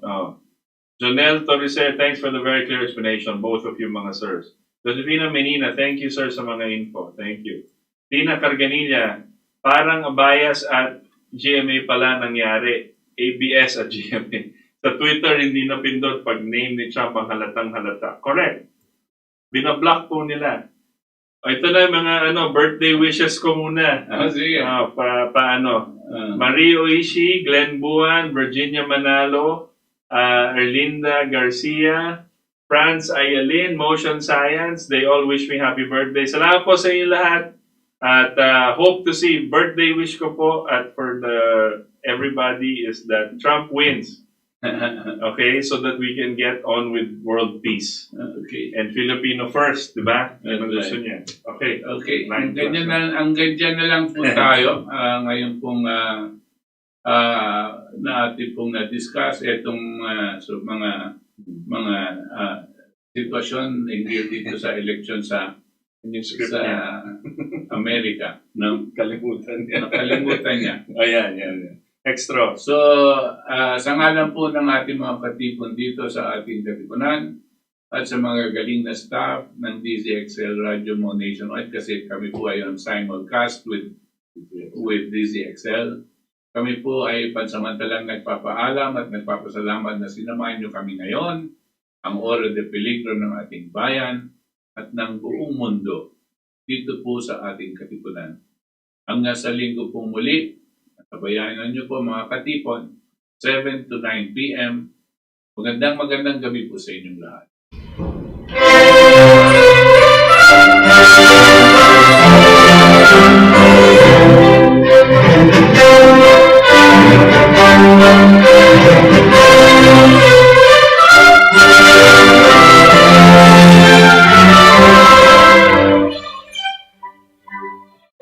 Jonel Torrice, thanks for the very clear explanation, both of you mga sirs. Josefina Menina, thank you sir sa mga info. Thank you. Tina Carganilla, parang bias at GMA pala nangyari. ABS at GMA. Sa Twitter, hindi napindot pag name ni Trump ang halatang halata. Correct. Binablock po nila. Ito na yung mga birthday wishes ko muna. Sige. Paano? Marie Oishi, Glenn Buan, Virginia Manalo, Erlinda Garcia, Franz Ayalin, Motion Science, they all wish me happy birthday. Salamat po sa inyo lahat. At hope to see, birthday wish ko po at for everybody is that Trump wins. Okay, so that we can get on with world peace. Okay. And Filipino first, di ba? Ano gusto niya? Okay. Okay. Ganyan na lang po tayo. Ngayon pong natin pong na-discuss itong mga sitwasyon dito sa election sa Amerika. Kalimutan niya. Nakalimutan niya. Ayan. Extra. So, sa ngalan po ng ating mga katipon dito sa ating Katipunan at sa mga galing na staff ng DZXL Radio Mo Nationwide, kasi kami po ay on simulcast with DZXL. Kami po ay pansamantalang nagpapaalam at nagpapasalamat na sinamahan niyo kami ngayon, ang ora de peligro ng ating bayan at ng buong mundo dito po sa ating Katipunan. Hanggang sa linggo pong muli, sabayanan niyo po mga katipon, 7 to 9 p.m. Magandang gabi po sa inyong lahat.